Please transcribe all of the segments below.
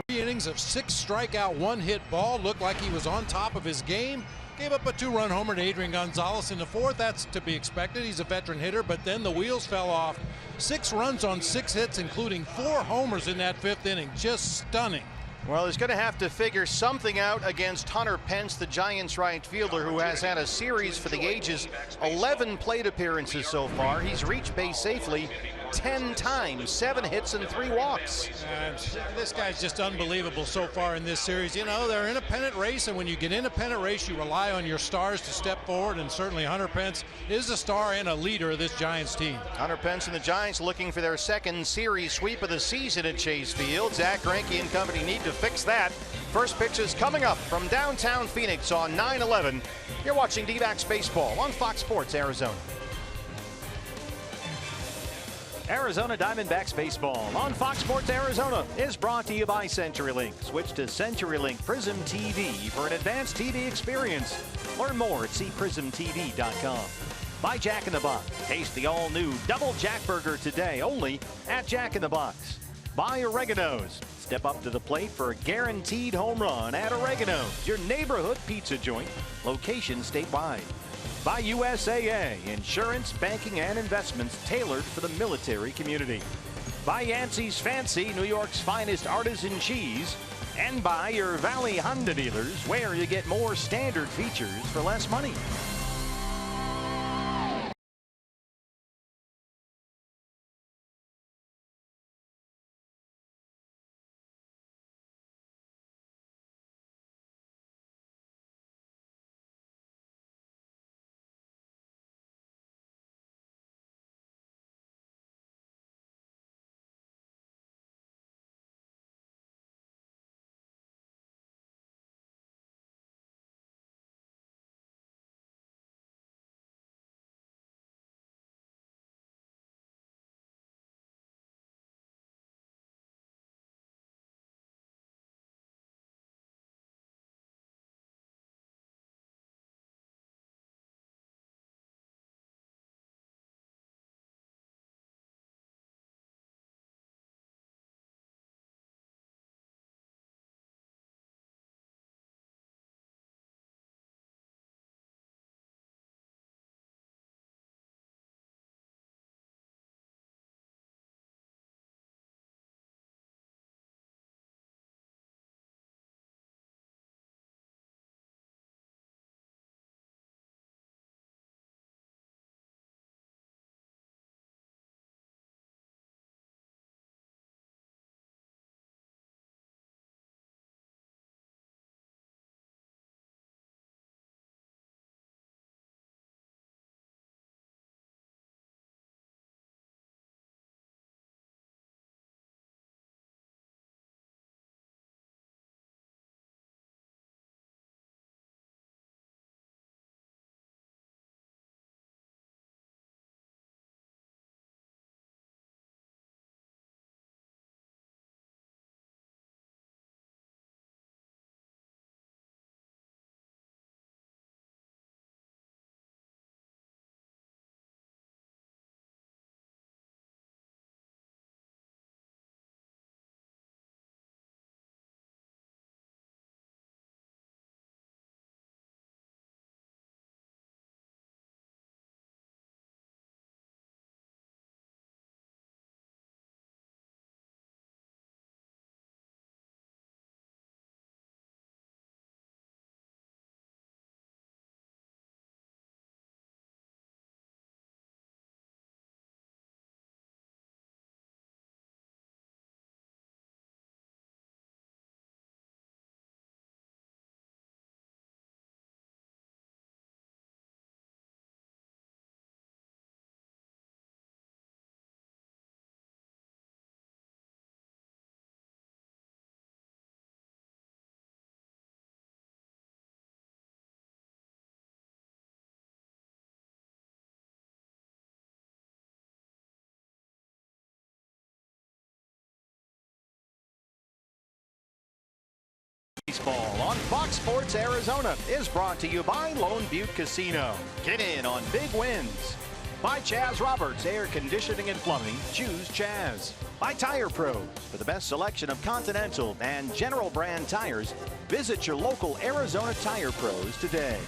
Innings of 6 strikeout, 1 hit ball. Looked like he was on top of his game. Gave up a 2-run homer to Adrian Gonzalez in the 4th. That's to be expected. He's a veteran hitter, but then the wheels fell off. 6 runs on 6 hits, including 4 homers in that 5th inning. Just stunning. Well, he's going to have to figure something out against Hunter Pence, the Giants right fielder, who has had a series for the ages. 11 plate appearances so far. He's reached base safely 10 times, 7 hits and 3 walks. And this guy's just unbelievable so far in this series. You know, they're in a pennant race, and when you get in a pennant race, you rely on your stars to step forward, and certainly Hunter Pence is a star and a leader of this Giants team. Hunter Pence and the Giants looking for their 2nd series sweep of the season at Chase Field. Zach Greinke and company need to fix that. First pitch is coming up from downtown Phoenix on 9/11. You're watching D-backs baseball on Fox Sports Arizona. Arizona Diamondbacks baseball on Fox Sports Arizona is brought to you by CenturyLink. Switch to CenturyLink Prism TV for an advanced TV experience. Learn more at cprismtv.com. By Jack in the Box. Taste the all-new Double Jack Burger today, only at Jack in the Box. By Oregano's. Step up to the plate for a guaranteed home run at Oregano's, your neighborhood pizza joint, location statewide. By USAA, insurance, banking, and investments tailored for the military community. By Yancey's Fancy, New York's finest artisan cheese. And by your Valley Honda dealers, where you get more standard features for less money. Baseball on Fox Sports Arizona is brought to you by Lone Butte Casino. Get in on big wins. By Chaz Roberts Air Conditioning and Plumbing. Choose Chaz. By Tire Pros. For the best selection of Continental and General brand tires, visit your local Arizona Tire Pros today.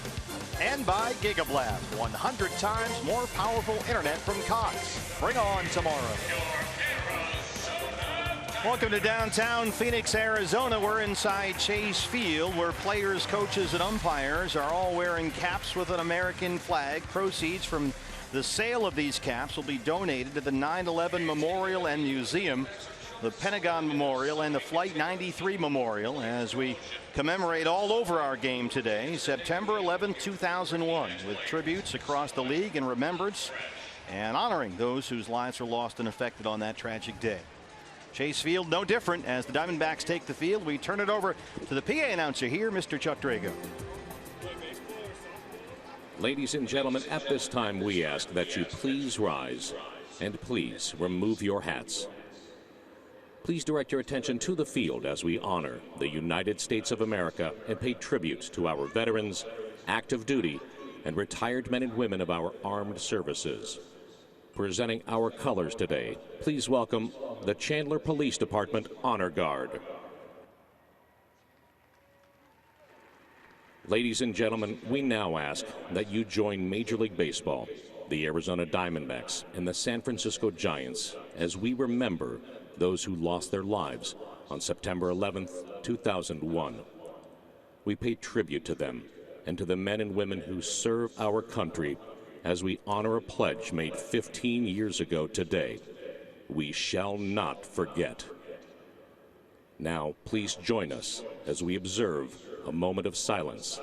And by Gigablast, 100 times more powerful internet from Cox. Bring on tomorrow. Welcome to downtown Phoenix, Arizona. We're inside Chase Field, where players, coaches, and umpires are all wearing caps with an American flag. Proceeds from the sale of these caps will be donated to the 9/11 Memorial and Museum, the Pentagon Memorial, and the Flight 93 Memorial, as we commemorate all over our game today, September 11, 2001, with tributes across the league in remembrance and honoring those whose lives were lost and affected on that tragic day. Chase Field no different. As the Diamondbacks take the field, we turn it over to the PA announcer here, Mr. Chuck Drago. Ladies and gentlemen, at this time we ask that you please rise and please remove your hats. Please direct your attention to the field as we honor the United States of America and pay tribute to our veterans, active duty, and retired men and women of our armed services. Presenting our colors today, please welcome the Chandler Police Department Honor Guard. Ladies and gentlemen, we now ask that you join Major League Baseball, the Arizona Diamondbacks, and the San Francisco Giants as we remember those who lost their lives on September 11th, 2001. We pay tribute to them and to the men and women who serve our country as we honor a pledge made 15 years ago today. We shall not forget. Now, please join us as we observe a moment of silence.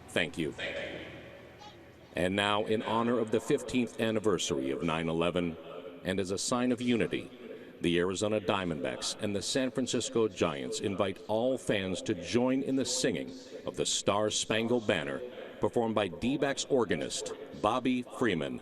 Thank you. And now, in honor of the 15th anniversary of 9/11, and as a sign of unity, the Arizona Diamondbacks and the San Francisco Giants invite all fans to join in the singing of the Star Spangled Banner, performed by D-backs organist Bobby Freeman.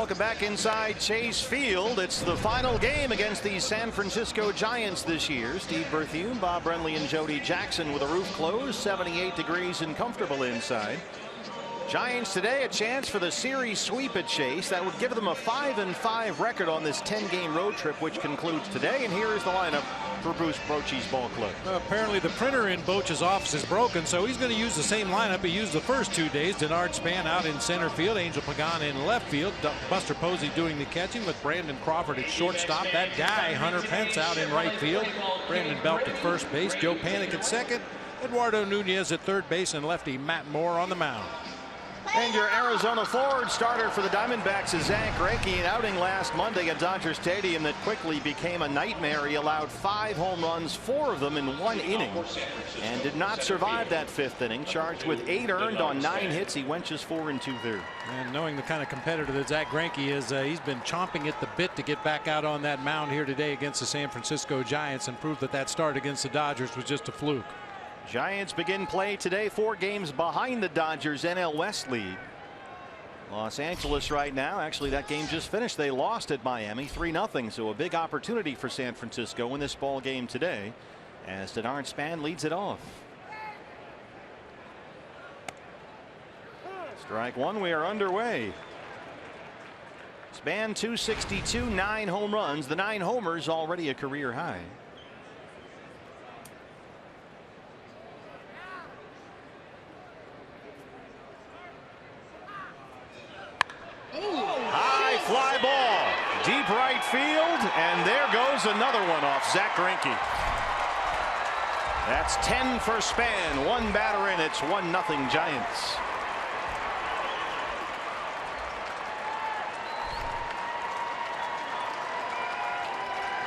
welcome back inside Chase Field. It's the final game against the San Francisco Giants this year. Steve Berthiaume, Bob Brenly, and Jody Jackson with the roof closed. 78 degrees and comfortable inside. Giants today a chance for the series sweep at Chase. That would give them a 5-5 record on this 10-game road trip, which concludes today. And here is the lineup for Bruce Bochy's ball club. Apparently the printer in Bochy's office is broken, so he's going to use the same lineup he used the first 2 days. Denard Span out in center field, Angel Pagan in left field, Buster Posey doing the catching with Brandon Crawford at shortstop. That guy Hunter Pence out in right field, Brandon Belt at first base, Joe Panik at second, Eduardo Nunez at third base, and lefty Matt Moore on the mound. And your Arizona forward starter for the Diamondbacks is Zack Greinke. An outing last Monday at Dodger Stadium that quickly became a nightmare. He allowed 5 home runs, 4 of them in 1 inning, and did not survive that 5th inning. Charged with 8 earned on 9 hits. He went just 4 2/3. And knowing the kind of competitor that Zack Greinke is, he's been chomping at the bit to get back out on that mound here today against the San Francisco Giants and prove that that start against the Dodgers was just a fluke. Giants begin play today 4 games behind the Dodgers NL West lead. Los Angeles right now, actually that game just finished. They lost at Miami 3-0, so a big opportunity for San Francisco in this ball game today as Denard Span leads it off. Strike 1, we are underway. Span 262, 9 home runs. The 9 homers already a career high. High fly ball, deep right field, and there goes another one off Zack Greinke. That's 10 for Span, 1 batter in. It's 1-0 Giants.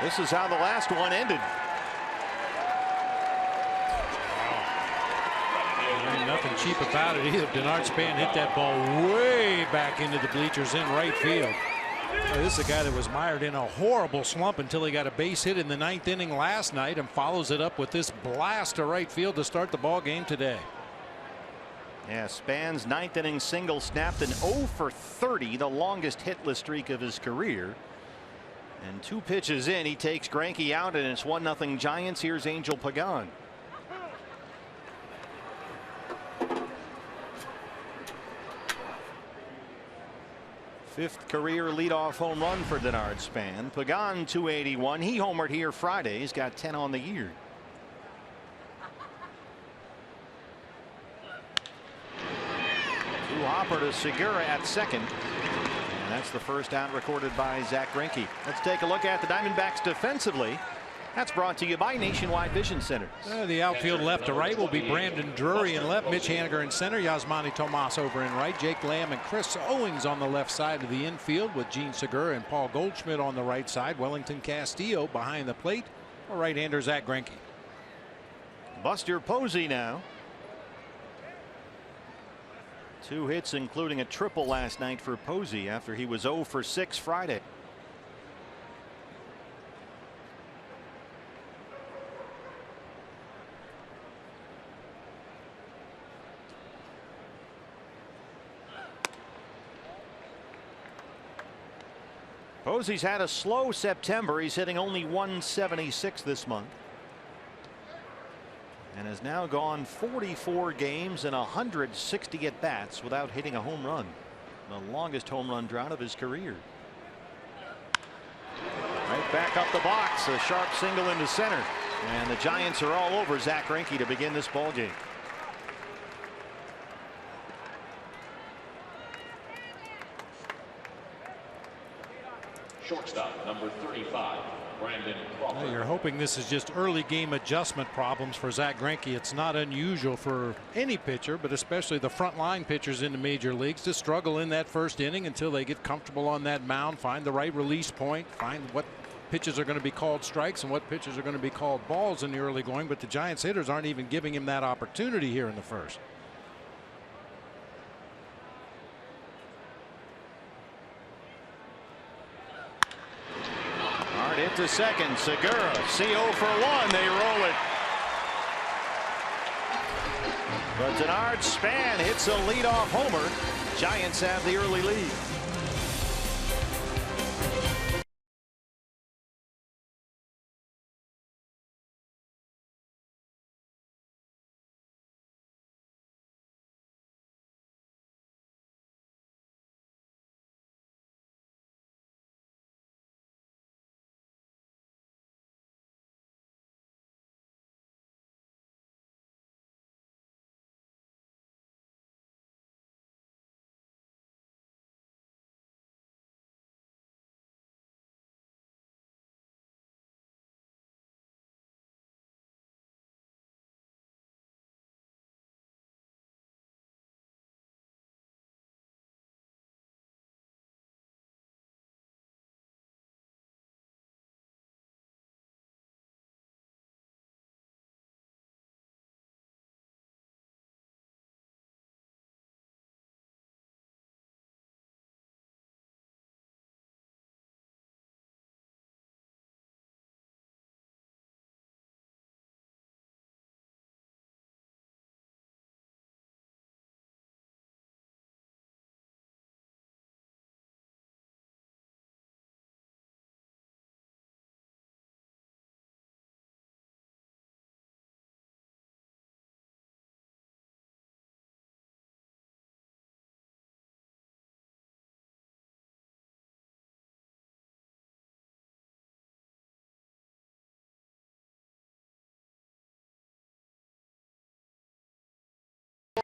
This is how the last one ended. Nothing cheap about it either. Denard Span hit that ball way back into the bleachers in right field. This is a guy that was mired in a horrible slump until he got a base hit in the 9th inning last night and follows it up with this blast to right field to start the ball game today. Yeah, Span's 9th inning single snapped an 0 for 30, the longest hitless streak of his career. And 2 pitches in, he takes Greinke out, and it's 1-0 Giants. Here's Angel Pagan. Fifth career leadoff home run for Denard Span. Pagan 281. He homered here Friday. He's got 10 on the year. Hopper to Segura at second. And that's the first out recorded by Zack Greinke. Let's take a look at the Diamondbacks defensively. That's brought to you by Nationwide Vision Centers. The outfield left to right will be Brandon Drury in left, Mitch Haniger in center, Yasmany Tomas over in right, Jake Lamb and Chris Owings on the left side of the infield with Gene Segura and Paul Goldschmidt on the right side. Wellington Castillo behind the plate for right-hander Zack Greinke. Buster Posey now. 2 hits, including a triple last night for Posey after he was 0 for 6 Friday. Posey's had a slow September. He's hitting only 176 this month. And has now gone 44 games and 160 at bats without hitting a home run. The longest home run drought of his career. Right back up the box. A sharp single into center. And the Giants are all over Zack Greinke to begin this ball game. Shortstop number 35, Brandon Crawford. Well, you're hoping this is just early game adjustment problems for Zack Greinke. It's not unusual for any pitcher, but especially the front line pitchers in the major leagues, to struggle in that first inning until they get comfortable on that mound, find the right release point, find what pitches are going to be called strikes and what pitches are going to be called balls in the early going. But the Giants hitters aren't even giving him that opportunity here in the first. Hit to second. Segura, CO for 1. They roll it. But Denard Span hits a leadoff homer. Giants have the early lead.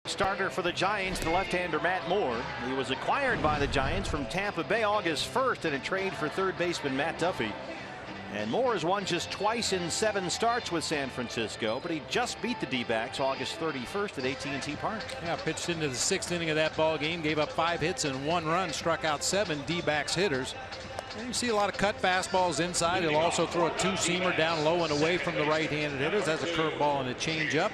Starter for the Giants, the left-hander Matt Moore. He was acquired by the Giants from Tampa Bay August 1st in a trade for third baseman Matt Duffy. And Moore has won just twice in 7 starts with San Francisco, but he just beat the D-backs August 31st at AT&T Park. Yeah, pitched into the 6th inning of that ball game, gave up 5 hits and 1 run, struck out 7 D-backs hitters. And you see a lot of cut fastballs inside. He'll also throw a 2-seamer down low and away from the right-handed hitters. Has a curveball and a changeup.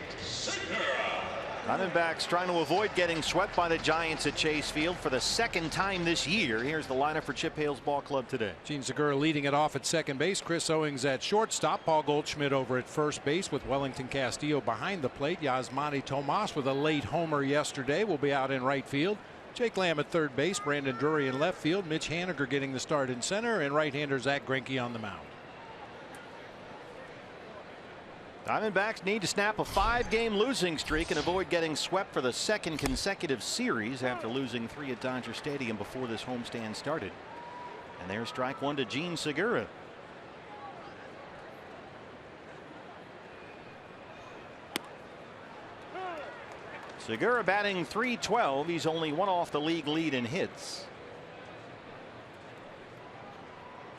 Diamondbacks trying to avoid getting swept by the Giants at Chase Field for the 2nd time this year. Here's the lineup for Chip Hale's ball club today. Gene Segura leading it off at second base. Chris Owings at shortstop. Paul Goldschmidt over at first base with Wellington Castillo behind the plate. Yasmany Tomas with a late homer yesterday will be out in right field. Jake Lamb at third base. Brandon Drury in left field. Mitch Haniger getting the start in center, and right-hander Zach Greinke on the mound. Diamondbacks need to snap a 5-game losing streak and avoid getting swept for the 2nd consecutive series after losing 3 at Dodger Stadium before this homestand started. And there's strike 1 to Gene Segura. Segura batting .312. He's only 1 off the league lead in hits.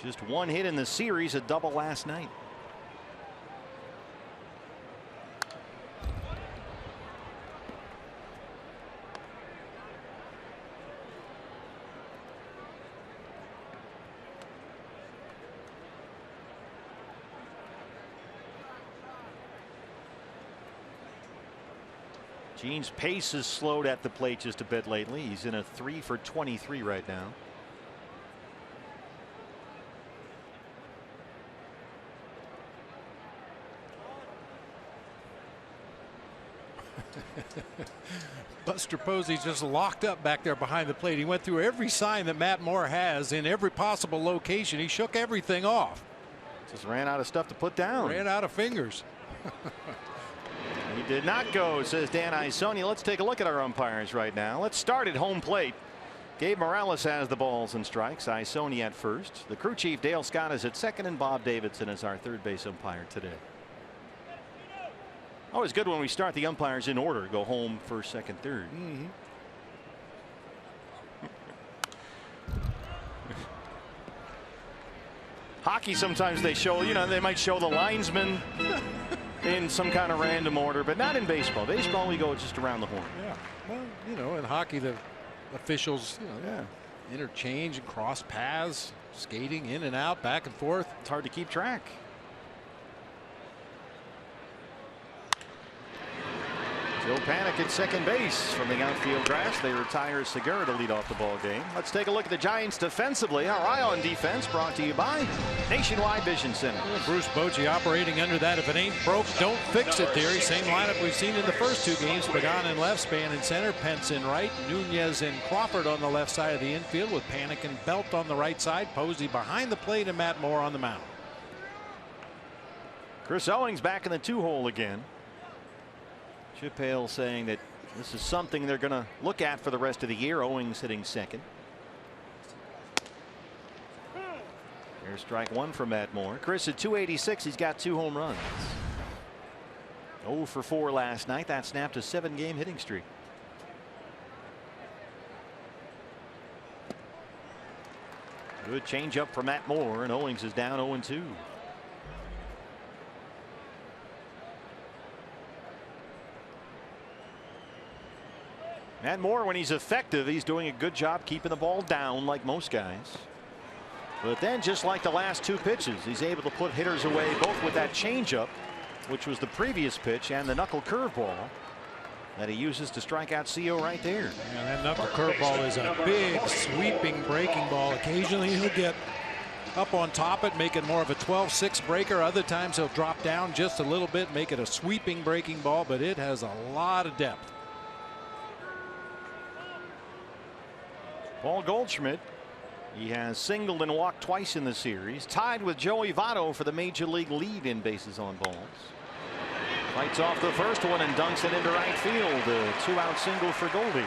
Just 1 hit in the series, a double last night. Gene's pace has slowed at the plate just a bit lately. He's in a 3 for 23 right now. Buster Posey's just locked up back there behind the plate. He went through every sign that Matt Moore has in every possible location. He shook everything off. Just ran out of stuff to put down. Ran out of fingers. He did not go, says Dan Isonia. Let's take a look at our umpires right now. Let's start at home plate. Gabe Morales has the balls and strikes. Isonia at first. The crew chief Dale Scott is at second, and Bob Davidson is our third base umpire today. Always good when we start the umpires in order. Go home first, second, third. Hockey, sometimes they show, they might show the linesman in some kind of random order, but not in baseball. Baseball, we go just around the horn. Yeah. Well, in hockey, the officials, interchange and cross paths, skating in and out, back and forth. It's hard to keep track. Joe PANIK at second base from the outfield grass. They retire Segura to lead off the ball game. Let's take a look at the Giants defensively. Our eye on defense brought to you by Nationwide Vision Center. Bruce Bochy operating under that "if it ain't broke, don't fix it" theory. Same lineup we've seen in the first 2 games. Pagan in left, Span in center, Pence in right, Nunez and Crawford on the left side of the infield with PANIK and Belt on the right side, Posey behind the plate, and Matt Moore on the mound. Chris Owings back in the 2-hole again. Chip Hale saying that this is something they're going to look at for the rest of the year. Owings hitting second. Here's strike 1 from Matt Moore. Chris at .286. He's got 2 home runs. 0 for 4 last night. That snapped a 7-game hitting streak. Good changeup for Matt Moore, and Owings is down 0-2. Matt Moore, when he's effective, he's doing a good job keeping the ball down like most guys. But then, just like the last 2 pitches, he's able to put hitters away both with that changeup, which was the previous pitch, and the knuckle curveball that he uses to strike out CO right there. And that knuckle curveball is a big sweeping breaking ball. Occasionally he'll get up on top it, make it more of a 12-6 breaker. Other times he'll drop down just a little bit, make it a sweeping breaking ball, but it has a lot of depth. Paul Goldschmidt, he has singled and walked twice in the series, tied with Joey Votto for the major league lead in bases on balls. Fights off the first one and dunks it into right field. A 2-out single for Goldie.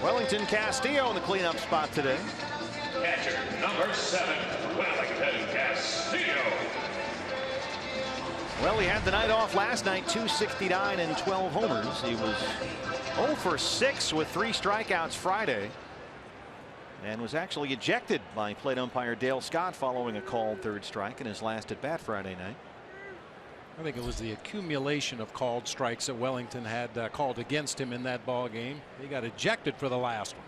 Wellington Castillo in the cleanup spot today. Catcher number 7, Wellington Castillo. Well, he had the night off last night, 269 and 12 homers. He was 0 for 6 with 3 strikeouts Friday, and was actually ejected by plate umpire Dale Scott following a called third strike in his last at bat Friday night. I think it was the accumulation of called strikes that Wellington had called against him in that ball game. He got ejected for the last one.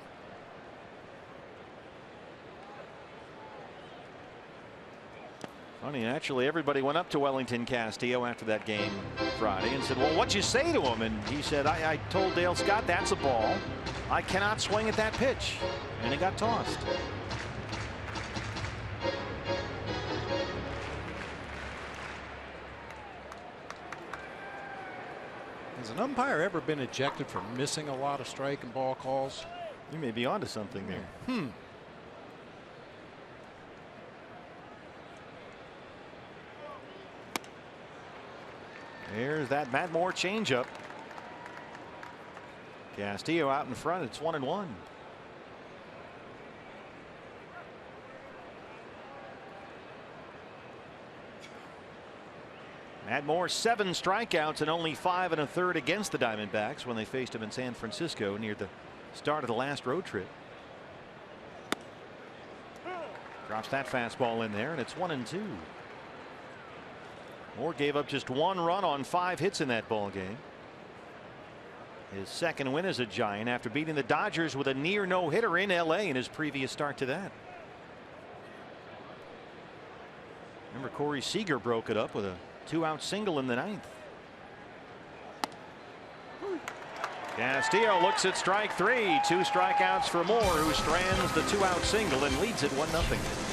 Funny, actually, everybody went up to Wellington Castillo after that game Friday and said, well, what'd you say to him? And he said, I told Dale Scott that's a ball. I cannot swing at that pitch. And it got tossed. Has an umpire ever been ejected for missing a lot of strike and ball calls? You may be onto something there. There's that Matt Moore changeup. Castillo out in front. It's 1-1. Matt Moore 7 strikeouts and only 5 1/3 against the Diamondbacks when they faced him in San Francisco near the start of the last road trip. Drops that fastball in there, and it's 1-2. Moore gave up just 1 run on 5 hits in that ball game. His second win as a Giant after beating the Dodgers with a near no-hitter in LA in his previous start to that. Remember, Corey Seager broke it up with a 2-out single in the 9th. Castillo looks at strike 3. 2 strikeouts for Moore, who strands the 2-out single and leads it 1-0.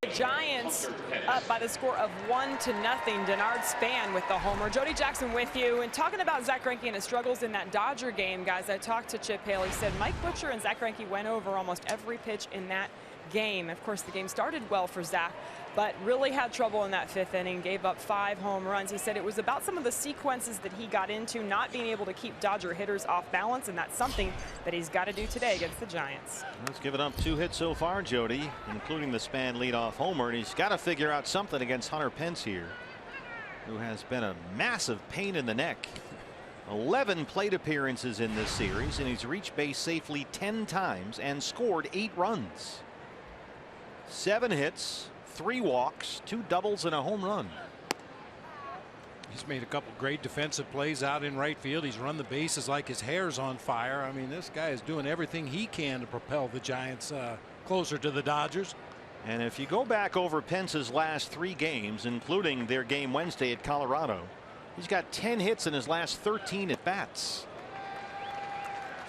The Giants up by the score of 1-0. Denard Span with the homer. Jody Jackson with you. And talking about Zach Greinke and his struggles in that Dodger game, guys, I talked to Chip Hale. He said Mike Butcher and Zach Greinke went over almost every pitch in that game. Of course, the game started well for Zach, but really had trouble in that 5th inning, gave up 5 home runs. He said it was about some of the sequences that he got into, not being able to keep Dodger hitters off balance, and that's something that he's got to do today against the Giants. He's given up 2 hits so far, Jody, including the Span leadoff homer, and he's got to figure out something against Hunter Pence here, who has been a massive pain in the neck. 11 plate appearances in this series, and he's reached base safely 10 times and scored 8 runs. 7 hits, 3 walks, 2 doubles, and a home run. He's made a couple great defensive plays out in right field. He's run the bases like his hair's on fire. I mean, this guy is doing everything he can to propel the Giants closer to the Dodgers. And if you go back over Pence's last 3 games, including their game Wednesday at Colorado, he's got 10 hits in his last 13 at bats.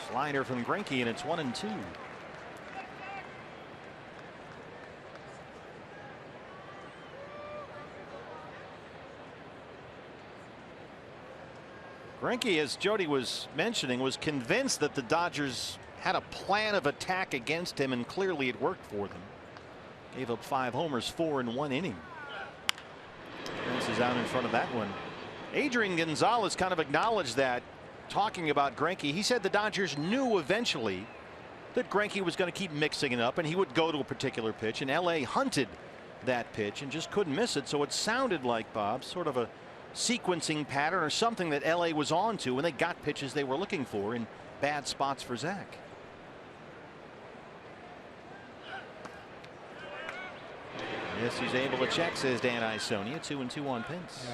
Slider from Greinke, and it's 1-2. Greinke, as Jody was mentioning, was convinced that the Dodgers had a plan of attack against him, and clearly it worked for them. Gave up 5 homers, 4 in 1 inning. Pence is out in front of that one. Adrian Gonzalez kind of acknowledged that, talking about Greinke. He said the Dodgers knew eventually that Greinke was going to keep mixing it up and he would go to a particular pitch, and LA hunted that pitch and just couldn't miss it. So it sounded like, Bob, sort of a sequencing pattern or something that LA was on to when they got pitches they were looking for in bad spots for Zach. Yes, he's able to check, says Dan Isonia. 2-2 on Pence.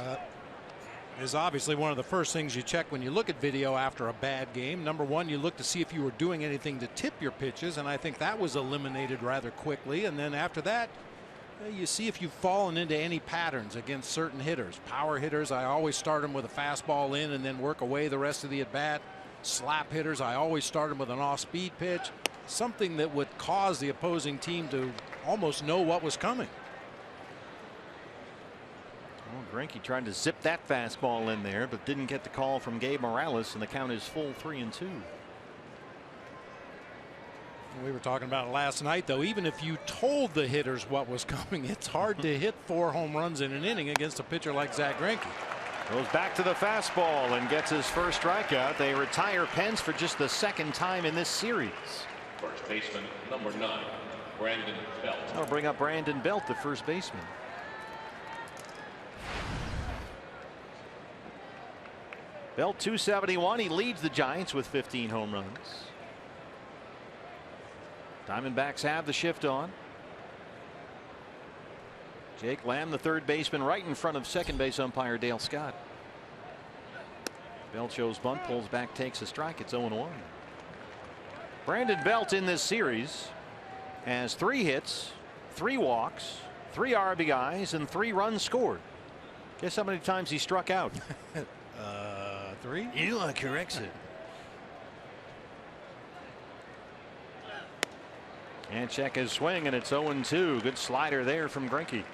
Is obviously one of the first things you check when you look at video after a bad game. Number one, you look to see if you were doing anything to tip your pitches, and I think that was eliminated rather quickly. And then after that, you see if you've fallen into any patterns against certain hitters. Power hitters, I always start them with a fastball in and then work away the rest of the at bat. Slap hitters, I always start them with an off-speed pitch, something that would cause the opposing team to almost know what was coming. Well, Greinke tried to zip that fastball in there, but didn't get the call from Gabe Morales, and the count is full 3-2. We were talking about it last night, though. Even if you told the hitters what was coming, it's hard to hit 4 home runs in an inning against a pitcher like Zach Greinke. Goes back to the fastball and gets his first strikeout. They retire Pence for just the 2nd time in this series. First baseman, number 9, Brandon Belt. That'll bring up Brandon Belt, the first baseman. Belt 271. He leads the Giants with 15 home runs. Diamondbacks have the shift on. Jake Lamb, the third baseman, right in front of second base umpire Dale Scott. Belt shows bunt, pulls back, takes a strike. It's 0-1. Brandon Belt in this series has 3 hits, 3 walks, 3 RBIs, and 3 runs scored. Guess how many times he struck out? 3. Eli corrects it. And check his swing, and it's 0-2. Good slider there from Greinke.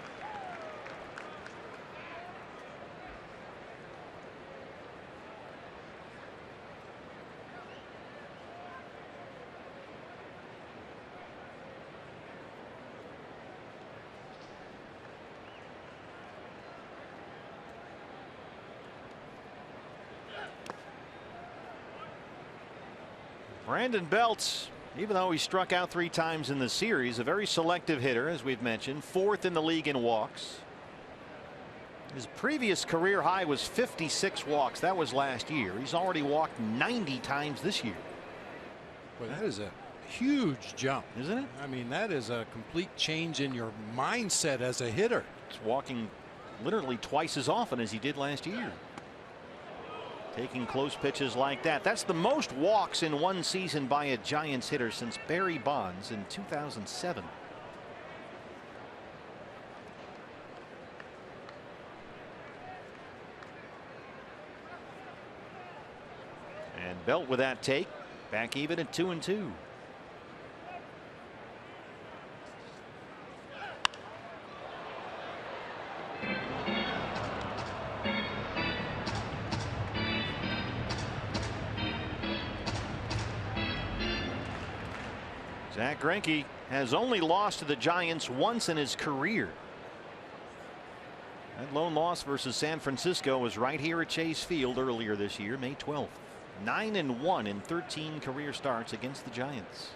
Brandon Belt, even though he struck out 3 times in the series, a very selective hitter, as we've mentioned, 4th in the league in walks. His previous career high was 56 walks. That was last year. He's already walked 90 times this year. Well, that is a huge jump, isn't it? I mean, that is a complete change in your mindset as a hitter. He's walking literally twice as often as he did last year. Taking close pitches like that. That's the most walks in one season by a Giants hitter since Barry Bonds in 2007. And Belt with that take, back even at 2-2. Zach Greinke has only lost to the Giants once in his career. That lone loss versus San Francisco was right here at Chase Field earlier this year, May 12th. 9-1 in 13 career starts against the Giants.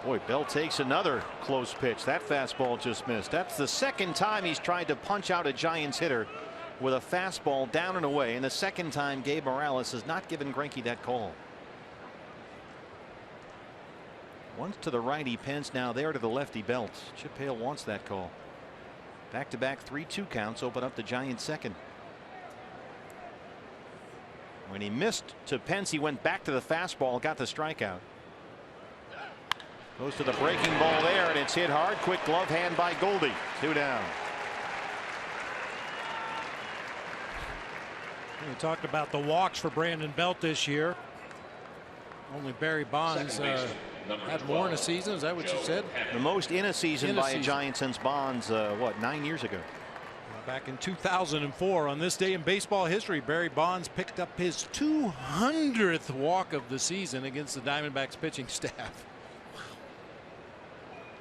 Boy, Bell takes another close pitch. That fastball just missed. That's the 2nd time he's tried to punch out a Giants hitter with a fastball down and away, and the 2nd time Gabe Morales has not given Greinke that call. Once to the righty Pence, now there to the lefty Belt. Chip Hale wants that call. Back-to-back 3-2 counts open up the Giants' 2nd. When he missed to Pence, he went back to the fastball, got the strikeout. Goes to the breaking ball there, and it's hit hard. Quick glove hand by Goldie. 2 down. We talked about the walks for Brandon Belt this year. Only Barry Bonds had more in a season. Is that what you said? The most in a season by a Giant since Bonds, what, 9 years ago? Back in 2004, on this day in baseball history, Barry Bonds picked up his 200th walk of the season against the Diamondbacks pitching staff.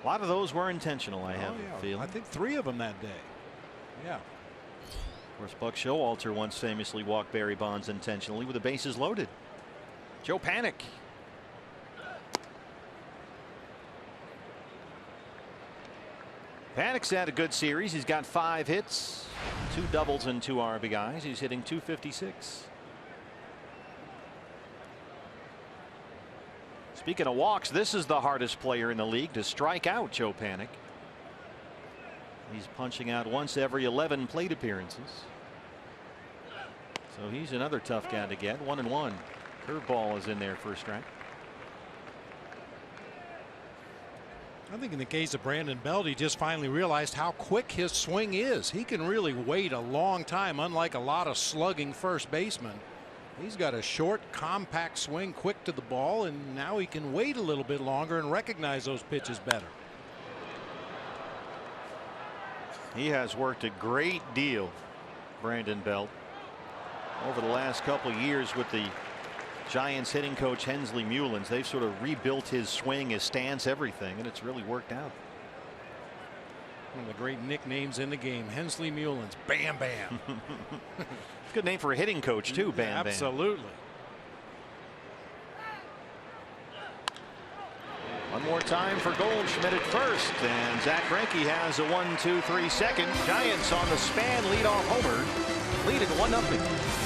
A lot of those were intentional, I have a feeling. I think 3 of them that day. Yeah. Of course, Buck Showalter once famously walked Barry Bonds intentionally with the bases loaded. Joe PANIK. Panik's had a good series. He's got 5 hits, 2 doubles and 2 RBIs. He's hitting .256. Speaking of walks, this is the hardest player in the league to strike out, Joe PANIK. He's punching out once every 11 plate appearances. So he's another tough guy to get. 1-1. Curveball is in there for a strike. I think in the case of Brandon Belt, he just finally realized how quick his swing is. He can really wait a long time, unlike a lot of slugging first basemen. He's got a short, compact swing, quick to the ball, and now he can wait a little bit longer and recognize those pitches better. He has worked a great deal, Brandon Belt, over the last couple of years with the Giants hitting coach Hensley Mullins. They've sort of rebuilt his swing, his stance, everything, and it's really worked out. One of the great nicknames in the game, Hensley Mullins. Bam Bam. Good name for a hitting coach too, Bam Bam. Absolutely. One more time for Goldschmidt at first, and Zach Greinke has a 1-2-3 second. Giants on the span leadoff homer, lead at 1-0.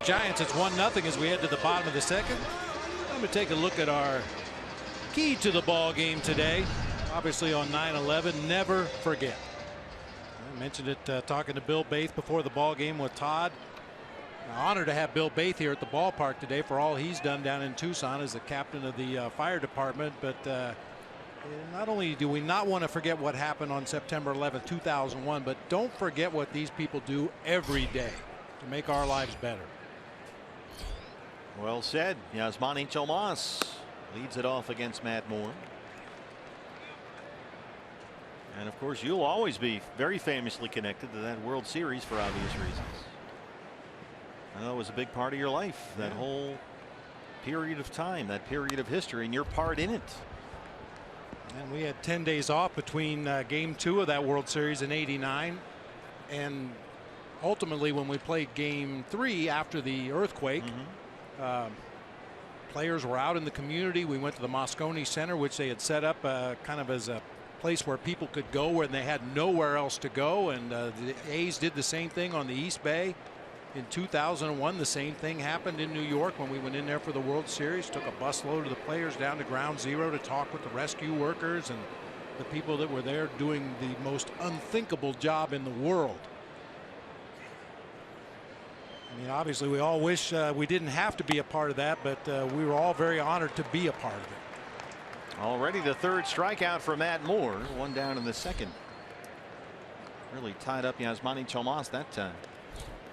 Giants, it's 1-0 as we head to the bottom of the second. I'm going to take a look at our key to the ball game today. Obviously on 9/11, never forget. I mentioned it talking to Bill Baith before the ball game with Todd. An honor to have Bill Baith here at the ballpark today for all he's done down in Tucson as the captain of the fire department. But not only do we not want to forget what happened on September 11th, 2001, but don't forget what these people do every day to make our lives better. Well said. Yasmany Tomas leads it off against Matt Moore. And of course, you'll always be very famously connected to that World Series for obvious reasons. I know it was a big part of your life, that whole period of time, that period of history, and your part in it. And we had 10 days off between game 2 of that World Series in '89 and ultimately when we played game 3 after the earthquake. Players were out in the community. We went to the Moscone Center, which they had set up kind of as a place where people could go when they had nowhere else to go. And the A's did the same thing on the East Bay. In 2001, the same thing happened in New York when we went in there for the World Series. Took a busload of the players down to ground zero to talk with the rescue workers and the people that were there doing the most unthinkable job in the world. I mean, obviously, we all wish we didn't have to be a part of that, but we were all very honored to be a part of it. Already the third strikeout for Matt Moore. One down in the second. Really tied up Yasmany Tomas that time.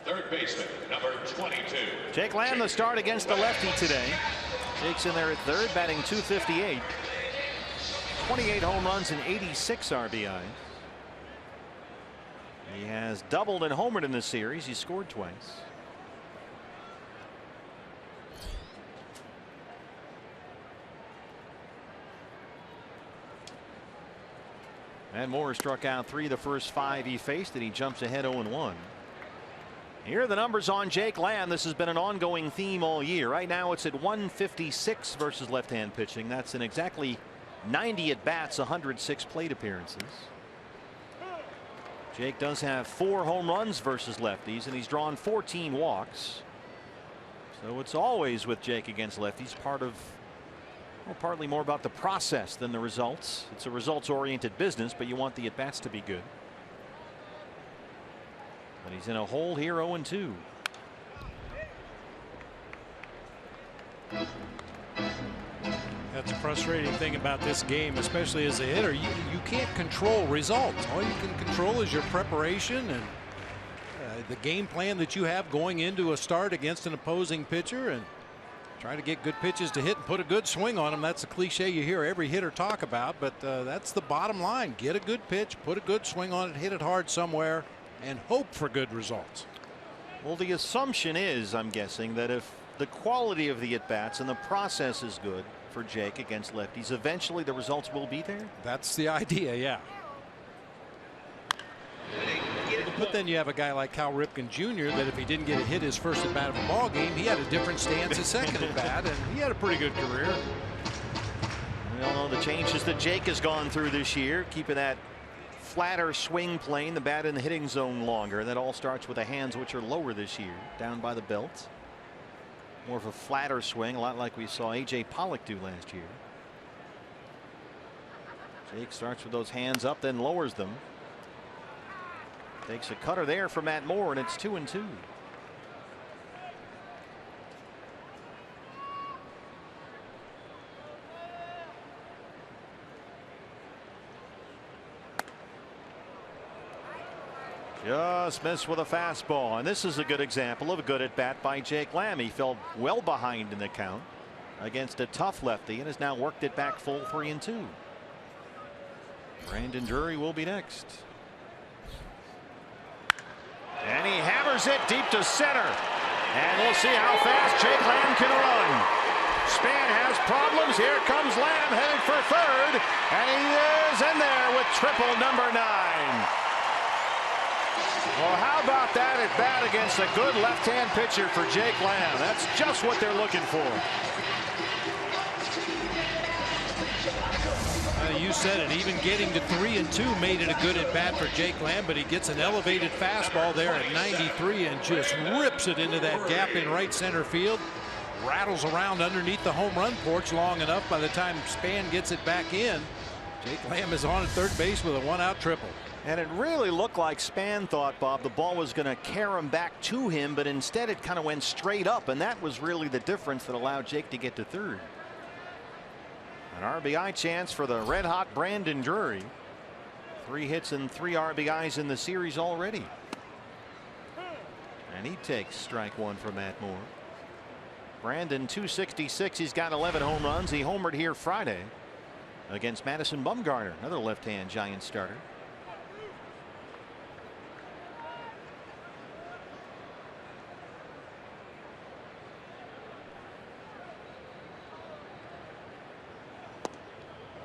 Third baseman, number 22. Jake Lamb, the start against the lefty today. Jake's in there at third, batting .258. 28 home runs and 86 RBIs. He has doubled and homered in this series. He scored twice. And Moore struck out 3 the first 5 he faced, and he jumps ahead 0-1. Here are the numbers on Jake Lamb. This has been an ongoing theme all year. Right now it's at 156 versus left-hand pitching. That's in exactly 90 at bats, 106 plate appearances. Jake does have 4 home runs versus lefties, and he's drawn 14 walks. So it's always with Jake against lefties part of, well, partly more about the process than the results. It's a results-oriented business, but you want the at-bats to be good. But he's in a hole here, 0-2. That's a frustrating thing about this game, especially as a hitter. You can't control results. All you can control is your preparation and the game plan that you have going into a start against an opposing pitcher, and try to get good pitches to hit and put a good swing on them. That's a cliche you hear every hitter talk about, but that's the bottom line. Get a good pitch, put a good swing on it, hit it hard somewhere, and hope for good results. Well, the assumption is, I'm guessing, that if the quality of the at-bats and the process is good for Jake against lefties, eventually the results will be there. That's the idea, yeah. But then you have a guy like Cal Ripken Jr. that if he didn't get a hit his first at bat of a ball game, he had a different stance his second at bat, and he had a pretty good career. We all know the changes that Jake has gone through this year, keeping that flatter swing plane, the bat in the hitting zone longer. That all starts with the hands, which are lower this year, down by the belt. More of a flatter swing, a lot like we saw A.J. Pollock do last year. Jake starts with those hands up, then lowers them. Takes a cutter there for Matt Moore, and it's 2-2. Just missed with a fastball, and this is a good example of a good at bat by Jake Lamb. He fell well behind in the count against a tough lefty and has now worked it back full 3-2. Brandon Drury will be next. And he hammers it deep to center. And we'll see how fast Jake Lamb can run. Span has problems. Here comes Lamb headed for third. And he is in there with triple number 9. Well, how about that at bat against a good left-hand pitcher for Jake Lamb? That's just what they're looking for. You said it. Even getting to 3-2 made it a good at bat for Jake Lamb, but he gets an elevated fastball there at 93 and just rips it into that gap in right center field. Rattles around underneath the home run porch long enough. By the time Span gets it back in, Jake Lamb is on at third base with a 1-out triple. And it really looked like Span thought, Bob, the ball was going to carry him back to him, but instead it kind of went straight up, and that was really the difference that allowed Jake to get to third. An RBI chance for the red-hot Brandon Drury. 3 hits and 3 RBIs in the series already. And he takes strike 1 from Matt Moore. Brandon, 266. He's got 11 home runs. He homered here Friday against Madison Bumgarner, another left-hand Giants starter.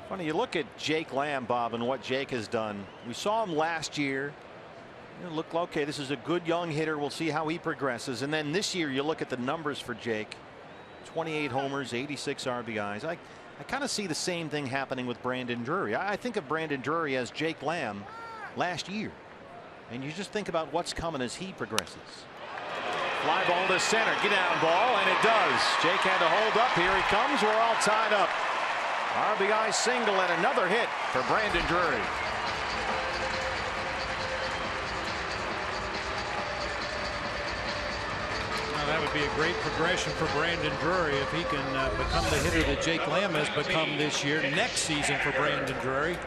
Funny, you look at Jake Lamb, Bob, and what Jake has done. We saw him last year. Look, okay, this is a good young hitter. We'll see how he progresses. And then this year, you look at the numbers for Jake. 28 homers, 86 RBIs. I kind of see the same thing happening with Brandon Drury. I think of Brandon Drury as Jake Lamb last year. And you just think about what's coming as he progresses. Fly ball to center. Get down ball, and it does. Jake had to hold up. Here he comes. We're all tied up. RBI single and another hit for Brandon Drury. That would be a great progression for Brandon Drury if he can become the hitter that Jake Lamb has become this year. Next season for Brandon Drury.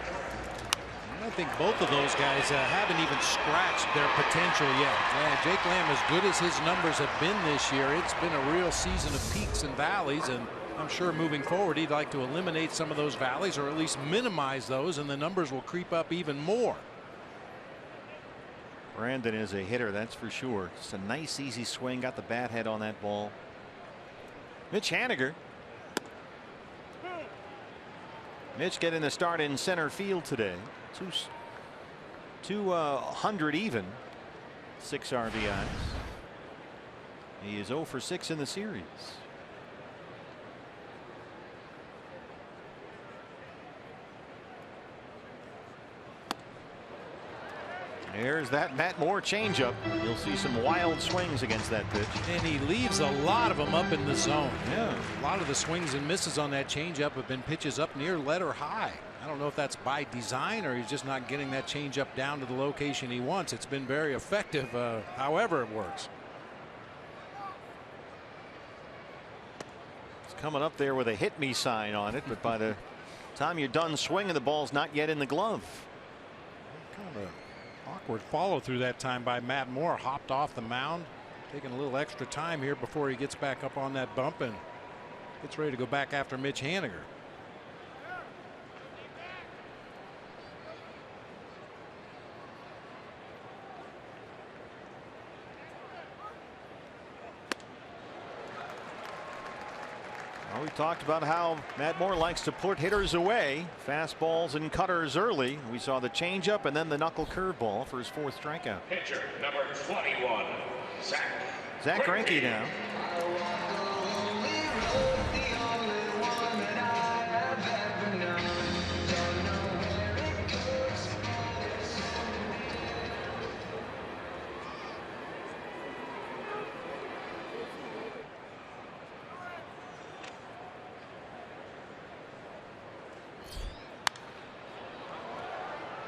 I think both of those guys haven't even scratched their potential yet. Jake Lamb, as good as his numbers have been this year, it's been a real season of peaks and valleys, and I'm sure moving forward he'd like to eliminate some of those valleys, or at least minimize those, and the numbers will creep up even more. Brandon is a hitter, that's for sure. Just a nice easy swing, got the bat head on that ball. Mitch Haniger. Mitch getting the start in center field today. 200 even. 6 RBIs. He is 0 for 6 in the series. There's that Matt Moore changeup. You'll see some wild swings against that pitch. And he leaves a lot of them up in the zone. Yeah. A lot of the swings and misses on that changeup have been pitches up near letter high. I don't know if that's by design or he's just not getting that changeup down to the location he wants. It's been very effective, however it works. It's coming up there with a hit me sign on it, but by the time you're done swinging, the ball's not yet in the glove. Kind of a awkward follow through that time by Matt Moore. Hopped off the mound, taking a little extra time here before he gets back up on that bump and gets ready to go back after Mitch Haniger. Well, we talked about how Matt Moore likes to put hitters away. Fastballs and cutters early. We saw the changeup and then the knuckle curveball for his 4th strikeout. Pitcher number 21, Zach Greinke now.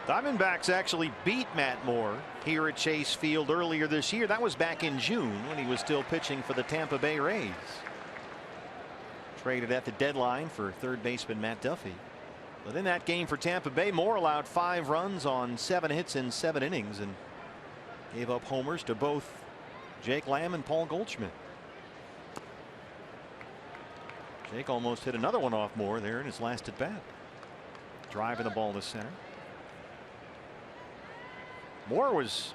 Diamondbacks actually beat Matt Moore here at Chase Field earlier this year. That was back in June when he was still pitching for the Tampa Bay Rays. Traded at the deadline for 3rd baseman Matt Duffy. But in that game for Tampa Bay, Moore allowed 5 runs on 7 hits in 7 innings and gave up homers to both Jake Lamb and Paul Goldschmidt. Jake almost hit another one off Moore there in his last at bat. Driving the ball to center. Moore was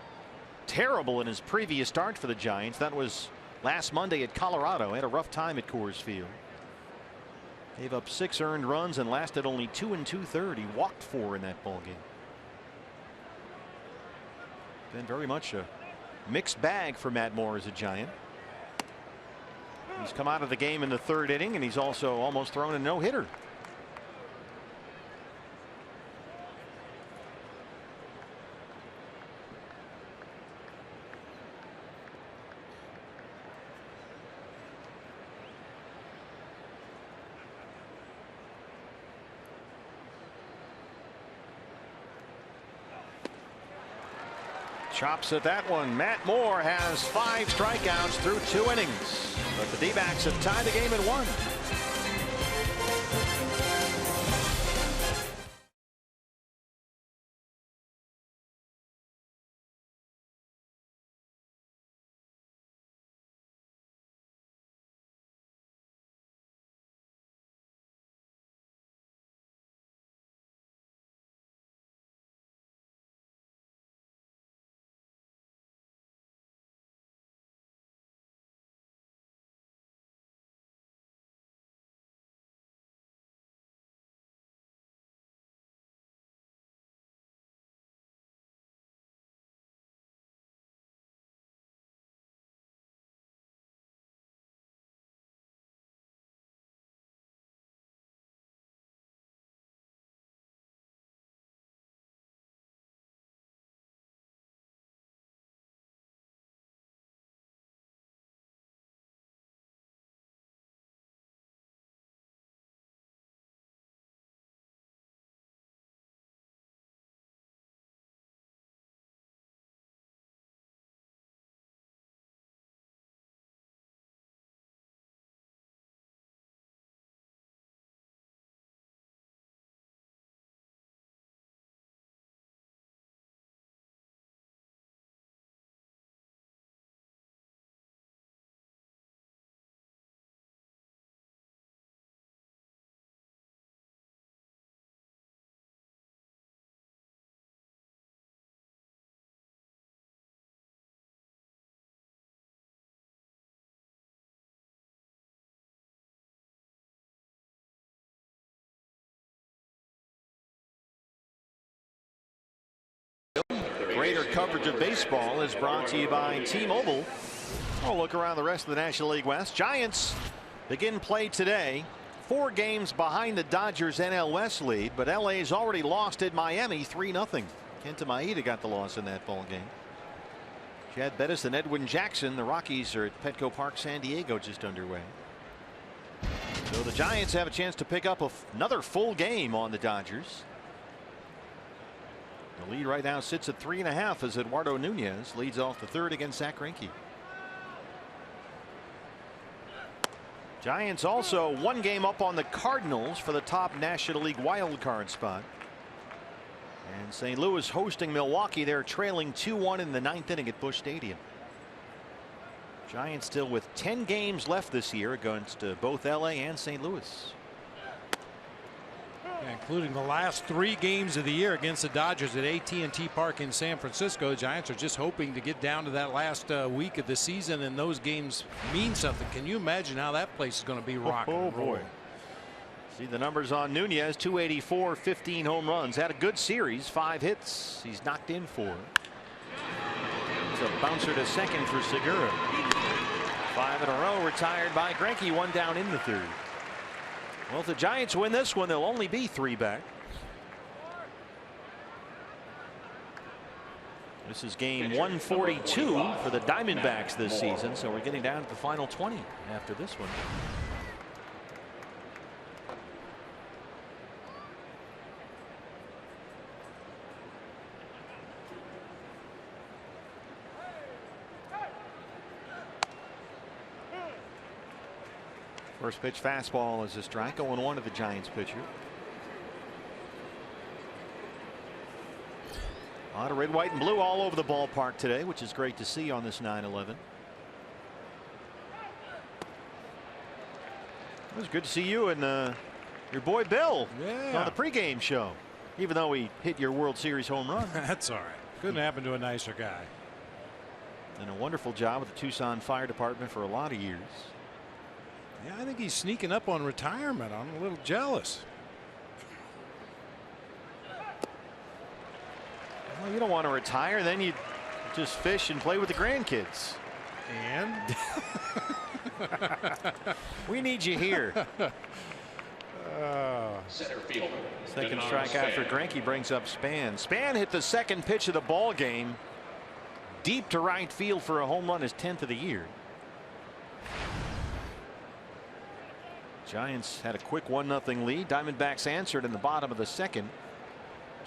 terrible in his previous start for the Giants. That was last Monday at Colorado. Had a rough time at Coors Field. Gave up 6 earned runs and lasted only 2 2/3. He walked 4 in that ball game. Been very much a mixed bag for Matt Moore as a Giant. He's come out of the game in the 3rd inning, and he's also almost thrown a no-hitter. Chops at that one. Matt Moore has 5 strikeouts through 2 innings. But the D-backs have tied the game at 1. Greater coverage of baseball is brought to you by T-Mobile. We'll look around the rest of the National League West. Giants begin play today. 4 games behind the Dodgers NL West lead, but LA's already lost at Miami 3-0. Kenta Maeda got the loss in that ball game. Chad Bettis and Edwin Jackson. The Rockies are at Petco Park, San Diego, just underway. So the Giants have a chance to pick up another full game on the Dodgers. The lead right now sits at 3.5 as Eduardo Nunez leads off the third against Zach Greinke. Giants also 1 game up on the Cardinals for the top National League wild card spot. And St. Louis hosting Milwaukee. They're trailing 2-1 in the 9th inning at Busch Stadium. Giants still with 10 games left this year against both LA and St. Louis. Yeah, including the last 3 games of the year against the Dodgers at AT&T Park in San Francisco. Giants are just hoping to get down to that last week of the season, and those games mean something. Can you imagine how that place is going to be rocking? Oh boy. See the numbers on Nunez. 284, 15 home runs. Had a good series, 5 hits. He's knocked in 4. It's a bouncer to second for Segura. 5 in a row retired by Greinke. 1 down in the 3rd. Well, if the Giants win this one, they'll only be 3 back. This is game 142 for the Diamondbacks this season, so we're getting down to the final 20 after this one. First pitch fastball is a strike. 0-1 to the Giants pitcher. A lot of red, white, and blue all over the ballpark today, which is great to see on this 9/11. It was good to see you and your boy Bill on the pregame show, even though he hit your World Series home run. That's all right. Couldn't happen to a nicer guy. And a wonderful job with the Tucson Fire Department for a lot of years. Yeah, I think he's sneaking up on retirement. I'm a little jealous. Well, you don't want to retire, then you just fish and play with the grandkids. And we need you here. Center fielder. Second strikeout for Greinke brings up Span. Span hit the second pitch of the ball game deep to right field for a home run, his 10th of the year. Giants had a quick 1-0 lead. Diamondbacks answered in the bottom of the 2nd.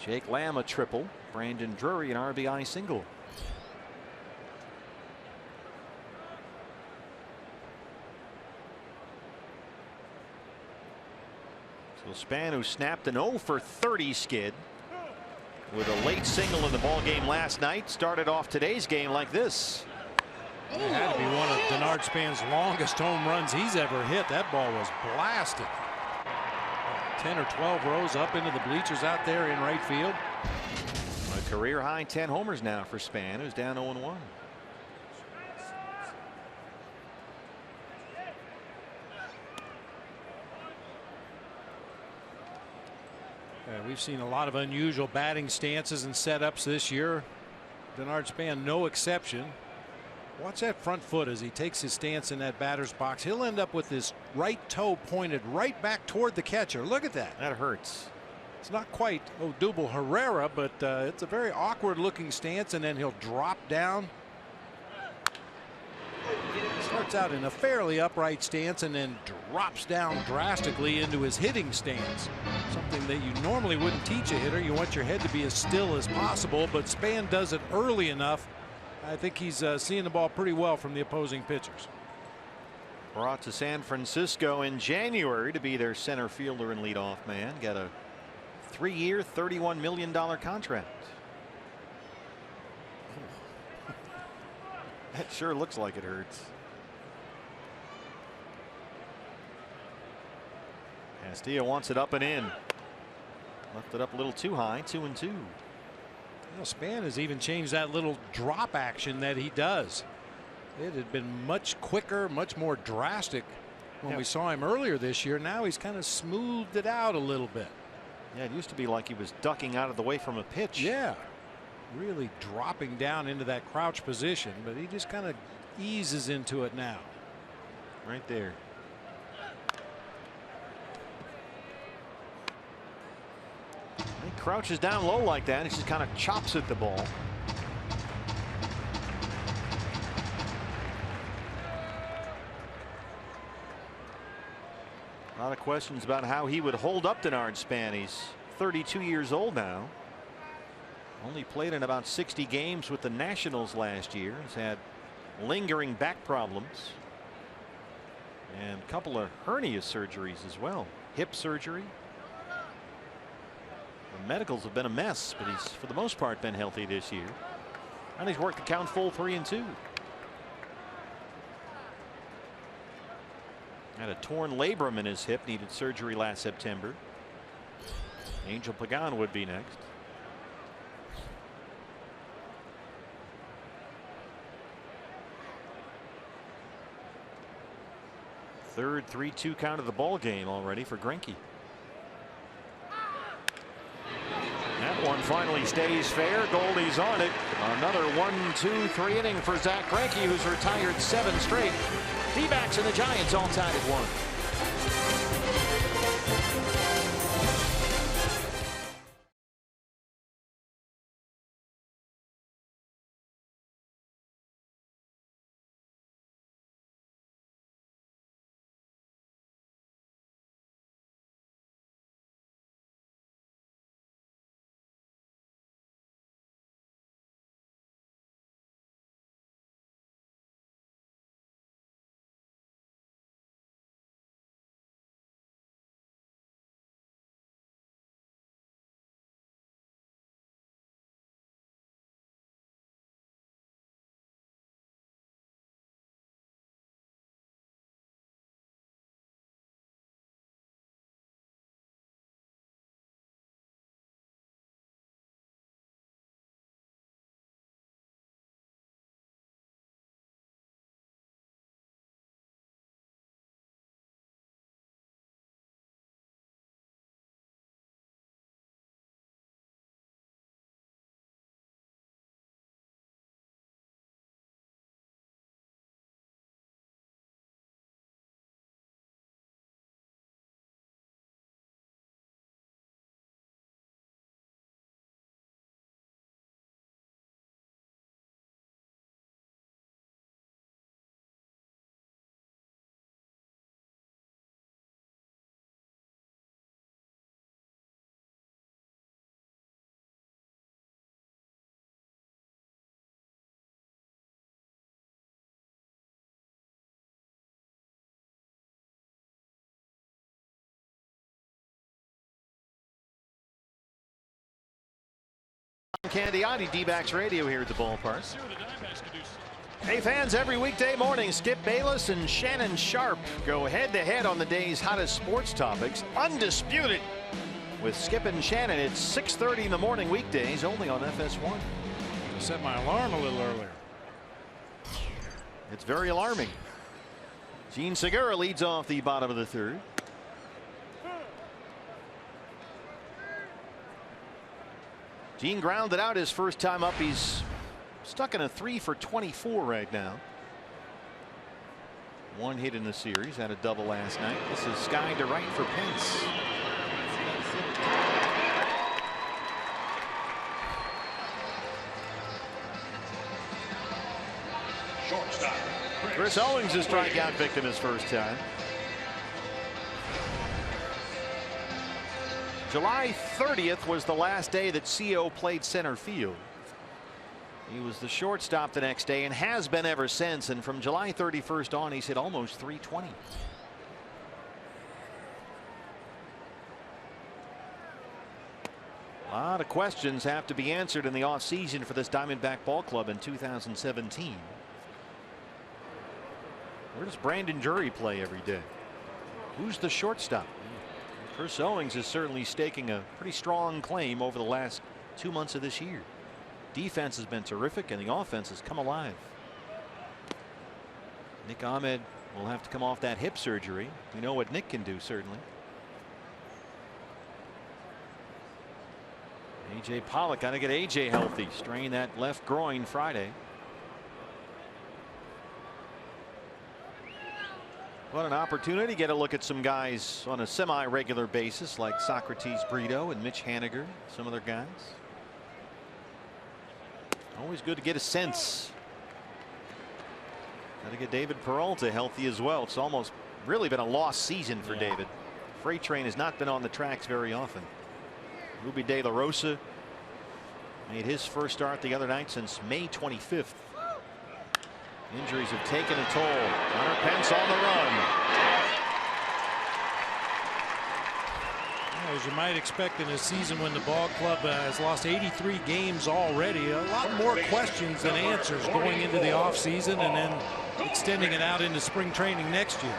Jake Lamb a triple. Brandon Drury an RBI single. So Span, who snapped an 0 for 30 skid with a late single in the ball game last night, started off today's game like this. It had to be one of Denard Span's longest home runs he's ever hit. That ball was blasted. 10 or 12 rows up into the bleachers out there in right field. A career high 10 homers now for Span, who's down 0-1. We've seen a lot of unusual batting stances and setups this year. Denard Span no exception. Watch that front foot as he takes his stance in that batter's box. He'll end up with his right toe pointed right back toward the catcher. Look at that. That hurts. It's not quite Odubel Herrera, but it's a very awkward looking stance, and then he'll drop down. Starts out in a fairly upright stance and then drops down drastically into his hitting stance. Something that you normally wouldn't teach a hitter. You want your head to be as still as possible, but Span does it early enough. I think he's seeing the ball pretty well from the opposing pitchers. Brought to San Francisco in January to be their center fielder and leadoff man. Got a 3-year, $31 million contract. That sure looks like it hurts. Castillo wants it up and in. Left it up a little too high. 2-2. Well, Span has even changed that little drop action that he does. It had been much quicker, much more drastic when we saw him earlier this year. Now he's kind of smoothed it out a little bit. Yeah, it used to be like he was ducking out of the way from a pitch. Yeah. really dropping down into that crouch position, but he just kind of eases into it now. Right there. He crouches down low like that. He just kind of chops at the ball. A lot of questions about how he would hold up Denard Span. He's 32 years old now. Only played in about 60 games with the Nationals last year. He's had lingering back problems and a couple of hernia surgeries as well. Hip surgery. The medicals have been a mess, but he's for the most part been healthy this year. And he's worked the count full 3-2. Had a torn labrum in his hip, needed surgery last September. Angel Pagan would be next. Third 3-2 count of the ball game already for Greinke. That one finally stays fair. Goldie's on it. Another 1-2-3 inning for Zach Greinke, who's retired 7 straight. D-backs and the Giants all tied at 1. Candiati, D-backs radio here at the ballpark. Hey fans, every weekday morning Skip Bayless and Shannon Sharp go head-to-head on the day's hottest sports topics. Undisputed with Skip and Shannon. It's 6:30 in the morning weekdays only on FS1. I set my alarm a little earlier. It's very alarming. Gene Segura leads off the bottom of the third. Gene grounded out his first time up. He's stuck in a 3 for 24 right now. 1 hit in the series, had a double last night. This is sky to right for Pence. Shortstop. Chris Owings, a strikeout victim his first time. July 30th was the last day that CO played center field. He was the shortstop the next day and has been ever since. And from July 31st on, he's hit almost 320. A lot of questions have to be answered in the offseason for this Diamondback ball club in 2017. Where does Brandon Drury play every day? Who's the shortstop? Chris Owings is certainly staking a pretty strong claim over the last 2 months of this year. Defense has been terrific and the offense has come alive. Nick Ahmed will have to come off that hip surgery. We know what Nick can do, certainly. A.J. Pollock got to get A.J. healthy. Strained that left groin Friday. What an opportunity to get a look at some guys on a semi-regular basis like Socrates Brito and Mitch Haniger, some other guys. Always good to get a sense. Got to get David Peralta healthy as well. It's almost really been a lost season for David. Freight train has not been on the tracks very often. Ruby De La Rosa made his first start the other night since May 25th. Injuries have taken a toll. Hunter Pence on the run. As you might expect in a season when the ball club has lost 83 games already, a lot more questions than answers going into the offseason and then extending it out into spring training next year.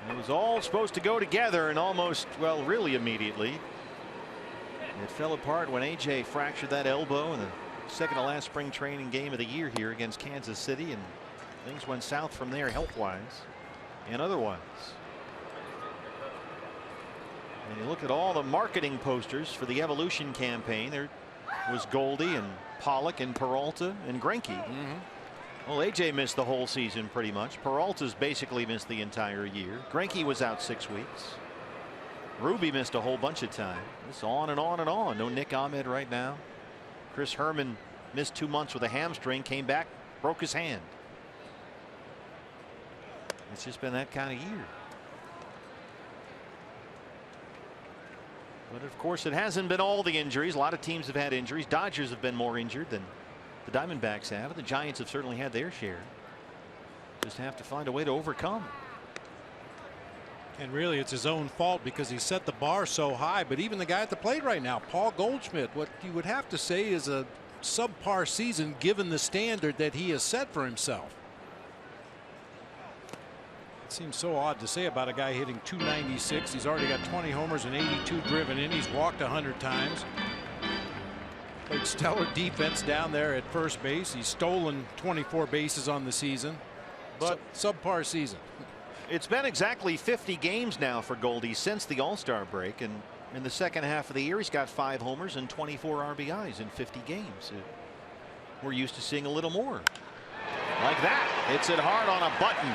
It was all supposed to go together and almost, well, really immediately. It fell apart when A.J. fractured that elbow in the second to last spring training game of the year here against Kansas City, and things went south from there health-wise and otherwise. And you look at all the marketing posters for the Evolution campaign. There was Goldie and Pollock and Peralta and Greinke. Well, A.J. missed the whole season pretty much. Peralta's basically missed the entire year. Greinke was out 6 weeks. Ruby missed a whole bunch of time. It's on and on and on. No Nick Ahmed right now. Chris Herman missed 2 months with a hamstring, came back, broke his hand. It's just been that kind of year. But of course, it hasn't been all the injuries. A lot of teams have had injuries. Dodgers have been more injured than the Diamondbacks have. The Giants have certainly had their share. Just have to find a way to overcome. And really, it's his own fault because he set the bar so high. But even the guy at the plate right now, Paul Goldschmidt, what you would have to say is a subpar season given the standard that he has set for himself. It seems so odd to say about a guy hitting .296. He's already got 20 homers and 82 driven in. He's walked 100 times. Played stellar defense down there at first base. He's stolen 24 bases on the season. But subpar season. It's been exactly 50 games now for Goldie since the All-Star break, and in the second half of the year he's got 5 homers and 24 RBIs in 50 games. We're used to seeing a little more. Like that. Hits it hard on a button.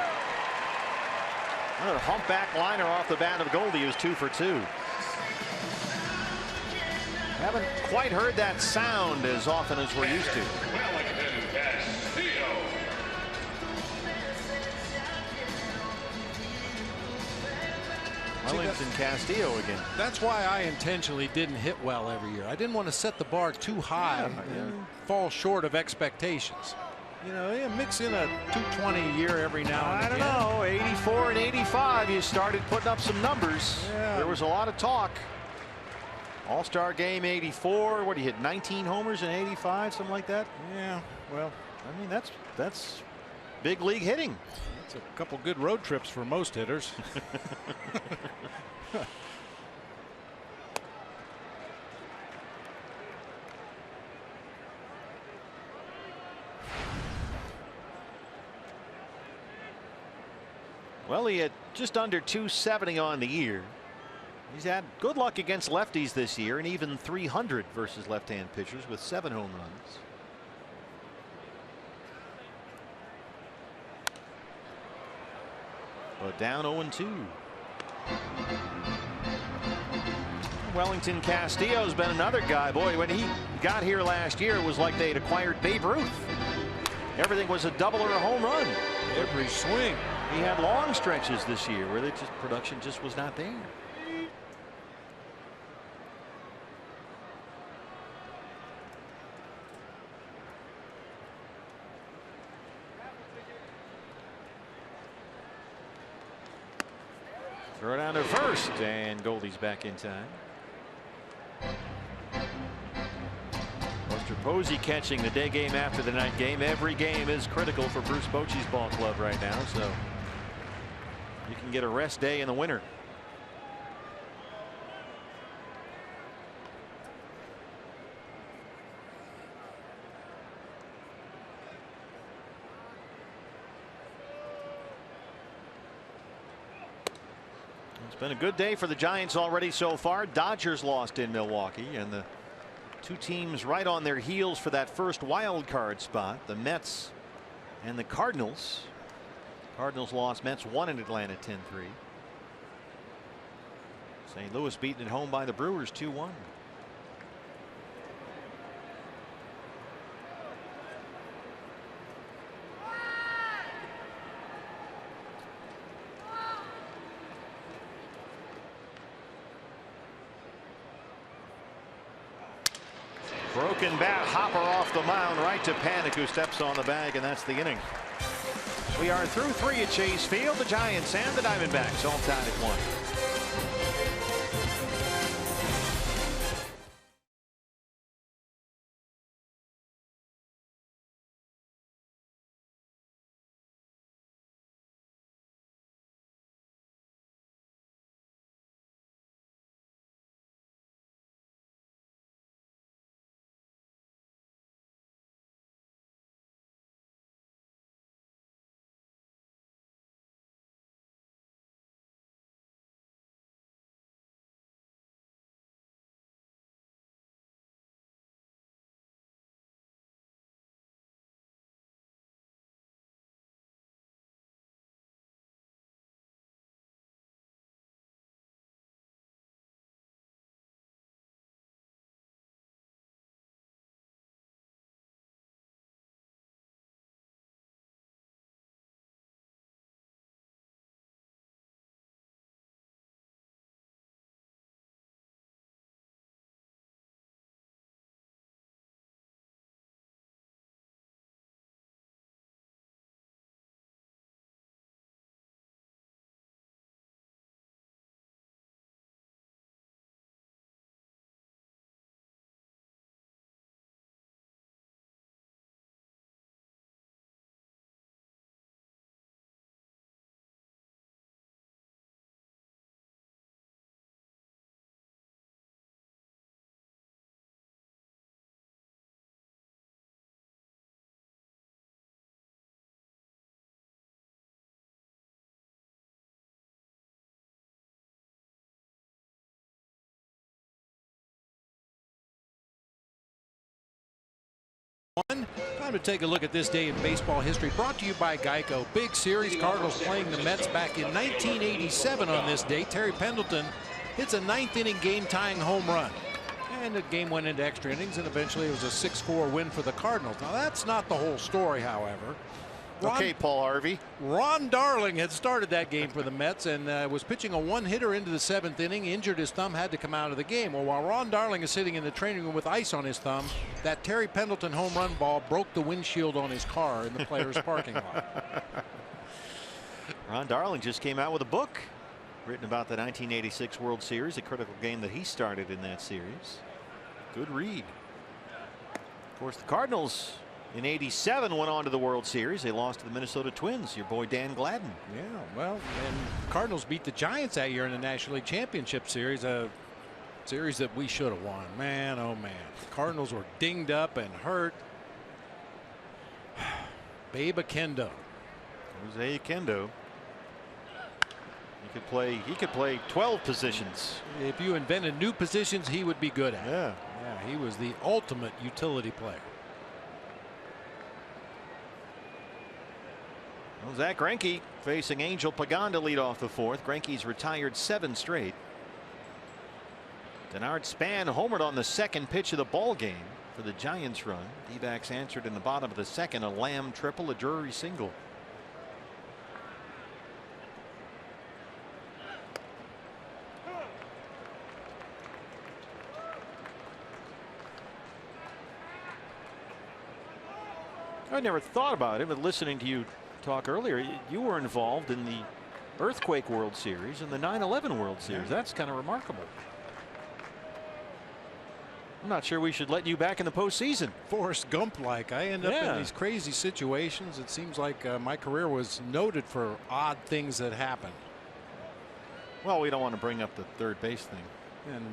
Another humpback liner off the bat of Goldie, who's 2 for 2. Haven't quite heard that sound as often as we're used to. Wellington Castillo again. That's why I intentionally didn't hit well every year. I didn't want to set the bar too high and fall short of expectations. You know, mix in a 220 a year every now and again. I don't know. 84 and 85, you started putting up some numbers. Yeah. There was a lot of talk. All-Star game 84. What do you hit? 19 homers in 85, something like that. Yeah. Well, I mean, that's big league hitting. It's a couple good road trips for most hitters. Well, he had just under 270 on the year. He's had good luck against lefties this year, and even 300 versus left-hand pitchers with 7 home runs. But down 0-2. Wellington Castillo's been another guy. Boy, when he got here last year, it was like they'd acquired Babe Ruth. Everything was a double or a home run. Every swing. He had long stretches this year where production just was not there. Throw it down to first, and Goldie's back in time. Buster Posey catching the day game after the night game. Every game is critical for Bruce Bochy's ball club right now, so you can get a rest day in the winter. It's been a good day for the Giants already so far. Dodgers lost in Milwaukee, and the two teams right on their heels for that first wild card spot, the Mets and the Cardinals. Cardinals lost. Mets won in Atlanta 10-3. St. Louis beaten at home by the Brewers 2-1. Broken bat, hopper off the mound right to Panik, who steps on the bag, and that's the inning. We are through 3 at Chase Field. The Giants and the Diamondbacks all tied at 1. Time to take a look at this day in baseball history, brought to you by Geico. Big series, Cardinals playing the Mets back in 1987 on this day. Terry Pendleton hits a 9th-inning game-tying home run. And the game went into extra innings, and eventually it was a 6-4 win for the Cardinals. Now, that's not the whole story, however. Okay, Paul Harvey. Ron Darling had started that game for the Mets and was pitching a one-hitter into the 7th inning. Injured his thumb, had to come out of the game. Well, while Ron Darling is sitting in the training room with ice on his thumb, that Terry Pendleton home run ball broke the windshield on his car in the players' parking lot. Ron Darling just came out with a book written about the 1986 World Series, a critical game that he started in that series. Good read. Of course, the Cardinals in '87 went on to the World Series. They lost to the Minnesota Twins. Your boy Dan Gladden. Yeah, well, and Cardinals beat the Giants that year in the National League Championship Series, a series that we should have won. Man, oh man, the Cardinals were dinged up and hurt. Babe Akendo. Jose Akendo. He could play 12 positions. If you invented new positions, he would be good at. Yeah. Yeah, he was the ultimate utility player. Well, Zach Greinke facing Angel Pagan to lead off the 4th. Greinke's retired 7 straight. Denard Span homered on the 2nd pitch of the ball game for the Giants run. D-backs answered in the bottom of the 2nd, a Lamb triple, a Drury single. I never thought about it, but listening to you talk earlier, you were involved in the Earthquake World Series and the 9/11 World Series. That's kind of remarkable. I'm not sure we should let you back in the postseason. Forrest Gump-like. I end up in these crazy situations. It seems like my career was noted for odd things that happened. Well, we don't want to bring up the third base thing. And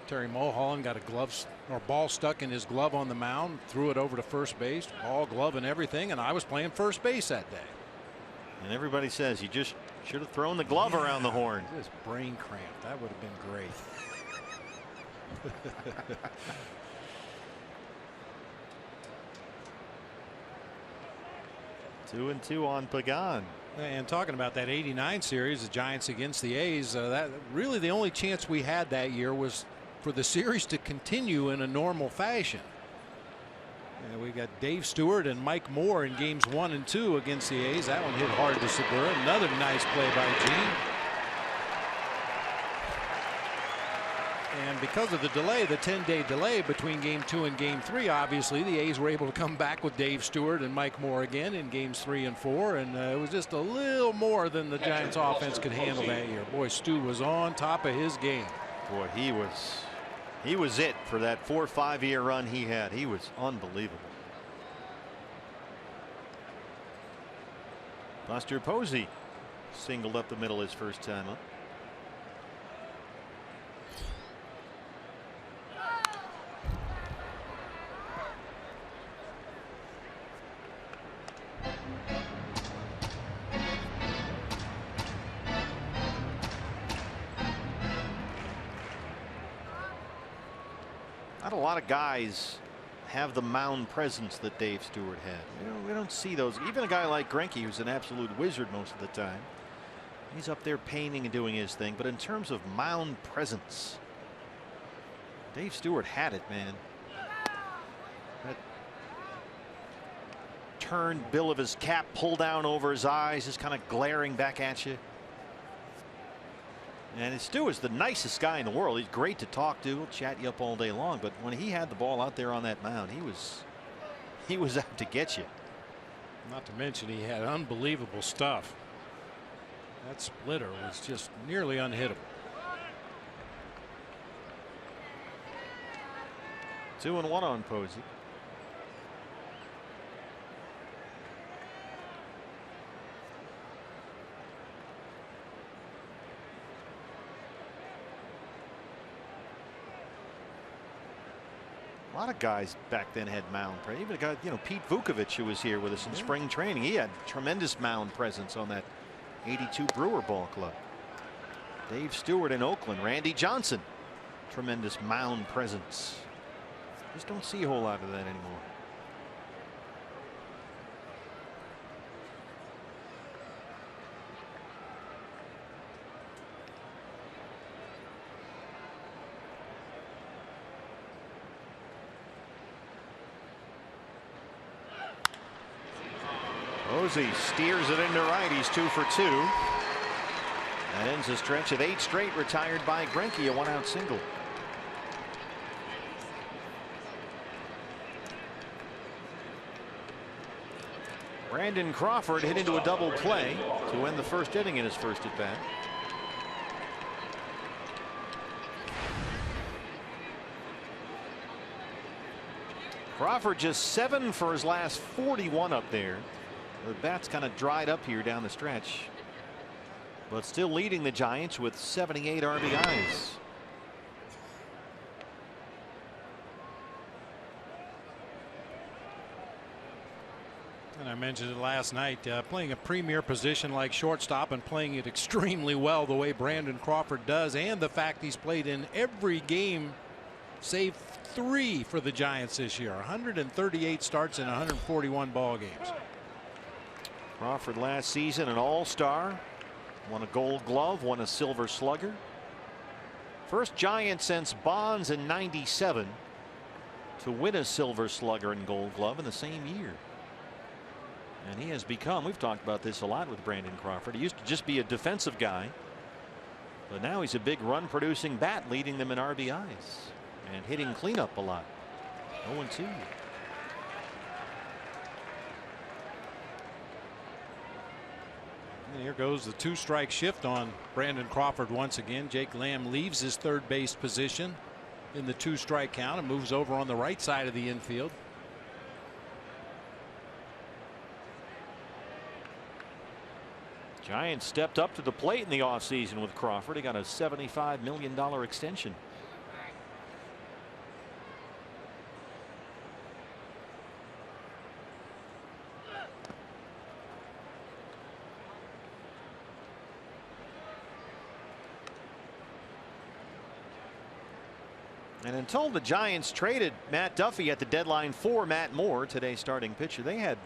Terry Mulholland got a ball stuck in his glove on the mound, threw it over to first base, ball, glove, and everything, and I was playing first base that day. And everybody says you just Should have thrown the glove around the horn. Just brain cramp. That would have been great. 2-2 on Pagan. And talking about that '89 series, the Giants against the A's, that really the only chance we had that year was for the series to continue in a normal fashion. And we got Dave Stewart and Mike Moore in games 1 and 2 against the A's. That one hit hard to Segura. Another nice play by Gene. And because of the delay, the 10-day delay between game 2 and game 3, obviously the A's were able to come back with Dave Stewart and Mike Moore again in games 3 and 4. And it was just a little more than the Giants offense could handle that year. Boy, Stu was on top of his game. Boy, he was it for that 4 or 5 year run he had. He was unbelievable. Buster Posey singled up the middle his first time up. Not a lot of guys have the mound presence that Dave Stewart had. We don't see those. Even a guy like Greinke, who's an absolute wizard most of the time, he's up there painting and doing his thing. But in terms of mound presence, Dave Stewart had it, man. That turned bill of his cap pulled down over his eyes, just kind of glaring back at you. And Stu is the nicest guy in the world. He's great to talk to. He'll chat you up all day long. But when he had the ball out there on that mound, he was out to get you. Not to mention he had unbelievable stuff. That splitter was just nearly unhittable. 2-1 on Posey. A lot of guys back then had mound presence. Even a guy, Pete Vukovich, who was here with us in spring training, he had tremendous mound presence on that '82 Brewer ball club. Dave Stewart in Oakland, Randy Johnson, tremendous mound presence. Just don't see a whole lot of that anymore. Posey steers it into right. He's 2 for 2. That ends a stretch of 8 straight retired by Greinke, a 1-out single. Brandon Crawford hit into a double play to win the first inning in his first at bat. Crawford just 7 for his last 41 up there. The bat's kind of dried up here down the stretch, but still leading the Giants with 78 RBIs. And I mentioned it last night, playing a premier position like shortstop and playing it extremely well the way Brandon Crawford does, and the fact he's played in every game save 3 for the Giants this year. 138 starts in 141 ball games. Crawford last season an all-star, won a Gold Glove, won a Silver Slugger. First Giant since Bonds in '97 to win a Silver Slugger and Gold Glove in the same year. And he has become, we've talked about this a lot with Brandon Crawford, he used to just be a defensive guy, but now he's a big run producing bat, leading them in RBIs and hitting cleanup a lot. 0-2. And here goes the 2-strike shift on Brandon Crawford once again. Jake Lamb leaves his third base position in the 2-strike count and moves over on the right side of the infield. Giants stepped up to the plate in the offseason with Crawford. He got a $75 million extension. And until the Giants traded Matt Duffy at the deadline for Matt Moore, today's starting pitcher, they had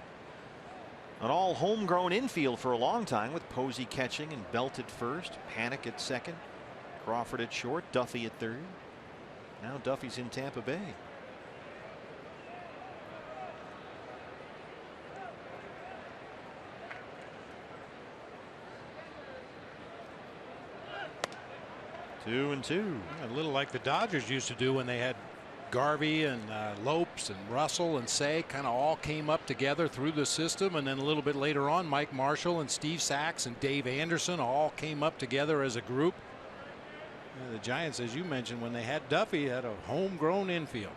an all homegrown infield for a long time with POSEY catching and Belt at first, Panik at second, Crawford at short, Duffy at third. Now Duffy's in Tampa Bay. Two and two. A little like the Dodgers used to do when they had Garvey and Lopes and Russell and Say kind of all came up together through the system, and then a little bit later on Mike Marshall and Steve Sachs and Dave Anderson all came up together as a group. The Giants, as you mentioned, when they had Duffy, had a homegrown infield.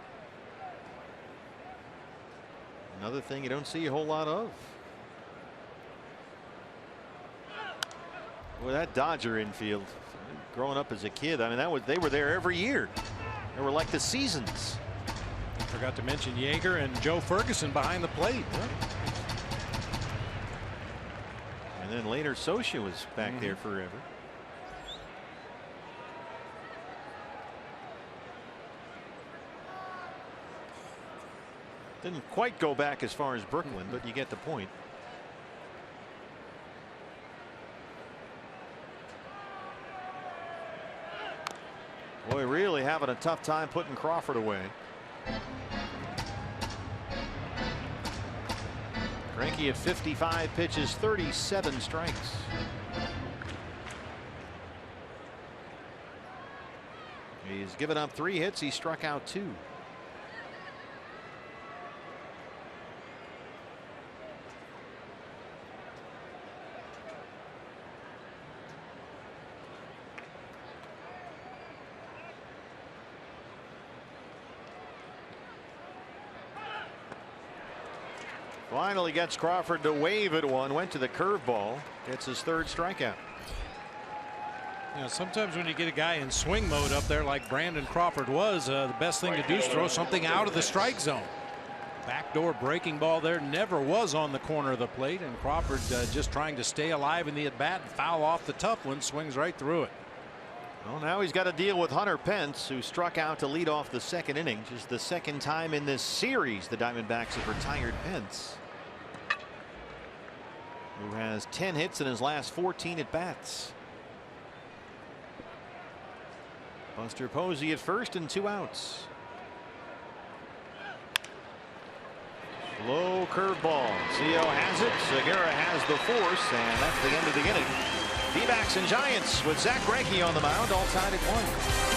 Another thing you don't see a whole lot of. Well, that Dodger infield, growing up as a kid, I mean, they were there every year. They were like the seasons. I forgot to mention Yeager and Joe Ferguson behind the plate. And then later Socia was back there forever. Didn't quite go back as far as Brooklyn, but you get the point. Boy, really having a tough time putting Crawford away. Greinke at 55 pitches, 37 strikes. He's given up 3 hits. He struck out 2. Finally gets Crawford to wave at one. Went to the curveball. Gets his 3rd strikeout. You know, sometimes when you get a guy in swing mode up there like Brandon Crawford was, the best thing to do is throw something out of the strike zone. Backdoor breaking ball there never was on the corner of the plate, and Crawford just trying to stay alive in the at bat and foul off the tough one, swings right through it. Well, now he's got to deal with Hunter Pence, who struck out to lead off the 2nd inning. Just the 2nd time in this series the Diamondbacks have retired Pence, who has 10 hits in his last 14 at bats. Buster Posey at first and 2 outs. Low curveball. Zio has it. Segura has the force, and that's the end of the inning. D-backs and Giants with Zack Greinke on the mound, all tied at 1.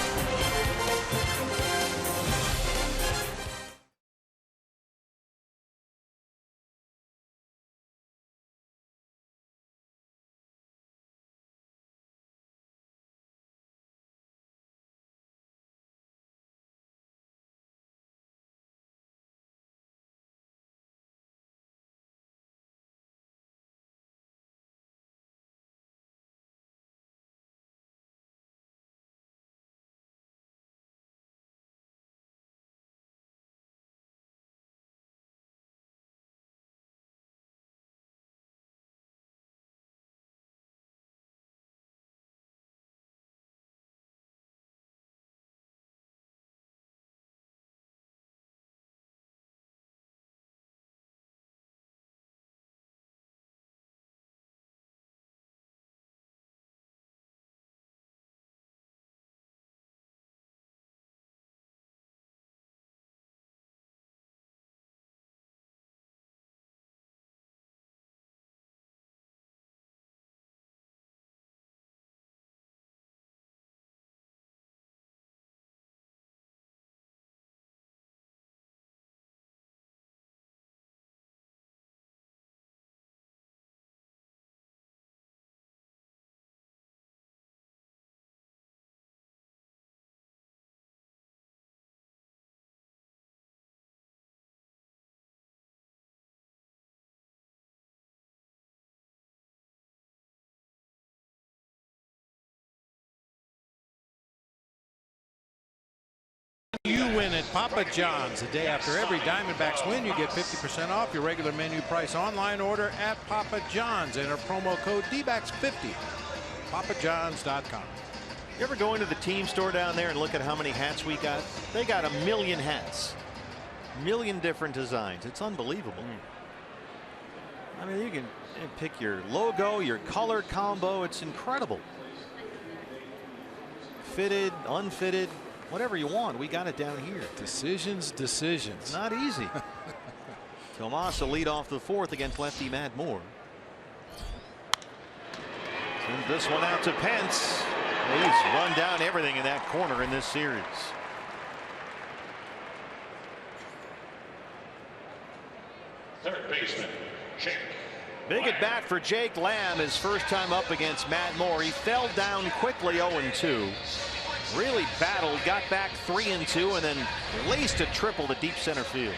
You win at Papa John's. The day after every Diamondbacks win, you get 50% off your regular menu price online order at Papa John's. Enter promo code DBACKS50. PapaJohns.com. You ever go into the team store down there and look at how many hats we got? They got 1 million hats. 1 million different designs. It's unbelievable. I mean, you can pick your logo, your color combo. It's incredible. Fitted, unfitted, whatever you want. We got it down here. Decisions. It's not easy. Tomas will lead off the 4th against lefty Matt Moore. Sends this one out to Pence. He's run down everything in that corner in this series. Third baseman, Jake. Big at bat for Jake Lamb, his first time up against Matt Moore. He fell down quickly 0-2. Really battled, got back 3-2, and then laced a triple to deep center field.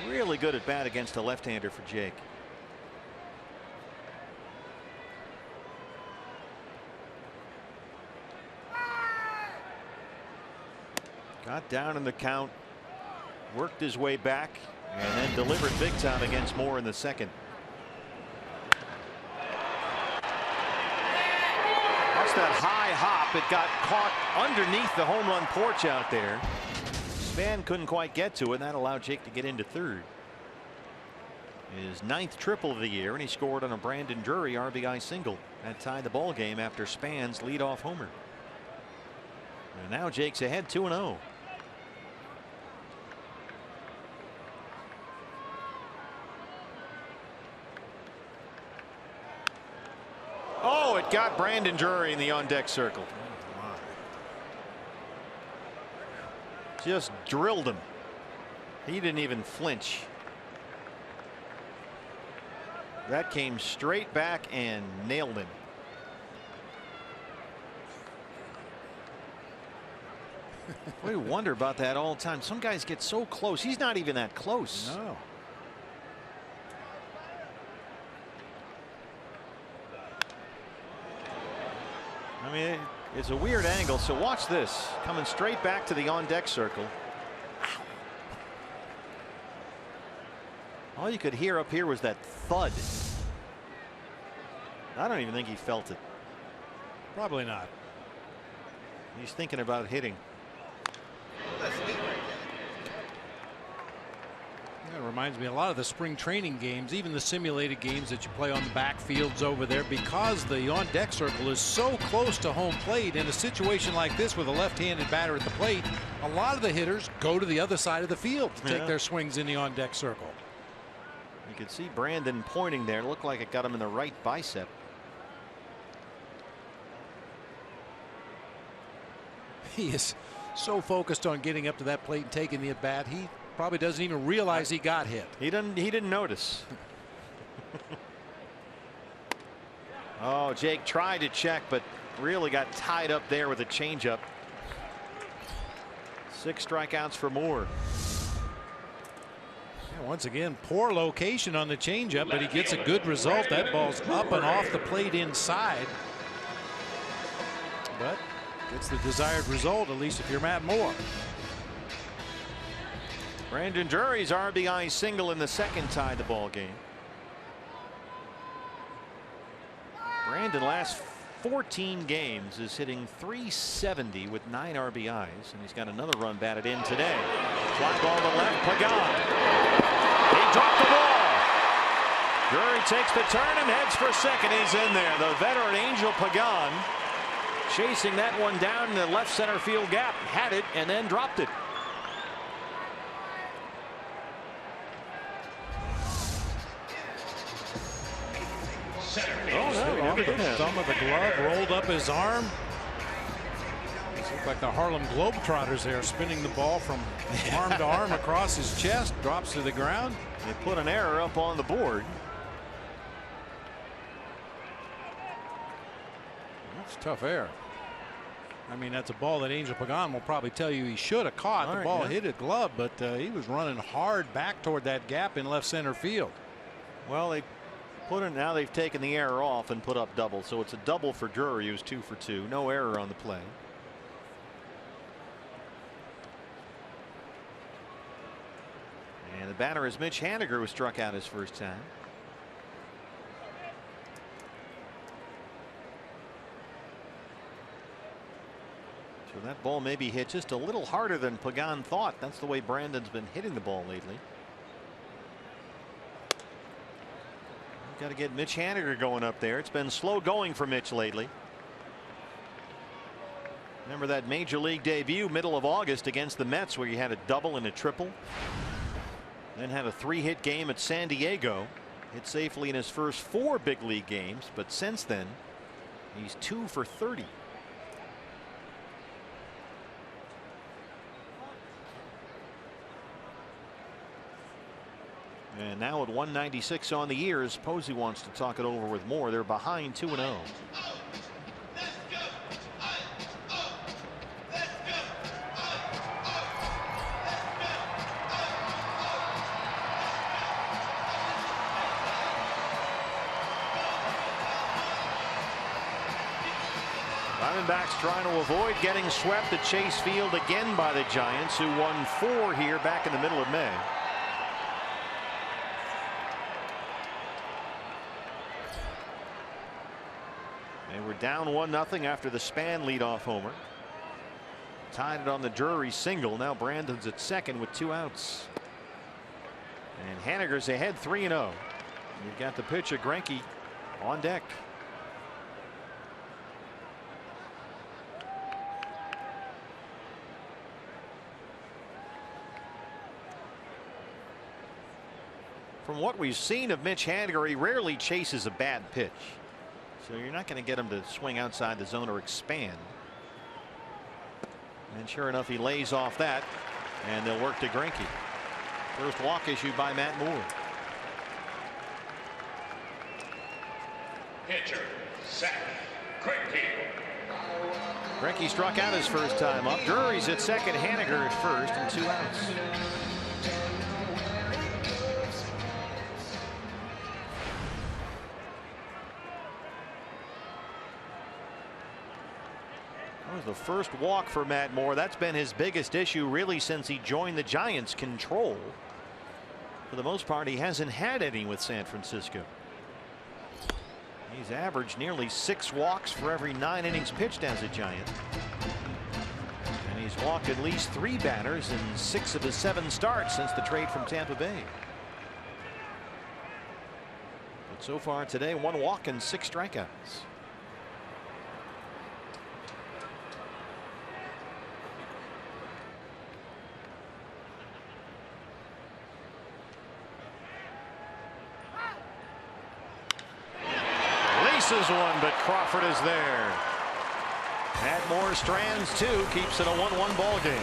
Really good at bat against a left-hander for Jake. Got down in the count, worked his way back, and then delivered big time against Moore in the 2nd. Watch that high hop. It got caught underneath the home run porch out there. Span couldn't quite get to it, and that allowed Jake to get into 3rd. His 9th triple of the year, and he scored on a Brandon Drury RBI single. That tied the ball game after Span's leadoff homer. And now Jake's ahead 2-0. Oh, it got Brandon Drury in the on-deck circle. Just drilled him. He didn't even flinch. That came straight back and nailed him. We wonder about that all the time. Some guys get so close. He's not even that close. No. I mean, it's a weird angle. So watch this. Coming straight back to the on-deck circle. All you could hear up here was that thud. I don't even think he felt it. Probably not. He's thinking about hitting. That reminds me a lot of the spring training games, even the simulated games that you play on the backfields over there, because the on-deck circle is so close to home plate. In a situation like this with a left-handed batter at the plate, a lot of the hitters go to the other side of the field to take their swings in the on-deck circle. You can see Brandon pointing there. It looked like it got him in the right bicep. He is so focused on getting up to that plate and taking the at bat, he probably doesn't even realize he got hit. He didn't notice. Oh, Jake tried to check, but really got tied up there with a changeup. 6 strikeouts for Moore. Yeah, once again, poor location on the changeup, but he gets a good result. That ball's up and off the plate inside, but gets the desired result, at least if you're Matt Moore. Brandon Drury's RBI single in the 2nd tied the ball game. Brandon last 14 games is hitting .370 with 9 RBIs, and he's got another run batted in today. Fly ball to left, Pagan. He dropped the ball. Drury takes the turn and heads for 2nd. He's in there. The veteran Angel Pagan chasing that one down in the left center field gap, had it and then dropped it. Oh, no, off the thumb of the glove, rolled up his arm. It's like the Harlem Globetrotters there, spinning the ball from arm to arm across his chest, drops to the ground. They put an error up on the board. That's a tough error. I mean, that's a ball that Angel Pagan will probably tell you he should have caught. The ball hit a glove, but he was running hard back toward that gap in left center field. Well, they put it, now they've taken the error off and put up double, so it's a double for Drury, who's 2 for 2. No error on the play. And the batter is Mitch Haniger, who struck out his first time. So that ball maybe hit just a little harder than Pagan thought. That's the way Brandon's been hitting the ball lately. Got to get Mitch Haniger going up there. It's been slow going for Mitch lately. Remember that major league debut middle of August against the Mets where he had a double and a triple. Then had a 3-hit game at San Diego. Hit safely in his first 4 big league games, but since then he's 2 for 30. And now at 196 on the years, POSEY wants to talk it over with more. They're behind 2-0. Diamondbacks trying to avoid getting swept at Chase Field again by the Giants, who won 4 here back in the middle of May. They were down 1-0 after the Span leadoff homer. Tied it on the Drury single. Now Brandon's at second with 2 outs. And Haniger's ahead 3-0. You've got the pitcher Greinke on deck. From what we've seen of Mitch Haniger, he rarely chases a bad pitch. So you're not going to get him to swing outside the zone or expand. And sure enough, he lays off that, and they'll work to Greinke. First walk issued by Matt Moore. Pitcher, Zach Greinke. Greinke struck out his first time up. Drury's at second, Haniger at first, and 2 outs. The first walk for Matt Moore. That's been his biggest issue really since he joined the Giants. Control. For the most part, he hasn't had any with San Francisco. He's averaged nearly 6 walks for every 9 innings pitched as a Giant. And he's walked at least 3 batters in 6 of his 7 starts since the trade from Tampa Bay. But so far today, 1 walk and 6 strikeouts. Is one, but Crawford is there. Matt Moore strands 2, keeps it a 1-1 ball game.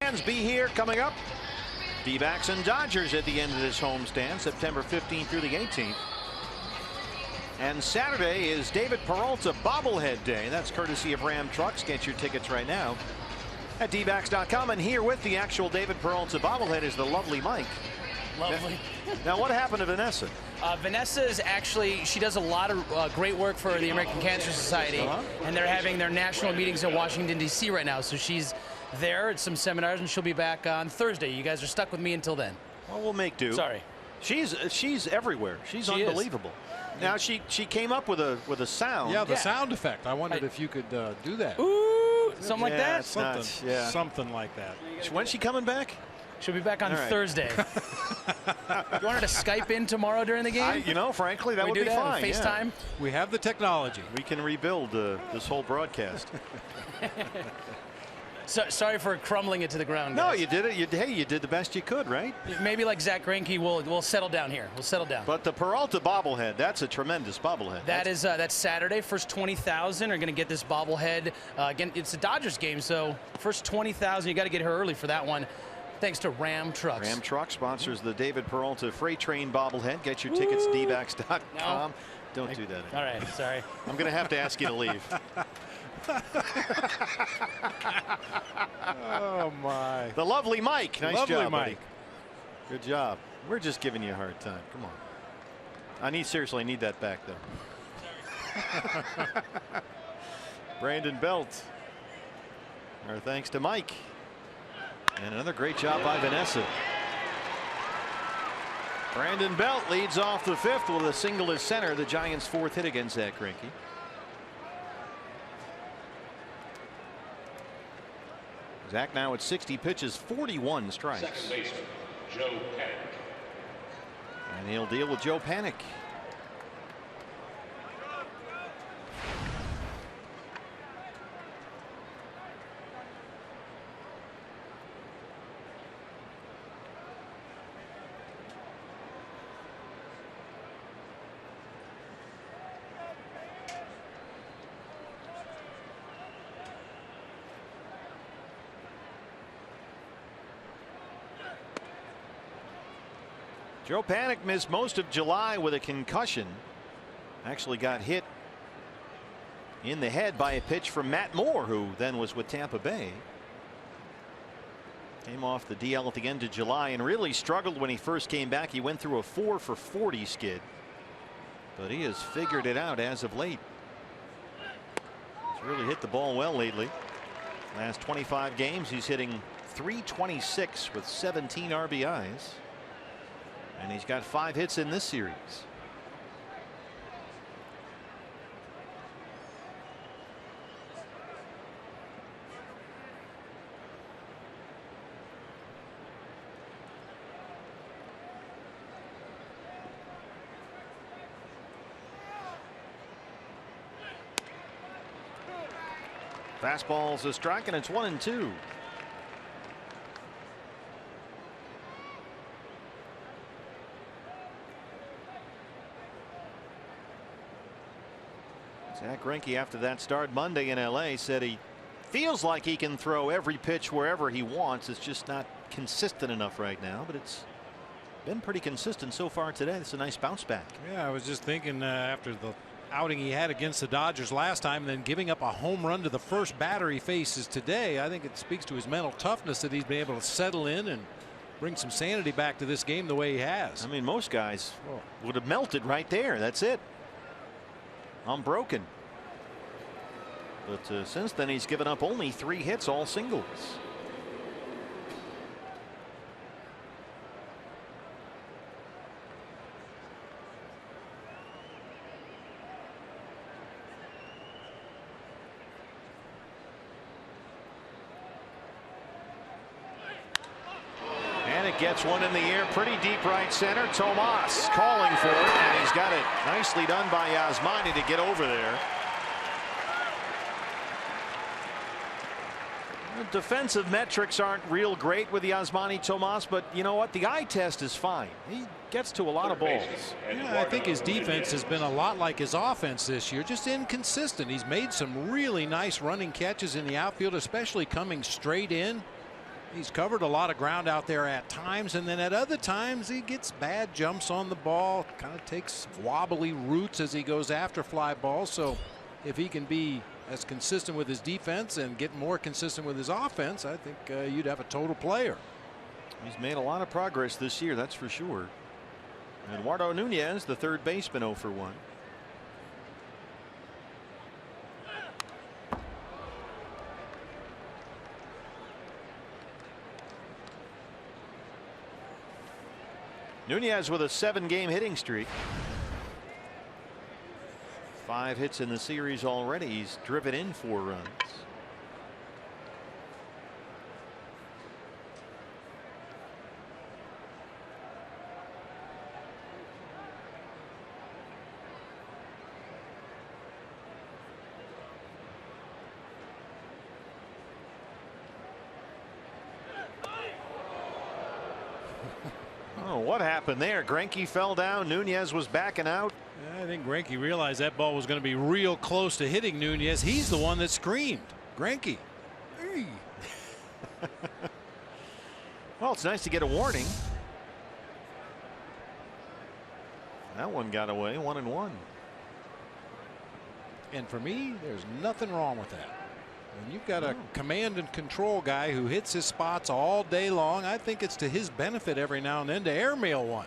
Fans be here coming up. D-backs and Dodgers at the end of this homestand, September 15th through the 18th. And Saturday is David Peralta bobblehead day. That's courtesy of Ram Trucks. Get your tickets right now at dbacks.com. And here with the actual David Peralta bobblehead is the lovely Mike. Lovely. Now, what happened to Vanessa? Vanessa is actually, she does a lot of great work for the American Cancer Society, and they're having their national meetings in Washington, D.C. right now. So she's there at some seminars, and she'll be back on Thursday. You guys are stuck with me until then. Well, we'll make do. Sorry. She's everywhere. She's unbelievable. Now she came up with a sound. Yeah, the sound effect. I wondered if you could do that. Ooh, something like that. Something like that. When's she coming back? She'll be back on Thursday. You want her to Skype in tomorrow during the game? You know, frankly, that would be fine. FaceTime. Yeah. We have the technology. We can rebuild this whole broadcast. So, sorry for crumbling it to the ground, guys. No, you did it. You did the best you could, right? Maybe like Zach Greinke, we'll settle down here. We'll settle down. But the Peralta bobblehead, that's a tremendous bobblehead. That's Saturday. First 20,000 are going to get this bobblehead. Again, it's a Dodgers game, so first 20,000, you got to get here early for that one. Thanks to Ram Trucks. Ram Truck sponsors the David Peralta Freight Train bobblehead. Get your tickets, dbacks.com. No. Don't do that anymore. All right, sorry. I'm going to have to ask you to leave. Oh my! The lovely Mike. Nice job, Mike. buddy. Good job. We're just giving you a hard time. Come on. I seriously need that back though. Brandon Belt. Our thanks to Mike. And another great job by Vanessa. Brandon Belt leads off the fifth with a single to center. The Giants' fourth hit against Zach Greinke. Zach now at 60 pitches, 41 strikes. Second baseman, Joe Panik. And he'll deal with Joe Panik. Joe Panik missed most of July with a concussion. Actually got hit in the head by a pitch from Matt Moore, who then was with Tampa Bay. Came off the DL at the end of July and really struggled when he first came back. He went through a 4-for-40 skid, but he has figured it out as of late. He's really hit the ball well lately. Last 25 games he's hitting .326 with 17 RBIs. And he's got 5 hits in this series. Fastball's a strike, and it's 1-2. Zach Greinke, after that start Monday in LA, said he feels like he can throw every pitch wherever he wants. It's just not consistent enough right now, but it's been pretty consistent so far today. It's a nice bounce back. Yeah, I was just thinking after the outing he had against the Dodgers last time, and then giving up a home run to the first batter he faces today, I think it speaks to his mental toughness that he's been able to settle in and bring some sanity back to this game the way he has. I mean, most guys would have melted right there. That's it. Unbroken. But since then he's given up only 3 hits, all singles. And it gets one in the air, pretty deep right center. Tomas calling for it, and he's got it nicely done by Yasmany to get over there. Defensive metrics aren't real great with Yasmany Tomas, but you know what? The eye test is fine. He gets to a lot of balls. Yeah, I think his defense has been a lot like his offense this year, just inconsistent. He's made some really nice running catches in the outfield, especially coming straight in. He's covered a lot of ground out there at times, and then at other times he gets bad jumps on the ball, kind of takes wobbly routes as he goes after fly balls. So if he can be as consistent with his defense and get more consistent with his offense, I think you'd have a total player. He's made a lot of progress this year, that's for sure. Eduardo Nunez, the third baseman, 0 for 1. Nunez with a 7-game hitting streak. 5 hits in the series already. He's driven in 4 runs. Oh, what happened there? Greinke fell down. Nunez was backing out. I think Greinke realized that ball was going to be real close to hitting Nunez. He's the one that screamed. Greinke. Hey. Well, it's nice to get a warning. That one got away, 1-1. And for me, there's nothing wrong with that. When you've got a command and control guy who hits his spots all day long, I think it's to his benefit every now and then to airmail one.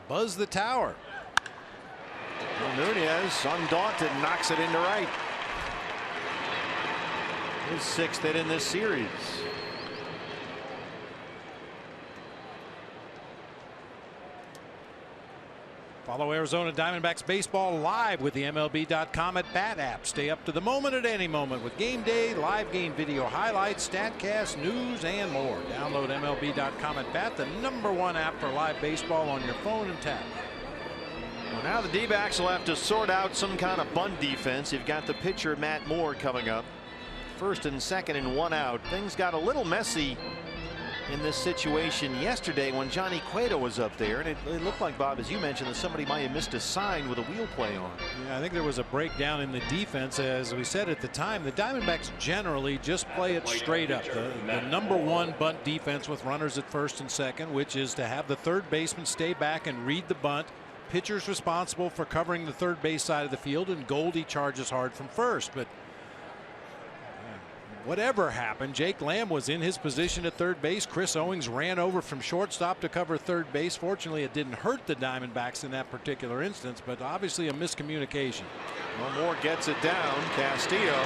Buzz the tower. Well, Nunez, undaunted, knocks it into right. His 6th hit in this series. Follow Arizona Diamondbacks baseball live with the MLB.com at Bat app. Stay up to the moment at any moment with game day, live game video highlights, StatCast, news, and more. Download MLB.com at Bat, the #1 app for live baseball on your phone and tablet. Well, now the D-backs will have to sort out some kind of bunt defense. You've got the pitcher Matt Moore coming up. 1st and 2nd and 1 out. Things got a little messy in this situation yesterday when Johnny Cueto was up there, and it looked like, Bob, as you mentioned, that somebody might have missed a sign with a wheel play on. Yeah, I think there was a breakdown in the defense. As we said at the time, the Diamondbacks generally just play it straight up. The #1 bunt defense with runners at 1st and 2nd, which is to have the third baseman stay back and read the bunt. Pitcher's responsible for covering the third base side of the field, and Goldie charges hard from first. But whatever happened, Jake Lamb was in his position at third base. Chris Owings ran over from shortstop to cover third base. Fortunately, it didn't hurt the Diamondbacks in that particular instance, but obviously a miscommunication. Well, Moore gets it down. Castillo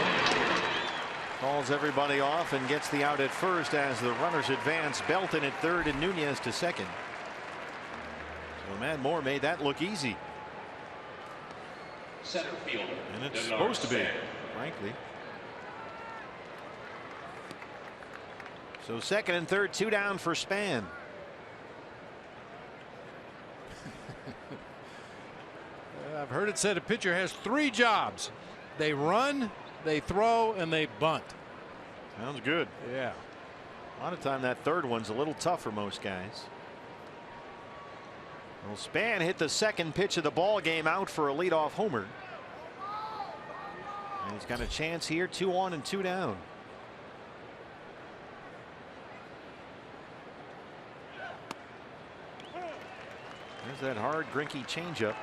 calls everybody off and gets the out at first as the runners advance. Belton at 3rd and Nunez to 2nd. So Matt Moore made that look easy. Center fielder. And it's supposed to be, frankly. So 2nd and 3rd, 2 down for Span. I've heard it said a pitcher has 3 jobs. They run, they throw, and they bunt. Sounds good. Yeah. A lot of time that 3rd one's a little tough for most guys. Well, Span hit the 2nd pitch of the ball game out for a leadoff homer. And he's got a chance here, 2 on and 2 down. There's that hard Greinke changeup.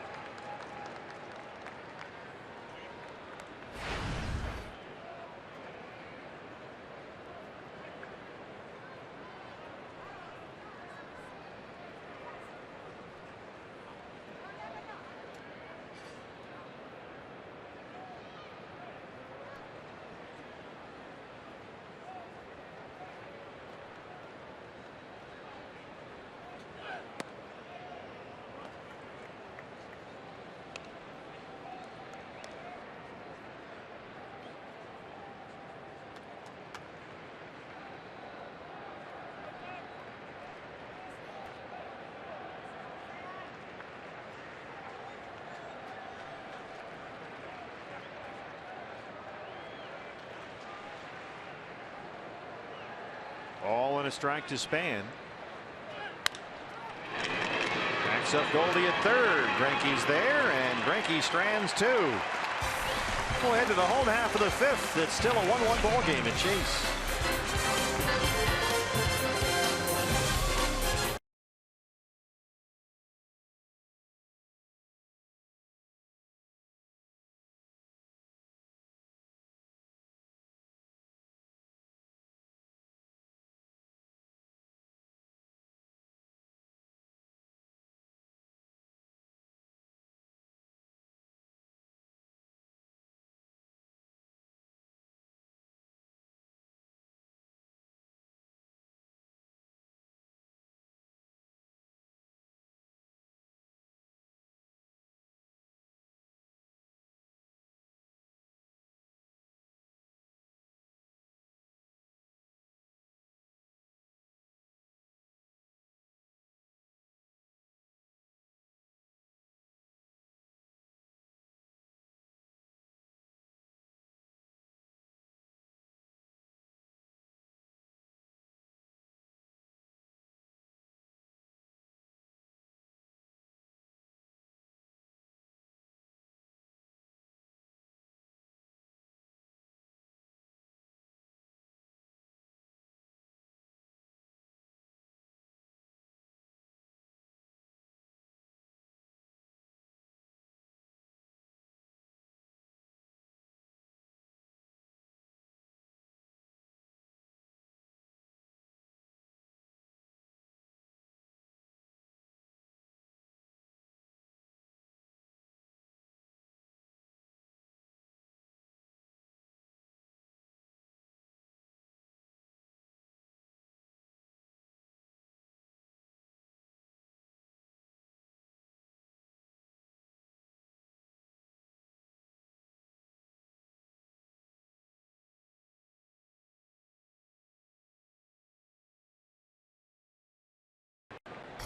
All in a strike to Span. Backs up Goldie at 3rd. Greinke's there, and Greinke strands 2. We'll head to the home half of the 5th. It's still a 1-1 ball game at Chase.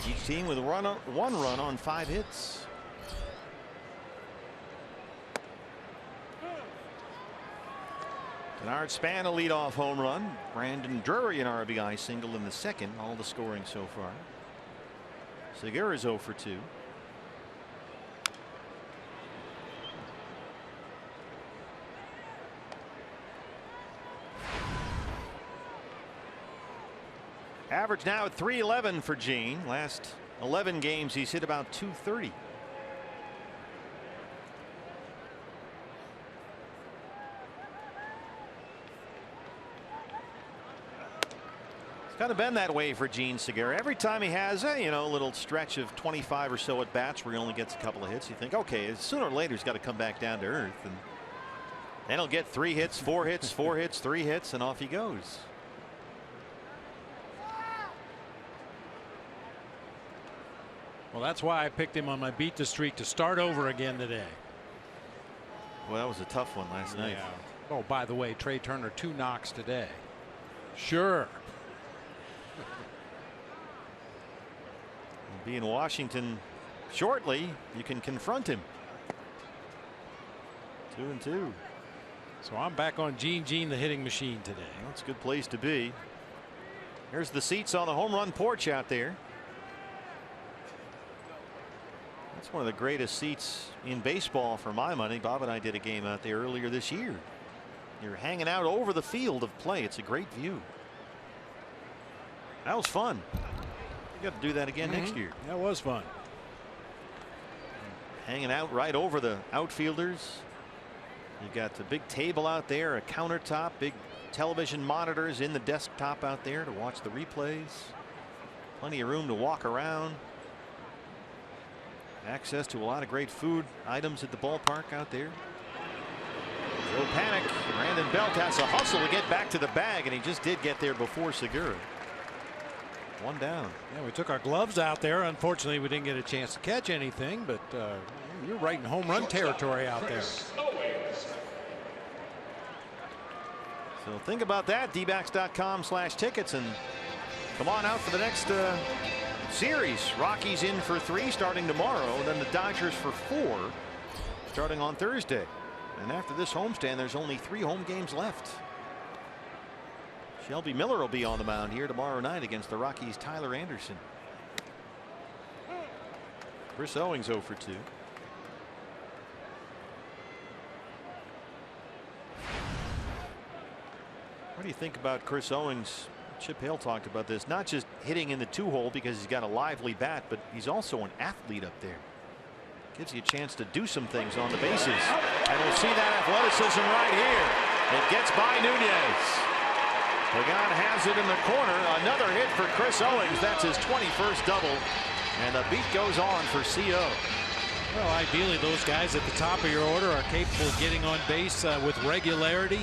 Each team with one run on 5 hits. Denard Span a leadoff home run. Brandon Drury an RBI single in the second. All the scoring so far. Segura is 0 for 2. Average now at .311 for Gene. Last 11 games he's hit about .230. It's kind of been that way for Gene Segura. Every time he has a little stretch of 25 or so at bats where he only gets a couple of hits, you think, okay, sooner or later he's got to come back down to earth, and then he'll get 3 hits, 4 hits, 4 hits, 3 hits, and off he goes. Well, that's why I picked him on my beat the streak to start over again today. Well, that was a tough one last night. Oh, by the way, Trey Turner 2 knocks today. Sure. He'll be in Washington shortly. You can confront him. 2-2. So I'm back on Gene the hitting machine today. Well, that's a good place to be. Here's the seats on the home run porch out there. That's one of the greatest seats in baseball for my money. Bob and I did a game out there earlier this year. You're hanging out over the field of play. It's a great view. That was fun. You got to do that again next year. That was fun. Hanging out right over the outfielders. You got the big table out there, a countertop, big television monitors in the desktop out there to watch the replays. Plenty of room to walk around. Access to a lot of great food items at the ballpark out there. Joe Panik. Brandon Belt has a hustle to get back to the bag, and he just did get there before Segura. 1 down. Yeah, we took our gloves out there. Unfortunately, we didn't get a chance to catch anything, but you're right in home run territory out there. So think about that. dbacks.com/tickets, and come on out for the next series. Rockies in for 3 starting tomorrow, then the Dodgers for 4 starting on Thursday. And after this homestand, there's only 3 home games left. Shelby Miller will be on the mound here tomorrow night against the Rockies' Tyler Anderson. Chris Owings 0 for 2. What do you think about Chris Owings? Chip Hale talked about this, not just hitting in the 2-hole because he's got a lively bat, but he's also an athlete up there. Gives you a chance to do some things on the bases. And we'll see that athleticism right here. It gets by Nunez. Pagan has it in the corner. Another hit for Chris Owings. That's his 21st double. And the beat goes on for CO. Well, ideally, those guys at the top of your order are capable of getting on base with regularity,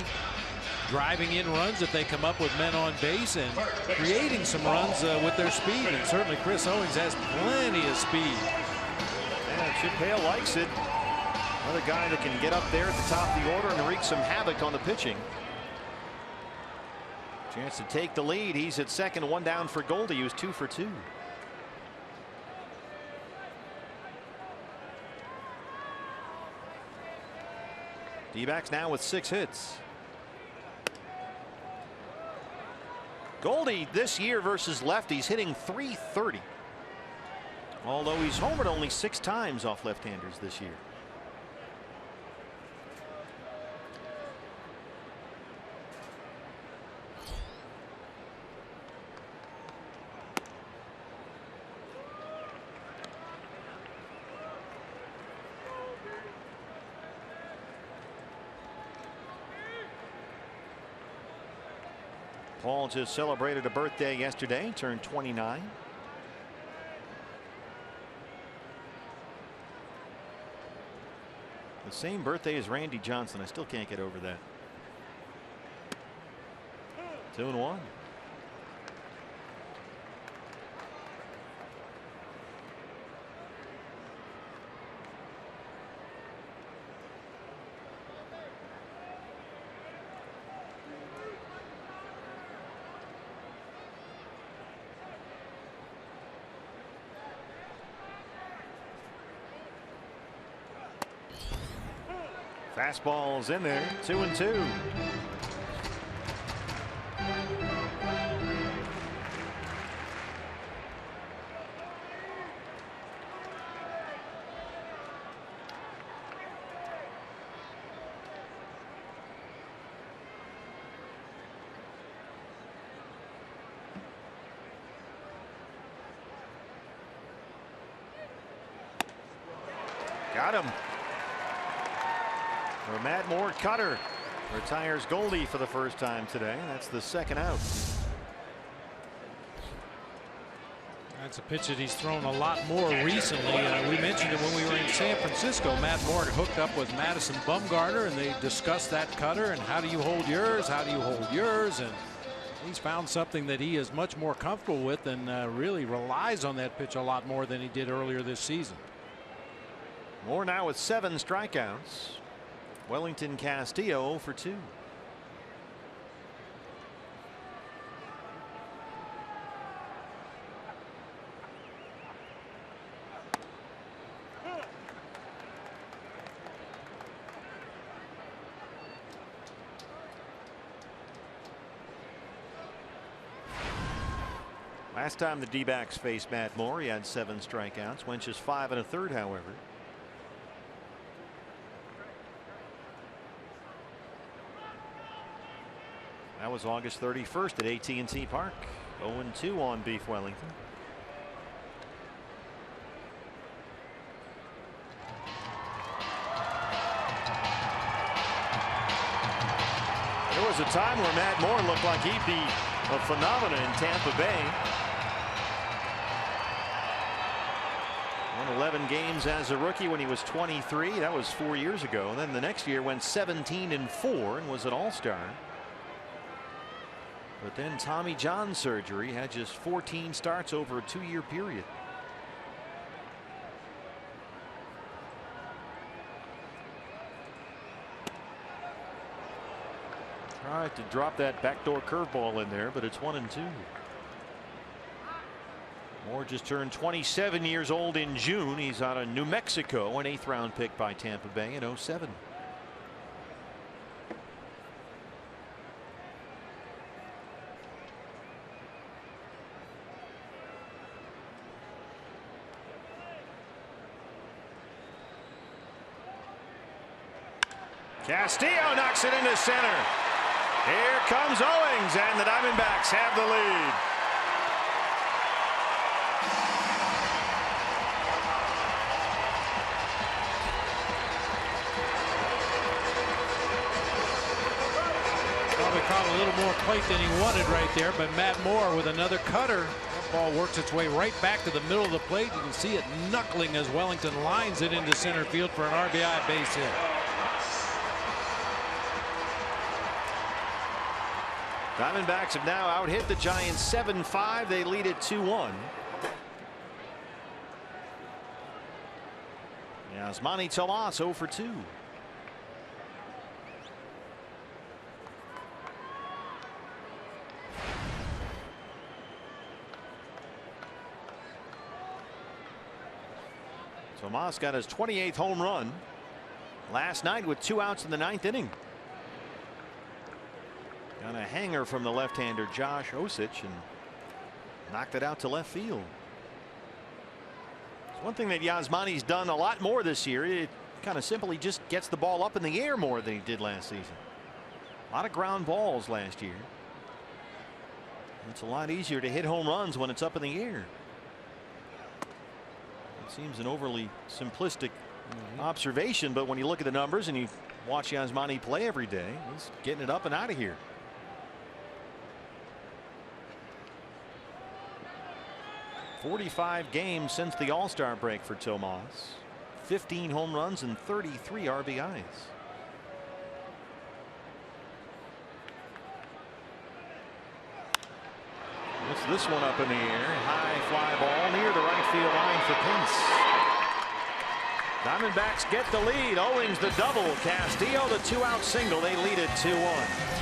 driving in runs if they come up with men on base, and creating some runs with their speed. And certainly Chris Owings has plenty of speed. Yeah, Chip Hale likes it. Another guy that can get up there at the top of the order and wreak some havoc on the pitching. Chance to take the lead. He's at second, 1 down for Goldie. He was 2 for 2. D-backs now with 6 hits. Goldie this year versus lefties hitting .330. Although he's homered only 6 times off left-handers this year. Paul just celebrated a birthday yesterday, turned 29. The same birthday as Randy Johnson. I still can't get over that. 2-1. Fastball's in there, 2-2. Got him. For Matt Moore, cutter retires Goldie for the first time today. That's the second out. That's a pitch that he's thrown a lot more recently. We mentioned it when we were in San Francisco. Matt Moore hooked up with Madison Bumgarner, and they discussed that cutter and how do you hold yours, how do you hold yours, and he's found something that he is much more comfortable with and really relies on that pitch a lot more than he did earlier this season. Moore now with 7 strikeouts. Wellington Castillo 0 for 2. Last time the D-backs faced Matt Moore, he had 7 strikeouts. Went just 5 1/3, however. That was August 31st at AT&T Park. 0-2 on Beef Wellington. There was a time where Matt Moore looked like he'd be a phenomenon in Tampa Bay. Won 11 games as a rookie when he was 23. That was 4 years ago. And then the next year went 17-4 and was an all-star. But then Tommy John surgery, had just 14 starts over a 2-year period. Tried to drop that backdoor curveball in there, but it's 1-2. Moore just turned 27 years old in June. He's out of New Mexico, an 8th round pick by Tampa Bay in 07. Castillo knocks it into center. Here comes Owings, and the Diamondbacks have the lead. Probably caught a little more plate than he wanted right there, but Matt Moore with another cutter. That ball works its way right back to the middle of the plate. You can see it knuckling as Wellington lines it into center field for an RBI base hit. Diamondbacks have now out-hit the Giants 7-5. They lead it 2-1. Yasmany Tomas 0 for 2. Tomas got his 28th home run last night with 2 outs in the 9th inning. Got a hanger from the left-hander Josh Osich and knocked it out to left field. It's one thing that Yasmany's done a lot more this year. It kind of simply just gets the ball up in the air more than he did last season. A lot of ground balls last year. It's a lot easier to hit home runs when it's up in the air. It seems an overly simplistic observation, but when you look at the numbers and you watch Yasmany play every day, he's getting it up and out of here. 45 games since the All-Star break for Tomas. 15 home runs and 33 RBIs. What's this one up in the air? High fly ball near the right field line for Pence. Diamondbacks get the lead. Owings the double. Castillo the 2-out single. They lead it 2-1.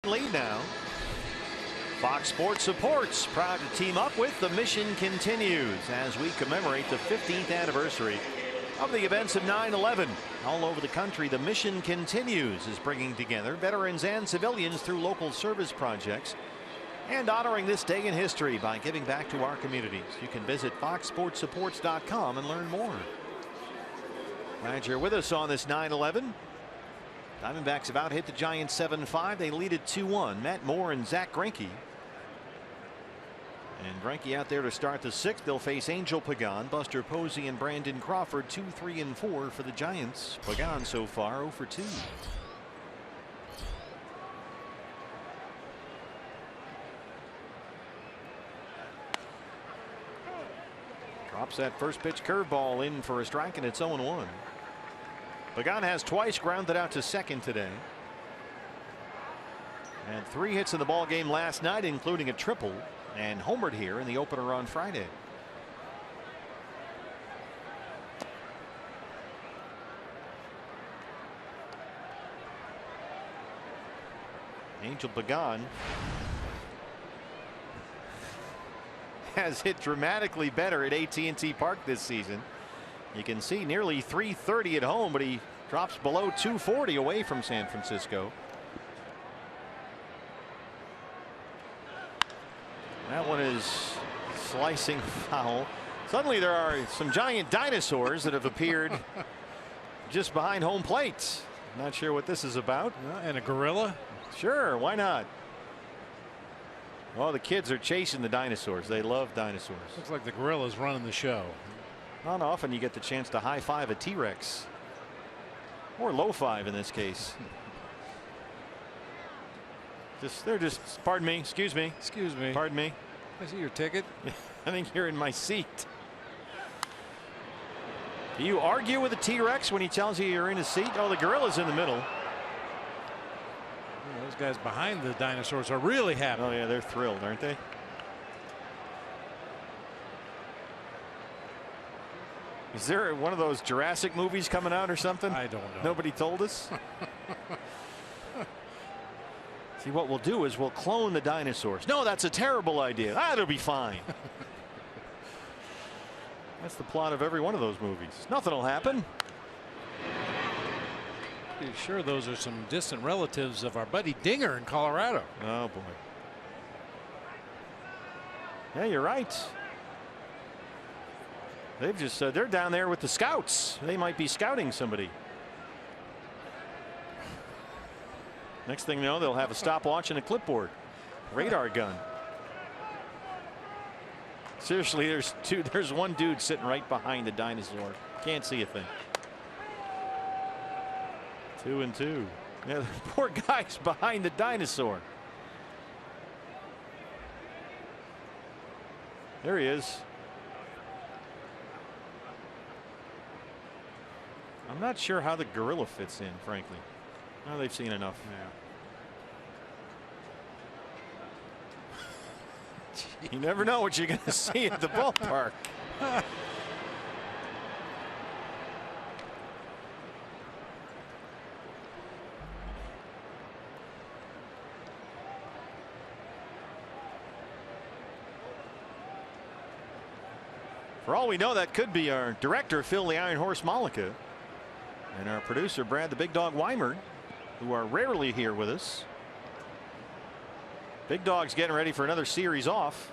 Lead now. Fox Sports Supports proud to team up with The Mission Continues as we commemorate the 15th anniversary of the events of 9/11. All over the country, The Mission Continues is bringing together veterans and civilians through local service projects and honoring this day in history by giving back to our communities. You can visit foxsportsupports.com and learn more. Glad you're with us on this 9/11. Diamondbacks have out hit the Giants 7-5. They lead it 2-1. Matt Moore and Zach Greinke. And Greinke out there to start the 6th. They'll face Angel Pagan, Buster Posey, and Brandon Crawford. 2, 3, and 4 for the Giants. Pagan so far 0 for 2. Drops that first pitch curveball in for a strike, and it's 0-1. Pagan has twice grounded out to second today. And 3 hits in the ball game last night, including a triple, and homered here in the opener on Friday. Angel Pagan has hit dramatically better at AT&T Park this season. You can see nearly 330 at home, but he drops below 240 away from San Francisco. That one is slicing foul. Suddenly there are some giant dinosaurs that have appeared just behind home plate. Not sure what this is about. And a gorilla? Sure, why not? Well, the kids are chasing the dinosaurs. They love dinosaurs. Looks like the gorilla's running the show. Not often you get the chance to high-five a T-Rex. Or low-five in this case. They're just, pardon me, excuse me. Excuse me. Pardon me. I see your ticket. I think you're in my seat. Do you argue with a T-Rex when he tells you you're in his seat? Oh, the gorilla's in the middle. Yeah, those guys behind the dinosaurs are really happy. Oh, yeah, they're thrilled, aren't they? Is there one of those Jurassic movies coming out or something? I don't know. Nobody told us. See, what we'll do is we'll clone the dinosaurs. No, that's a terrible idea. That'll be fine. That's the plot of every one of those movies. Nothing will happen. Pretty sure those are some distant relatives of our buddy Dinger in Colorado. Oh boy. Yeah, you're right. They've just they're down there with the scouts. They might be scouting somebody. Next thing you know, they'll have a stopwatch and a clipboard, radar gun. Seriously, there's one dude sitting right behind the dinosaur. Can't see a thing. 2-2. Yeah, the poor guy's behind the dinosaur. There he is. I'm not sure how the gorilla fits in, frankly. No, they've seen enough. Yeah. You never know what you're going to see at the ballpark. For all we know, that could be our director, Phil the Iron Horse Malika, and our producer, Brad the Big Dog Weimer, who are rarely here with us. Big Dog's getting ready for another series off.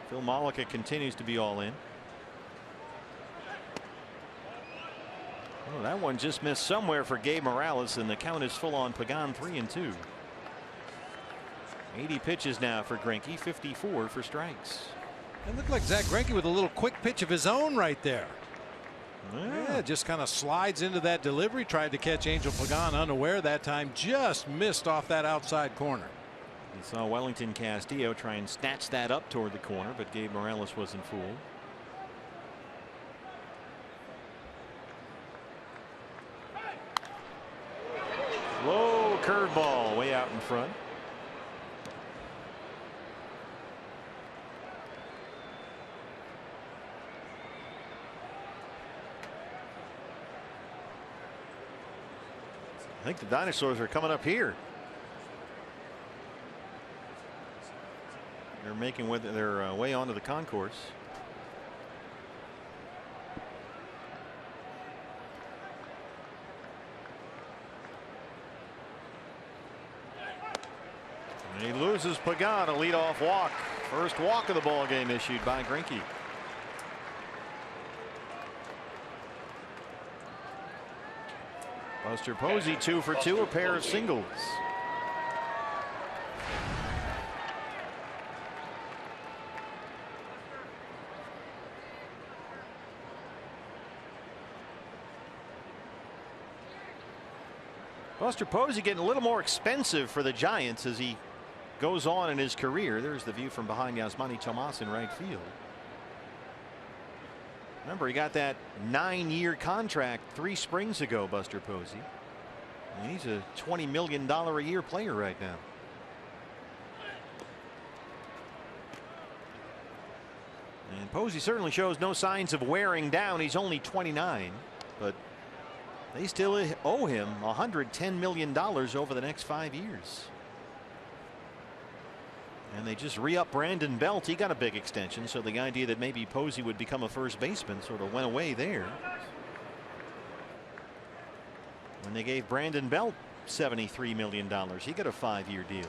Phil Malika continues to be all in. Oh, that one just missed somewhere for Gabe Morales, and the count is full on Pagan. 3-2. 80 pitches now for Greinke, 54 for strikes. It looked like Zach Greinke with a little quick pitch of his own right there. Yeah, just kind of slides into that delivery. Tried to catch Angel Pagan unaware that time. Just missed off that outside corner. You saw Wellington Castillo try and snatch that up toward the corner, but Gabe Morales wasn't fooled. Low curveball way out in front. think the Dinosaurs are coming up here. They're making their way onto the concourse. And he loses Pagan, a leadoff walk. First walk of the ball game issued by Greinke. Buster Posey 2 for 2, a pair of singles. Buster Posey getting a little more expensive for the Giants as he goes on in his career. There's the view from behind Yasmany Tomas in right field. Remember, he got that 9-year contract 3 springs ago, Buster Posey. And he's a $20 million a year player right now. And Posey certainly shows no signs of wearing down. He's only 29, but they still owe him $110 million over the next 5 years. And they just re-up Brandon Belt. He got a big extension, so the idea that maybe Posey would become a first baseman sort of went away there. When they gave Brandon Belt $73 million, he got a 5-year deal.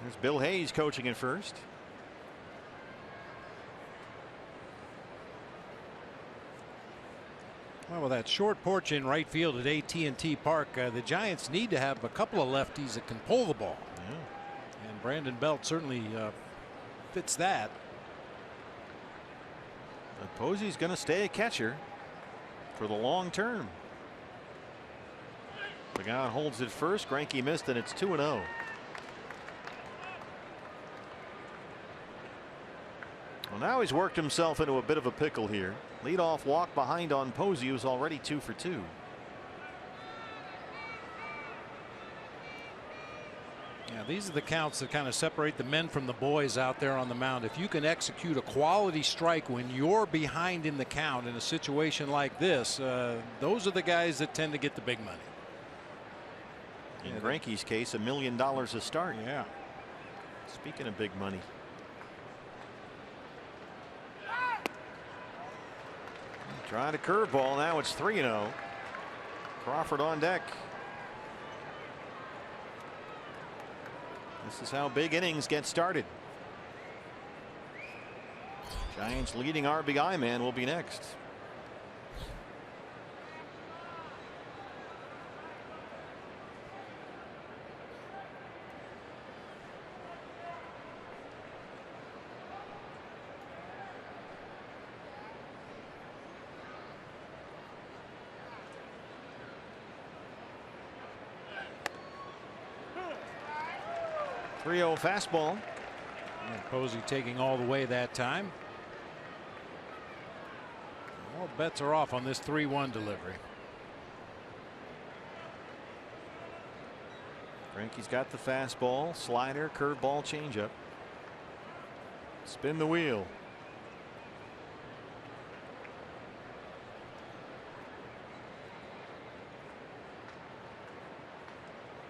There's Bill Hayes coaching at first. Well, with that short porch in right field at AT&T Park, the Giants need to have a couple of lefties that can pull the ball. Yeah. And Brandon Belt certainly fits that. But Posey's going to stay a catcher for the long term. The guy holds it first. Greinke missed, and it's 2-0. Well, now he's worked himself into a bit of a pickle here. Leadoff walk behind on Posey, who's already 2 for 2. Yeah, these are the counts that kind of separate the men from the boys out there on the mound. If you can execute a quality strike when you're behind in the count in a situation like this, those are the guys that tend to get the big money. In Greinke's case, $1 million a start. Yeah. Speaking of big money. Trying a curveball. Now it's 3-0. Crawford on deck. This is how big innings get started. Giants leading RBI man will be next. .30 fastball. And Posey taking all the way that time. All bets are off on this 3-1 delivery. Greinke's got the fastball, slider, curveball, changeup. Spin the wheel.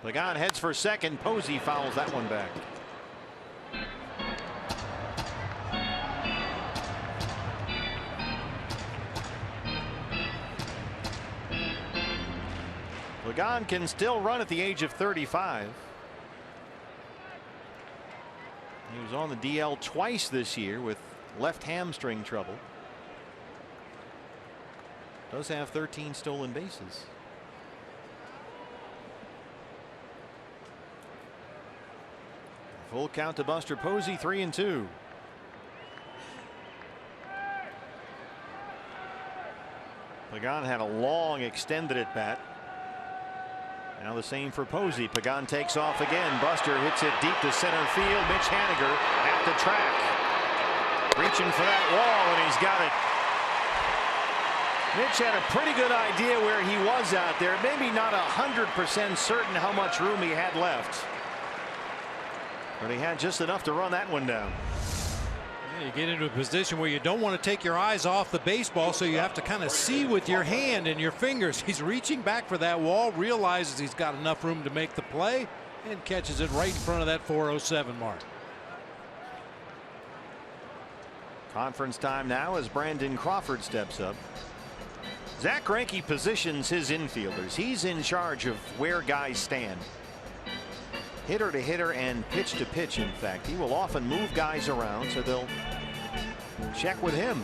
Pagan heads for second. Posey fouls that one back. Pagan can still run at the age of 35. He was on the DL twice this year with left hamstring trouble. Does have 13 stolen bases. Full count to Buster Posey, 3-2. Pagan had a long extended at bat. Now the same for Posey. Pagan takes off again. Buster hits it deep to center field. Mitch Haniger at the track. Reaching for that wall, and he's got it. Mitch had a pretty good idea where he was out there. Maybe not 100% certain how much room he had left. But he had just enough to run that one down. You get into a position where you don't want to take your eyes off the baseball, so you have to kind of see with your hand and your fingers. He's reaching back for that wall, realizes he's got enough room to make the play, and catches it right in front of that 407 mark. Conference time now as Brandon Crawford steps up. Zach Greinke positions his infielders. He's in charge of where guys stand. Hitter to hitter and pitch to pitch. In fact, he will often move guys around, so they'll check with him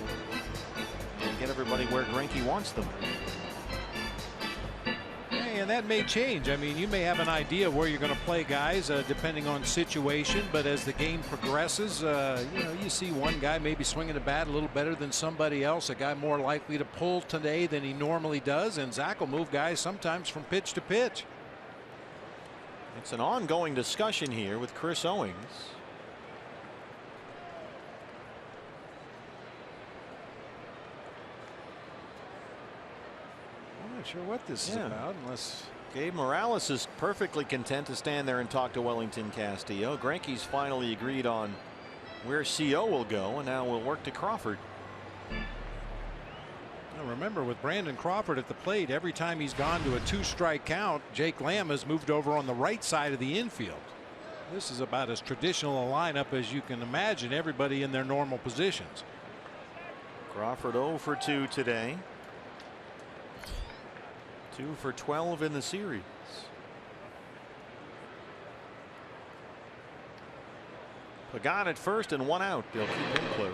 and get everybody where Greinke wants them. Hey, and that may change. I mean, you may have an idea of where you're going to play guys depending on situation, but as the game progresses, you know, you see one guy maybe swinging the bat a little better than somebody else, a guy more likely to pull today than he normally does, and Zach will move guys sometimes from pitch to pitch. It's an ongoing discussion here with Chris Owings. I'm not sure what this is about, unless Gabe Morales is perfectly content to stand there and talk to Wellington Castillo. Greinke's finally agreed on where CO will go, and now we'll work to Crawford. Now remember, with Brandon Crawford at the plate, every time he's gone to a 2-strike count, Jake Lamb has moved over on the right side of the infield. This is about as traditional a lineup as you can imagine, everybody in their normal positions. Crawford 0 for 2 today. 2 for 12 in the series. Pagan at first and 1 out. They'll keep him close.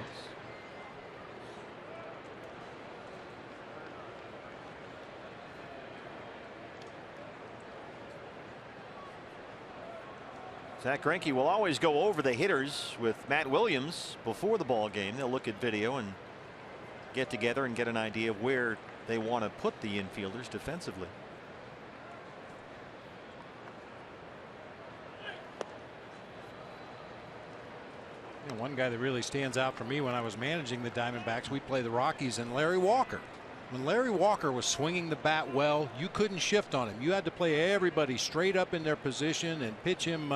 Zach Greinke will always go over the hitters with Matt Williams before the ball game. They'll look at video and get together and get an idea of where they want to put the infielders defensively. You know, one guy that really stands out for me when I was managing the Diamondbacks, we play the Rockies, and Larry Walker. When Larry Walker was swinging the bat well, you couldn't shift on him. You had to play everybody straight up in their position and pitch him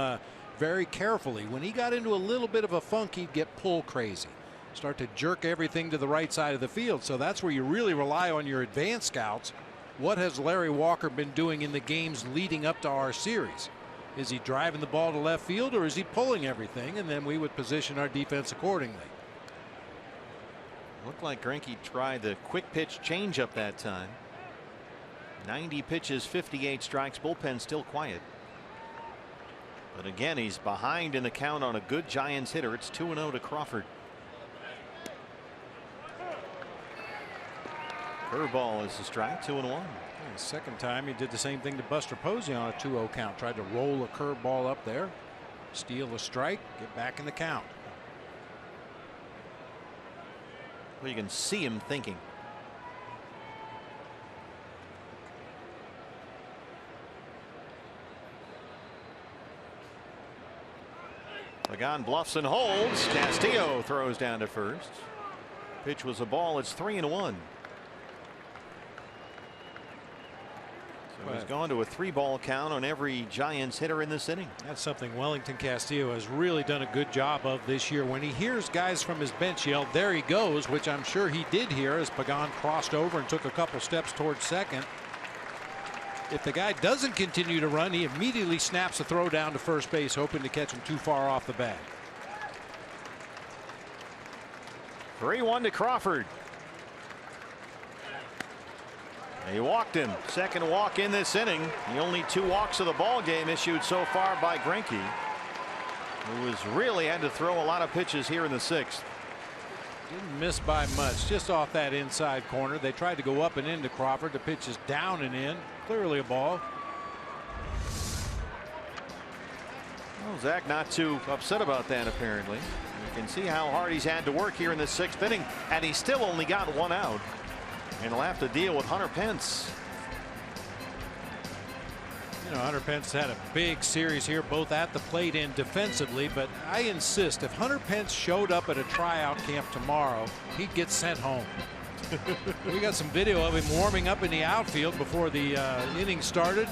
very carefully. When he got into a little bit of a funk, he'd get pull crazy, start to jerk everything to the right side of the field. So that's where you really rely on your advanced scouts. What has Larry Walker been doing in the games leading up to our series? Is he driving the ball to left field, or is he pulling everything? And then we would position our defense accordingly. Looked like Greinke tried the quick pitch changeup that time. 90 pitches, 58 strikes. Bullpen still quiet. But again, he's behind in the count on a good Giants hitter. It's 2-0 to Crawford. Curveball is the strike. 2-1. Second time he did the same thing to Buster Posey on a 2-0 count. Tried to roll a curveball up there, steal a strike, get back in the count. Well, you can see him thinking. Pagan bluffs and holds. Castillo throws down to first. Pitch was a ball. It's 3-1. So he's gone to a 3-ball count on every Giants hitter in this inning. That's something Wellington Castillo has really done a good job of this year. When he hears guys from his bench yell, "There he goes," which I'm sure he did hear as Pagan crossed over and took a couple steps towards second. If the guy doesn't continue to run, he immediately snaps a throw down to first base, hoping to catch him too far off the bag. 3-1 to Crawford. He walked him. Second walk in this inning. The only 2 walks of the ball game issued so far by Greinke, who has really had to throw a lot of pitches here in the 6th. Didn't miss by much, just off that inside corner. They tried to go up and into Crawford. The pitch is down and in. Clearly a ball. Well, Zach not too upset about that, apparently. You can see how hard he's had to work here in the 6th inning, and he still only got 1 out. And he'll have to deal with Hunter Pence. You know, Hunter Pence had a big series here, both at the plate and defensively, but I insist, if Hunter Pence showed up at a tryout camp tomorrow, he'd get sent home. We got some video of him warming up in the outfield before the inning started.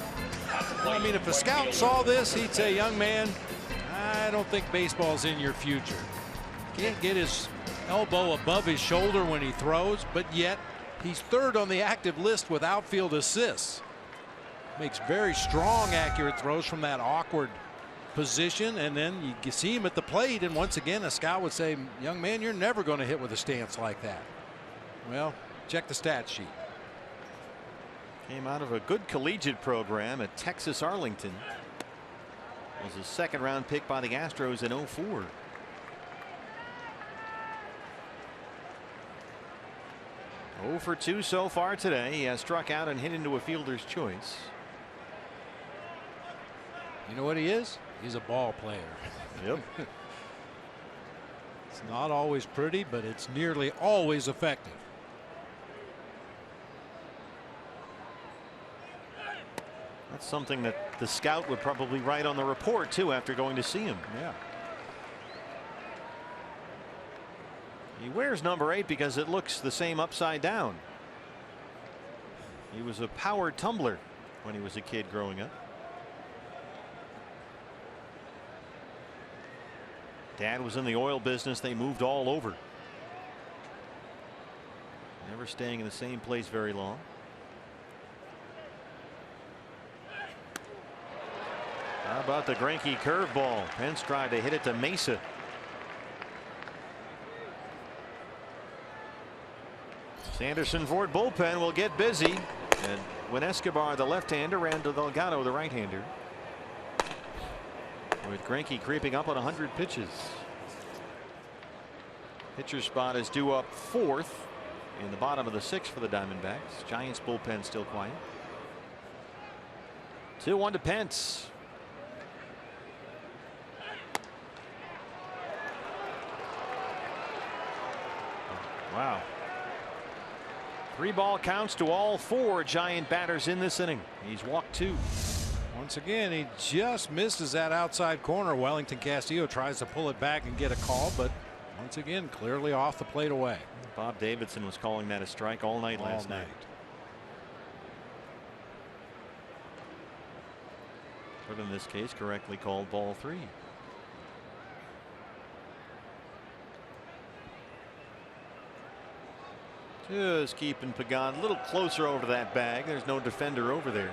Well, I mean, if a scout saw this, he'd say, "Young man, I don't think baseball's in your future. Can't get his elbow above his shoulder when he throws, but yet he's third on the active list with outfield assists. Makes very strong, accurate throws from that awkward position, and then you can see him at the plate, and once again a scout would say, young man, you're never going to hit with a stance like that. Well, check the stat sheet. Came out of a good collegiate program at Texas Arlington. Was a second-round pick by the Astros in 04. Oh for 2 so far today. He has struck out and hit into a fielder's choice. You know what he is? He's a ball player. Yep. It's not always pretty, but it's nearly always effective. That's something that the scout would probably write on the report too after going to see him. Yeah. He wears number 8 because it looks the same upside down. He was a power tumbler when he was a kid growing up. Dad was in the oil business. They moved all over. Never staying in the same place very long. How about the Greinke curveball? Pence tried to hit it to Mesa. Sanderson Ford bullpen will get busy, and when Escobar, the left-hander, ran to Delgado, the right-hander, with Greinke creeping up on 100 pitches. Pitcher spot is due up 4th in the bottom of the 6th for the Diamondbacks. Giants bullpen still quiet. 2-1 to Pence. Wow. 3 ball counts to all 4 Giant batters in this inning. He's walked 2. Once again, he just misses that outside corner. Wellington Castillo tries to pull it back and get a call, but once again, clearly off the plate away. Bob Davidson was calling that a strike all night last night. But in this case, correctly called ball 3. Just keeping Pagan a little closer over to that bag. There's no defender over there.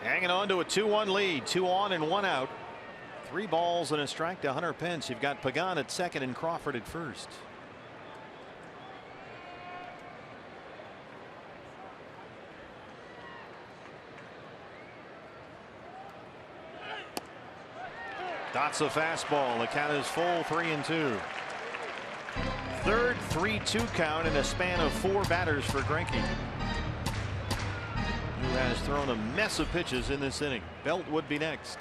Hanging on to a 2-1 lead. 2 on and 1 out. 3 balls and a strike to Hunter Pence. You've got Pagan at second and Crawford at first. Dots a fastball. The count is full, 3-2. Third 3-2 count in a span of 4 batters for Greinke, who has thrown a mess of pitches in this inning. Belt would be next.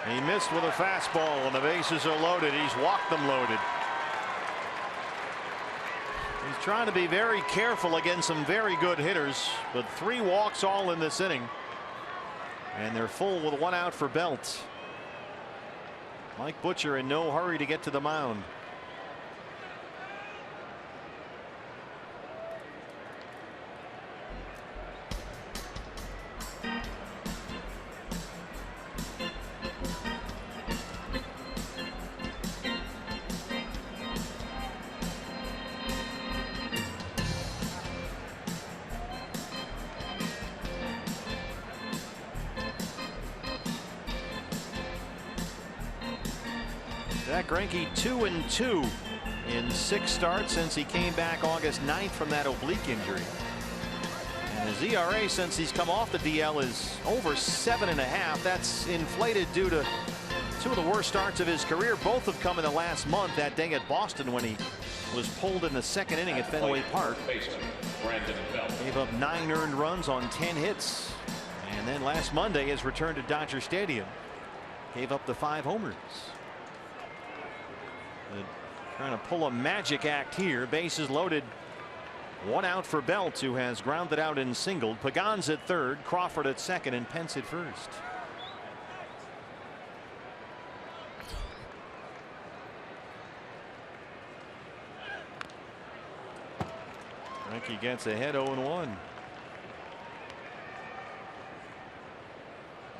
He missed with a fastball, and the bases are loaded. He's walked them loaded. He's trying to be very careful against some very good hitters, but 3 walks all in this inning, and they're full with 1 out for Belt. Mike Butcher in no hurry to get to the mound. Zach Greinke 2-2 in 6 starts since he came back August 9th from that oblique injury. And his ERA since he's come off the DL is over 7.5. That's inflated due to 2 of the worst starts of his career. Both have come in the last month. That day at Boston when he was pulled in the 2nd inning at Fenway Park. Gave up 9 earned runs on 10 hits. And then last Monday his return to Dodger Stadium gave up the 5 homers. The Trying to pull a magic act here. Bases loaded. One out for Belt, who has grounded out and singled. Pagan's at third, Crawford at second, and Pence at first. Frankie gets ahead 0-1.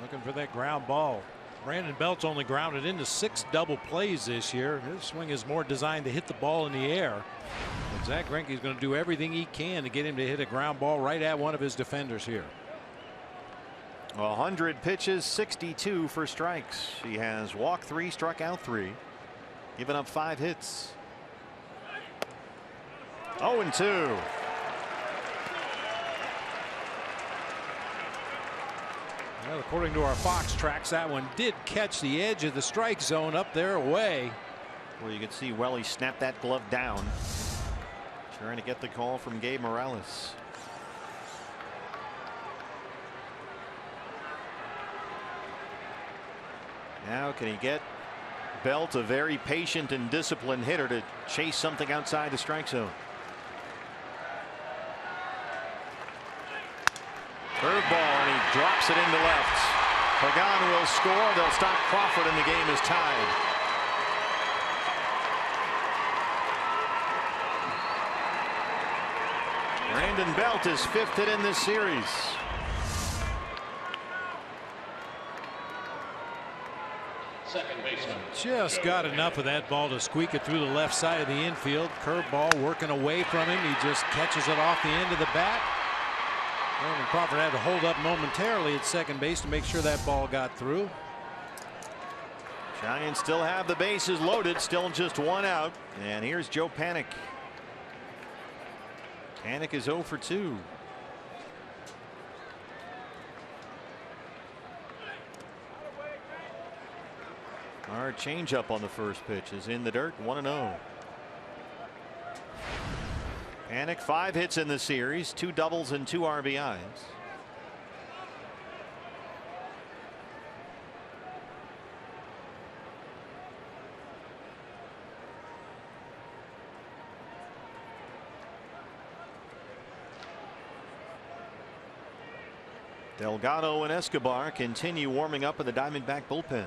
Looking for that ground ball. Brandon Belt's only grounded into 6 double plays this year. His swing is more designed to hit the ball in the air. But Zach Greinke's going to do everything he can to get him to hit a ground ball right at one of his defenders here. 100 pitches, 62 for strikes. He has walked 3, struck out 3, given up 5 hits. 0-2. Well, according to our Fox tracks, that one did catch the edge of the strike zone up there away. Where you can see Welly snap that glove down. Trying to get the call from Gabe Morales. Now can he get Belt, a very patient and disciplined hitter, to chase something outside the strike zone? Curveball, and he drops it into left. Pagan will score. They'll stop Crawford, and the game is tied. Brandon Belt is 5th hit in this series. Second baseman. Just got enough of that ball to squeak it through the left side of the infield. Curveball working away from him. He just catches it off the end of the bat. Brandon Crawford had to hold up momentarily at second base to make sure that ball got through. Giants still have the bases loaded, still just 1 out. And here's Joe Panik. Panik is 0 for 2. Our changeup on the first pitch is in the dirt, 1-0. Panik 5 hits in the series, 2 doubles and 2 RBIs. Delgado and Escobar continue warming up in the Diamondback bullpen.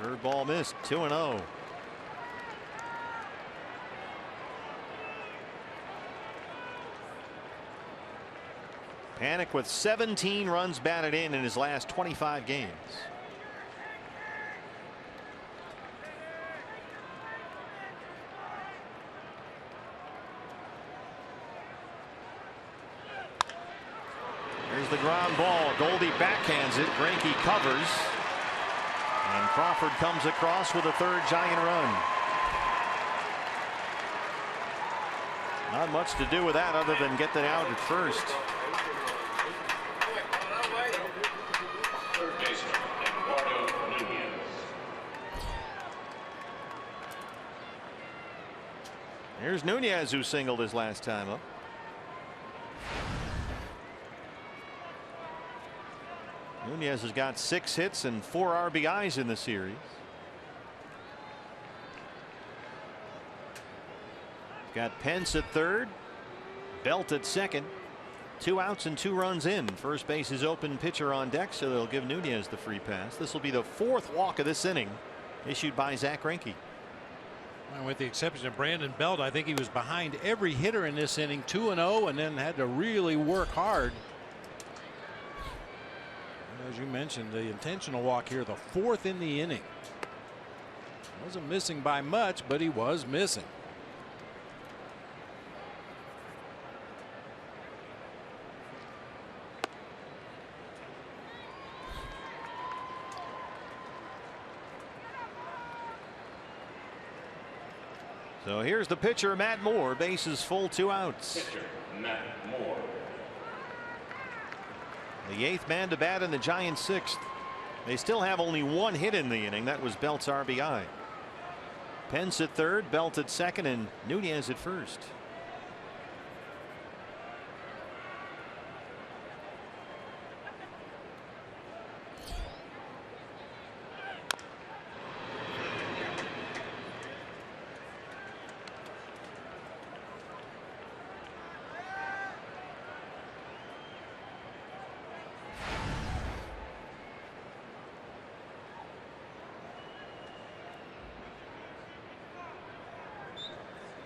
Curveball missed, 2-0. Panik with 17 runs batted in his last 25 games. Here's the ground ball. Goldie backhands it. Greinke covers. And Crawford comes across with a 3rd Giant run. Not much to do with that other than get that out at first. Third baseman, EDUARDO NUNEZ. Here's Nunez, who singled his last time up. Nunez has got 6 hits and 4 RBIs in the series. Got Pence at third, Belt at second. 2 outs and 2 runs in. First base is open, pitcher on deck, so they'll give Nunez the free pass. This will be the 4th walk of this inning, issued by Zach Greinke. With the exception of Brandon Belt, I think he was behind every hitter in this inning, 2-0, and then had to really work hard. As you mentioned, the intentional walk here, the 4th in the inning. Wasn't missing by much, but he was missing. So here's the pitcher, Matt Moore, bases full, 2 outs. Pitcher, Matt Moore. The 8th man to bat in the Giants' 6th. They still have only 1 hit in the inning. That was Belt's RBI. Pence at third, Belt at second, and Nunez at first.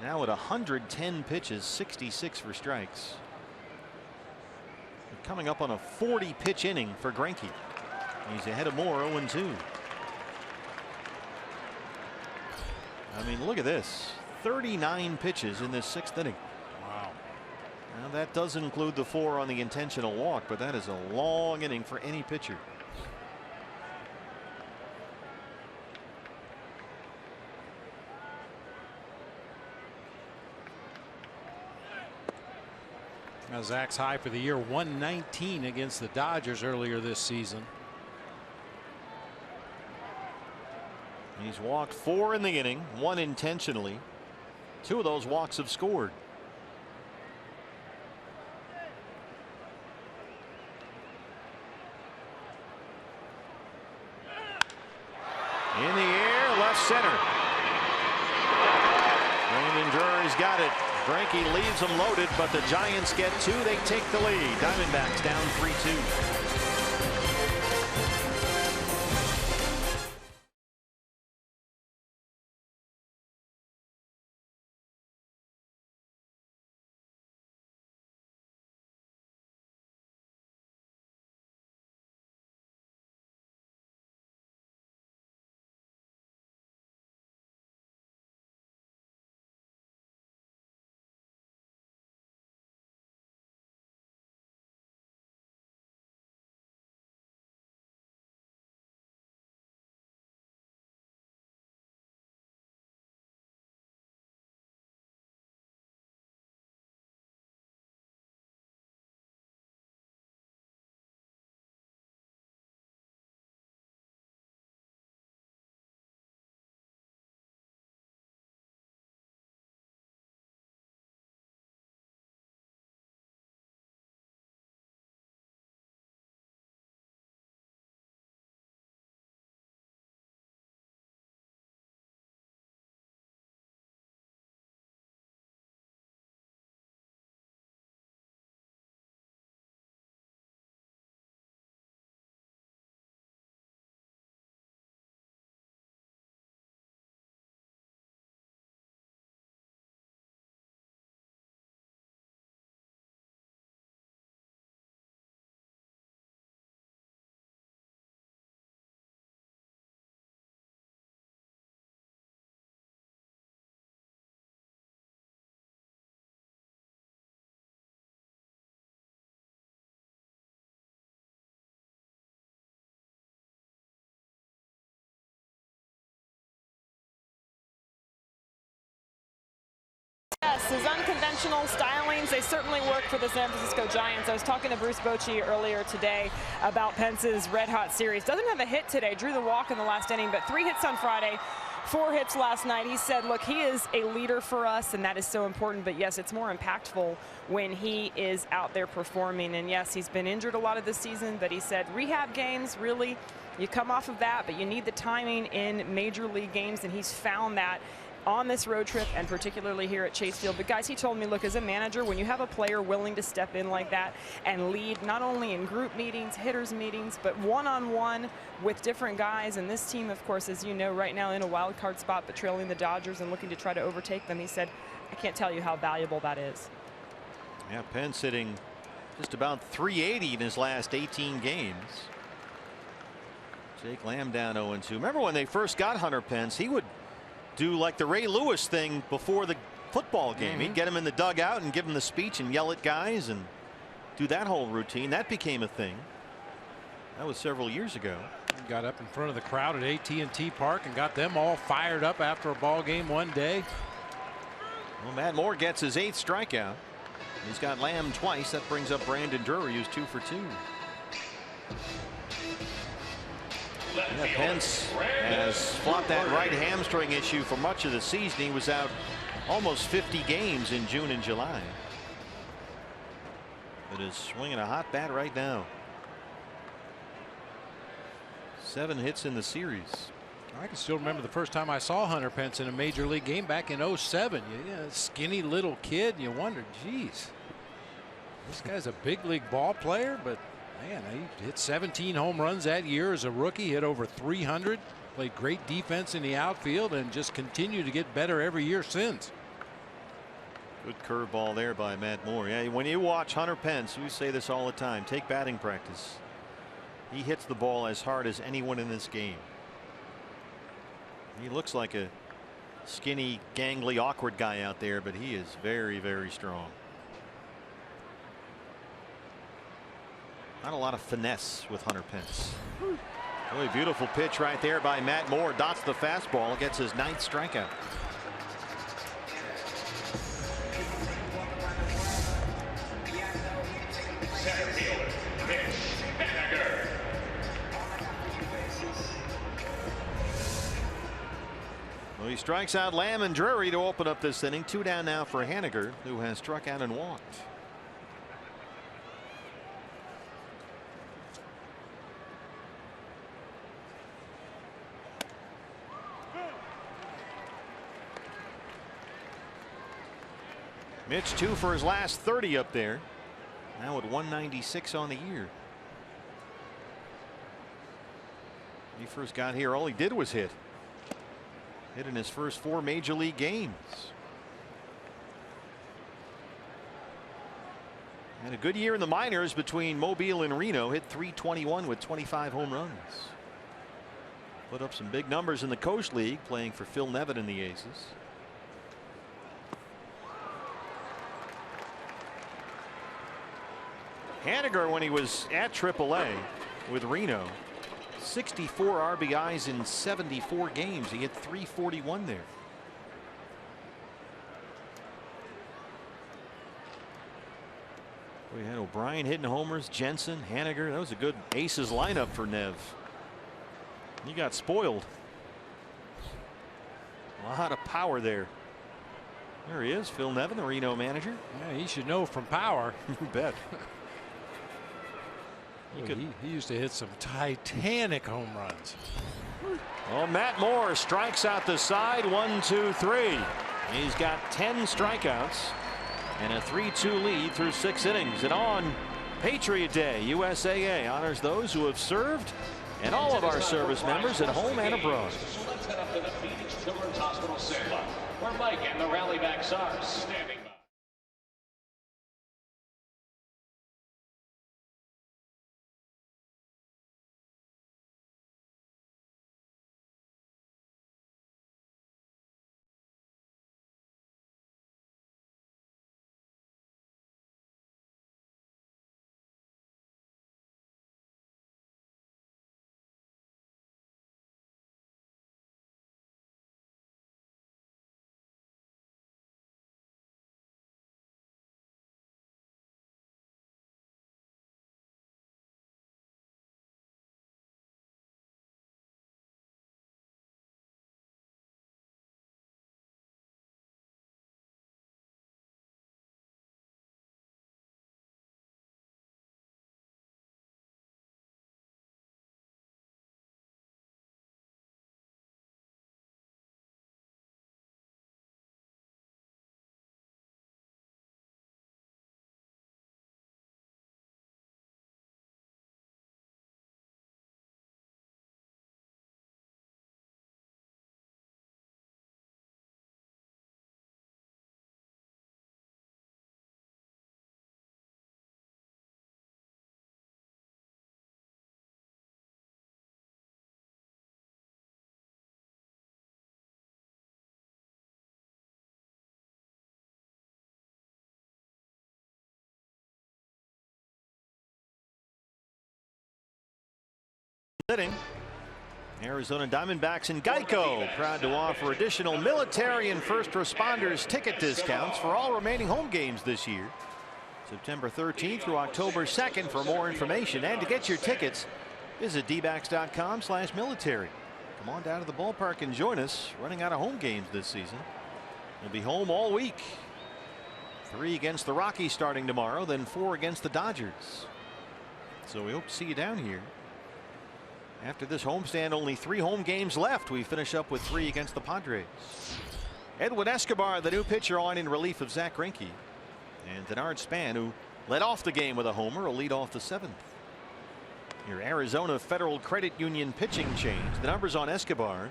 Now at 110 pitches, 66 for strikes. We're coming up on a 40 pitch inning for Greinke. He's ahead of Moore, 0-2. I mean, look at this. 39 pitches in this 6th inning. Wow. Now that does include the 4 on the intentional walk, but that is a long inning for any pitcher. Now Zach's high for the year, 119 against the Dodgers earlier this season. He's walked 4 in the inning, 1 intentionally. 2 of those walks have scored. In the air, left center. Brandon Drury's got it. Greinke leaves them loaded, but the Giants get 2. They take the lead. Diamondbacks down 3-2. Yes, his unconventional stylings, they certainly work for the San Francisco Giants. I was talking to Bruce Bochy earlier today about Pence's red-hot series. Doesn't have a hit today, drew the walk in the last inning, but 3 hits on Friday, 4 hits last night. He said, look, he is a leader for us, and that is so important. But, yes, it's more impactful when he is out there performing. And, yes, he's been injured a lot of this season, but he said rehab games, really, you come off of that, but you need the timing in major league games, and he's found that on this road trip and particularly here at Chase Field. But guys, he told me, look, as a manager, when you have a player willing to step in like that and lead not only in group meetings, hitters meetings, but one-on-one with different guys, and this team, of course, as you know, right now in a wild card spot, but trailing the Dodgers and looking to try to overtake them, he said, I can't tell you how valuable that is. Yeah, Pence hitting just about 380 in his last 18 games. Jake Lamb down 0-2. Remember when they first got Hunter Pence, he would do like the Ray Lewis thing before the football game. He'd get him in the dugout and give him the speech and yell at guys and do that whole routine. That became a thing. That was several years ago. He got up in front of the crowd at AT&T Park and got them all fired up after a ball game one day. Well, Matt Moore gets his 8th strikeout. He's got Lamb twice. That brings up Brandon Drury, who's 2 for 2. Yeah, Pence has fought that right hamstring issue for much of the season. He was out almost 50 games in June and July. But is swinging a hot bat right now. 7 hits in the series. I can still remember the first time I saw Hunter Pence in a major league game back in '07. Skinny little kid, and you wondered, geez, this guy's a big league ball player, but man, he hit 17 home runs that year as a rookie, hit over 300, played great defense in the outfield, and just continued to get better every year since. Good curveball there by Matt Moore. Yeah, when you watch Hunter Pence, we say this all the time, take batting practice. He hits the ball as hard as anyone in this game. He looks like a skinny, gangly, awkward guy out there, but he is very, very strong. Not a lot of finesse with Hunter Pence. Really beautiful pitch right there by Matt Moore. Dots the fastball, gets his 9th strikeout. Well, he strikes out Lamb and Drury to open up this inning. 2 down now for Haniger, who has struck out and walked. Mitch 2 for his last 30 up there. Now at 196 on the year. When he first got here, all he did was hit. Hit in his first 4 major league games. Had a good year in the minors between Mobile and Reno. Hit .321 with 25 home runs. Put up some big numbers in the Coast League playing for Phil Nevin and the Aces. Haniger, when he was at AAA with Reno, 64 RBIs in 74 games. He hit .341 there. We had O'Brien hitting homers, Jensen, Haniger. That was a good Aces lineup for Nev. He got spoiled. A lot of power there. There he is, Phil Nevin, the Reno manager. Yeah, he should know from power. You bet. He used to hit some titanic home runs. Well, Matt Moore strikes out the side. 1, 2, 3. He's got 10 strikeouts and a 3-2 lead through 6 innings. And on Patriot Day, USAA honors those who have served and all of our service members at home and abroad. So let's head up to the Phoenix Children's Hospital Sandlot, where Mike and the Rallybacks are standing by. Sitting. Arizona Diamondbacks and Geico proud to offer additional military and first responders ticket discounts for all remaining home games this year. September 13th through October 2nd. For more information and to get your tickets, visit dbacks.com/military. Come on down to the ballpark and join us. Running out of home games this season. We'll be home all week. 3 against the Rockies starting tomorrow, then 4 against the Dodgers. So we hope to see you down here. After this homestand, only 3 home games left. We finish up with 3 against the Padres. Edwin Escobar, the new pitcher, on in relief of Zach Greinke. And Denard Span, who led off the game with a homer, will lead off the 7th. Your Arizona Federal Credit Union pitching change. The numbers on Escobar.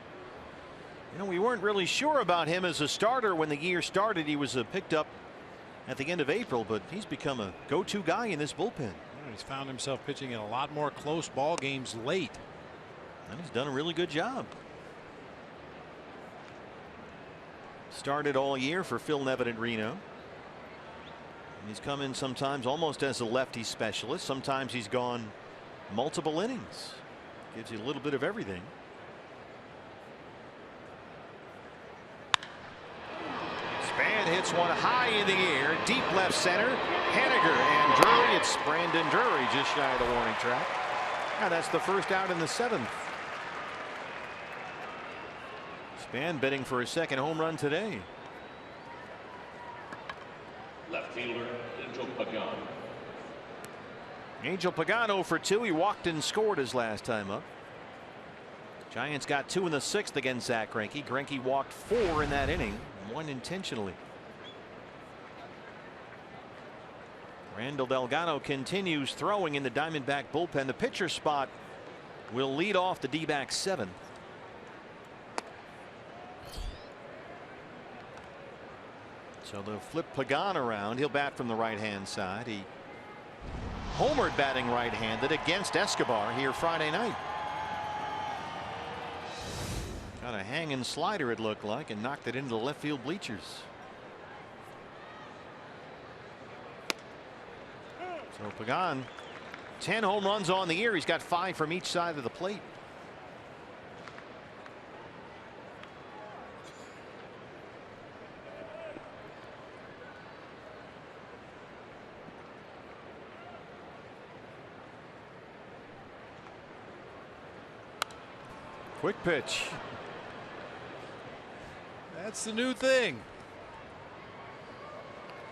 You know, we weren't really sure about him as a starter when the year started. He was picked up at the end of April, but he's become a go-to guy in this bullpen. He's found himself pitching in a lot more close ball games late. And he's done a really good job. Started all year for Phil Nevin at Reno. He's come in sometimes almost as a lefty specialist. Sometimes he's gone multiple innings. Gives you a little bit of everything. Span hits one high in the air, deep left center. Haniger and Drury. It's Brandon Drury just shy of the warning track. Now that's the first out in the 7th. Span bidding for his second home run today. Left fielder, Angel Pagan. Angel Pagan 0 for 2. He walked and scored his last time up. Giants got 2 in the 6th against Zach Greinke. Greinke walked 4 in that inning, 1 intentionally. Randall Delgado continues throwing in the Diamondback bullpen. The pitcher spot will lead off the D-backs 7th. So they'll flip Pagan around. He'll bat from the right-hand side. He homered batting right-handed against Escobar here Friday night. Got a hanging slider, it looked like, and knocked it into the left field bleachers. So Pagan, 10 home runs on the year. He's got 5 from each side of the plate. Quick pitch. That's the new thing.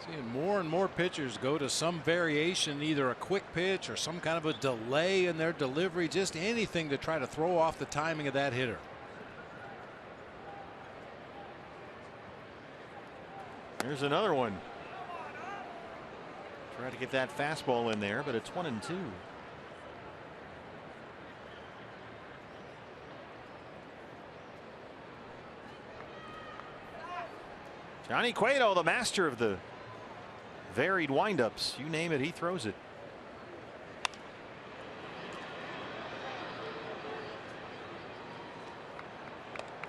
Seeing more and more pitchers go to some variation, either a quick pitch or some kind of a delay in their delivery, just anything to try to throw off the timing of that hitter. Here's another one. Try to get that fastball in there, but it's 1-2. Johnny Cueto, the master of the varied windups. You name it, he throws it.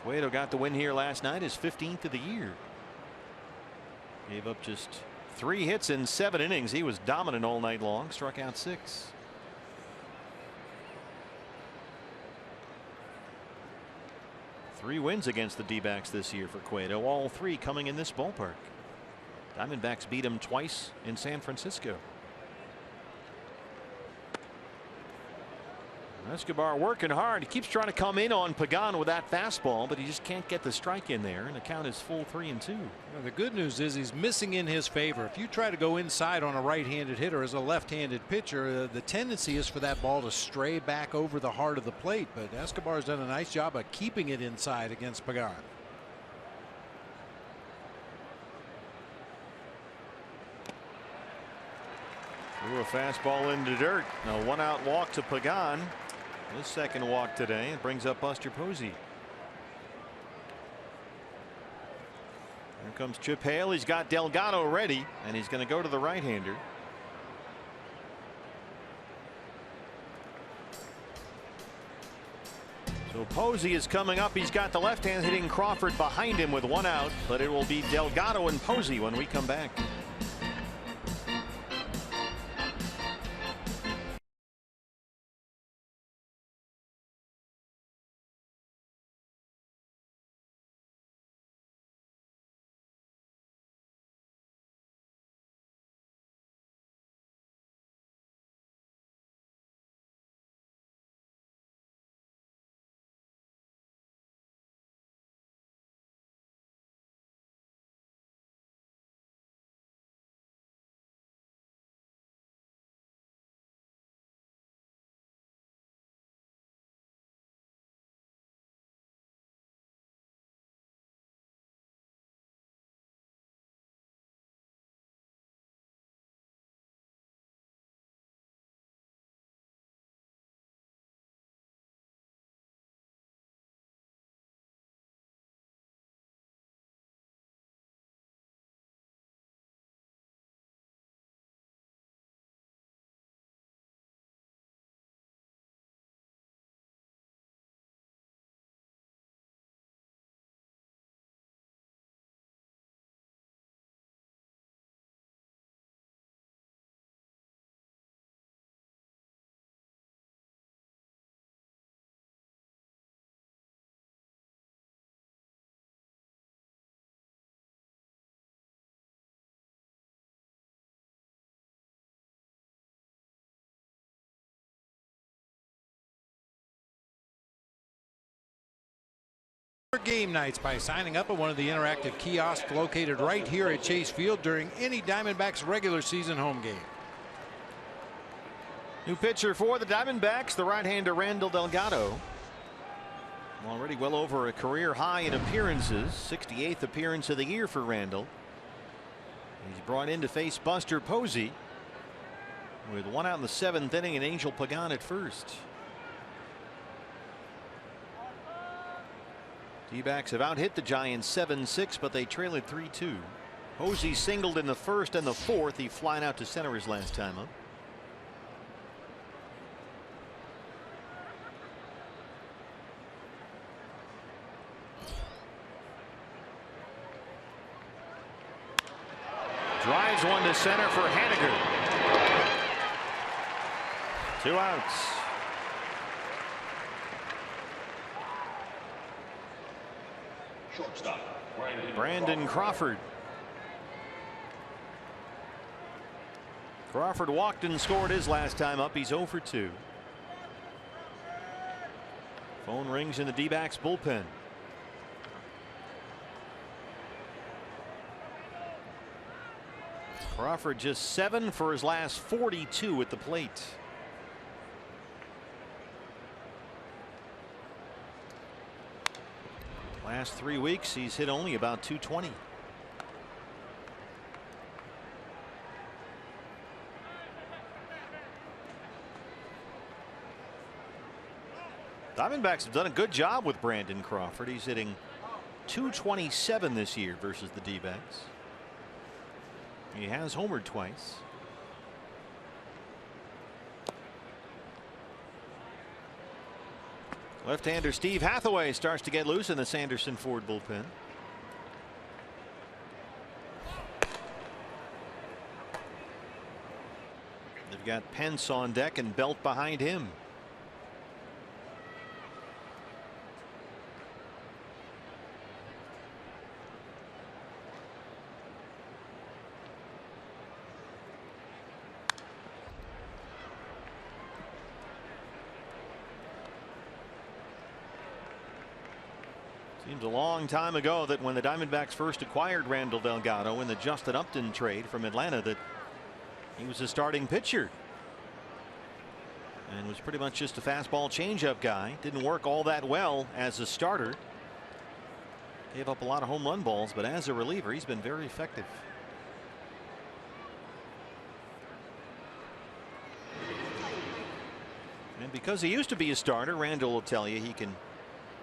Cueto got the win here last night, his 15th of the year. Gave up just 3 hits in 7 innings. He was dominant all night long, struck out 6. Three wins against the D-backs this year for Cueto, all 3 coming in this ballpark. Diamondbacks beat him twice in San Francisco. Escobar working hard. He keeps trying to come in on Pagan with that fastball, but he just can't get the strike in there, and the count is full 3-2. Well, the good news is he's missing in his favor. If you try to go inside on a right-handed hitter as a left-handed pitcher, the tendency is for that ball to stray back over the heart of the plate. But Escobar's done a nice job of keeping it inside against Pagan. Threw a fastball into dirt. Now 1-out walk to Pagan. His second walk today. It brings up Buster Posey. Here comes Chip Hale. He's got Delgado ready, and he's going to go to the right-hander. So Posey is coming up. He's got the left hand hitting Crawford behind him with 1 out, but it will be Delgado and Posey when we come back. game nights by signing up at one of the interactive kiosks located right here at Chase Field during any Diamondbacks regular season home game. New pitcher for the Diamondbacks, the right-hander Randall Delgado. Already well over a career high in appearances, 68th appearance of the year for Randall. He's brought in to face Buster Posey with one out in the 7th inning and Angel Pagan at first. D-backs have out-hit the Giants 7-6, but they trail it 3-2. Posey singled in the 1st and the 4th. He flying out to center his last time up. Drives one to center for Haniger. 2 outs. Shortstop, Brandon Crawford. Crawford walked and scored his last time up. He's 0 for 2. Phone rings in the D-backs bullpen. Crawford just 7 for his last 42 at the plate. Last 3 weeks he's hit only about 220. Diamondbacks have done a good job with Brandon Crawford. He's hitting .227 this year versus the D-backs. He has homered twice. Left-hander Steve Hathaway starts to get loose in the Sanderson Ford bullpen. They've got Pence on deck and Belt behind him. Seems a long time ago that when the Diamondbacks first acquired Randall Delgado in the Justin Upton trade from Atlanta that he was a starting pitcher and was pretty much just a fastball changeup guy. Didn't work all that well as a starter. Gave up a lot of home run balls, but as a reliever he's been very effective. And because he used to be a starter, Randall will tell you he can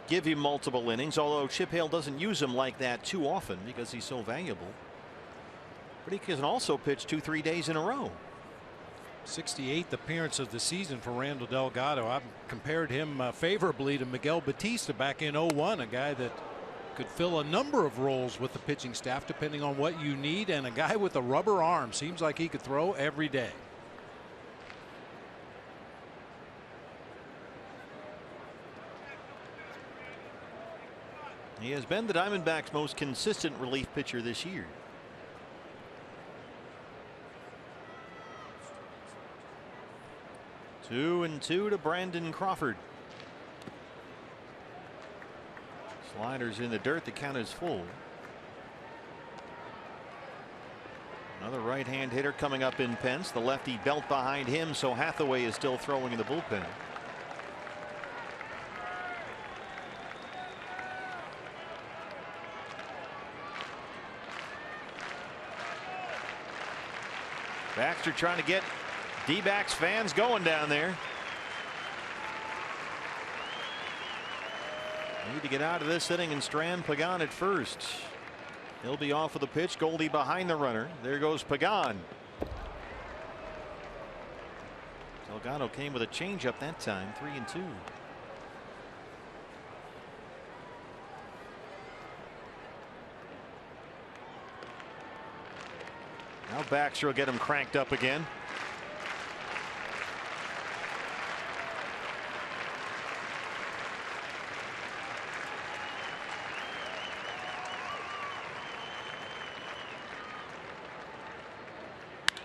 give him multiple innings, although Chip Hale doesn't use him like that too often because he's so valuable. But he can also pitch 2-3 days in a row. 68th appearance of the season for Randall Delgado. I've compared him favorably to Miguel Batista back in '01, a guy that could fill a number of roles with the pitching staff depending on what you need, and a guy with a rubber arm. Seems like he could throw every day. He has been the Diamondbacks' most consistent relief pitcher this year. 2-2 to Brandon Crawford. Sliders in the dirt. The count is full. Another right-hand hitter coming up in Pence. The lefty Belt behind him, so Hathaway is still throwing in the bullpen. Baxter trying to get D-backs fans going down there. Need to get out of this inning and strand Pagan at first. He'll be off with a pitch. Goldie behind the runner. There goes Pagan. Delgado came with a changeup that time. 3-2. Now Baxter will get him cranked up again.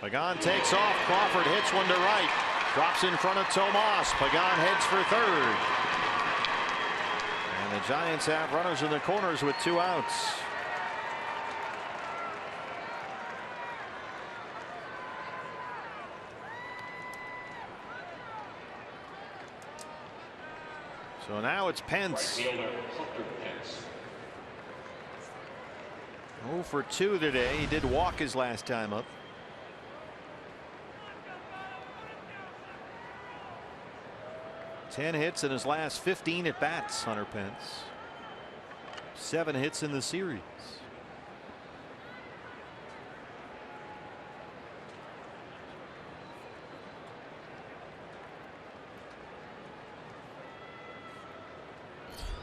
Pagan takes off. Crawford hits one to right. Drops in front of Tomas. Pagan heads for third. And And the Giants have runners in the corners with 2 outs. So now it's Pence. 0 for 2 today. He did walk his last time up. Ten hits in his last 15 at bats. Hunter Pence. 7 hits in the series.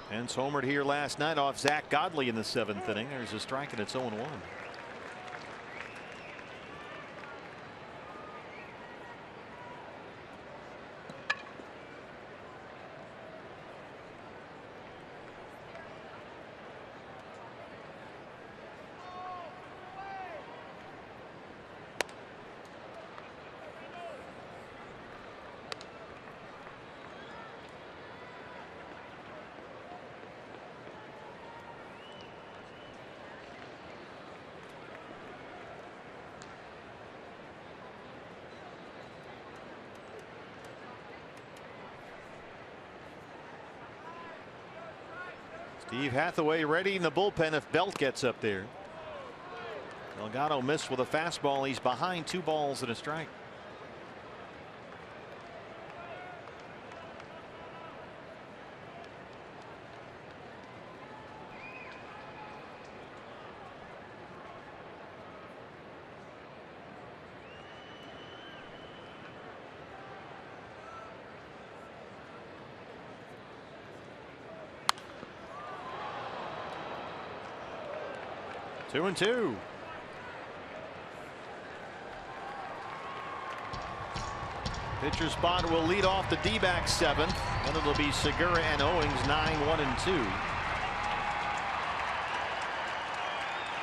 Pence homered here last night off Zach Godley in the 7th inning. There's a strike and it's 0-1. Steve Hathaway ready in the bullpen if Belt gets up there. Delgado missed with a fastball. He's behind 2 balls and a strike. Two and two. Pitcher spot will lead off the D-backs 7th. Then it'll be Segura and Owings 9, 1 and 2.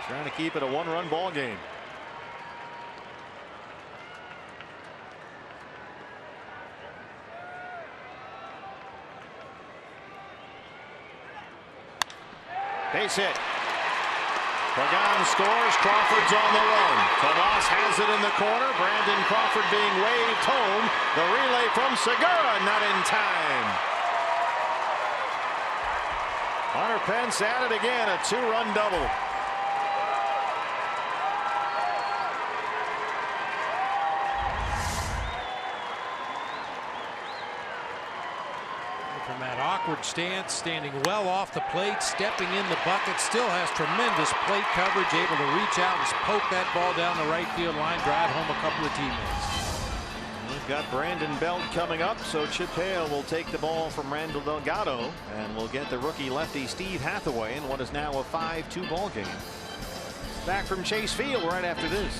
Trying to keep it a 1-run ball game. Base hit. Pagan scores. Crawford's on the run. Tomas has it in the corner. Brandon Crawford being waved home. The relay from Segura, not in time. Hunter Pence at it again, a 2-run double. From that awkward stance, standing well off the plate, stepping in the bucket, still has tremendous plate coverage, able to reach out and poke that ball down the right field line, drive home a couple of teammates. We've got Brandon Belt coming up, so Chip Hale will take the ball from Randall Delgado, and we'll get the rookie lefty Steve Hathaway in what is now a 5-2 ball game. Back from Chase Field right after this.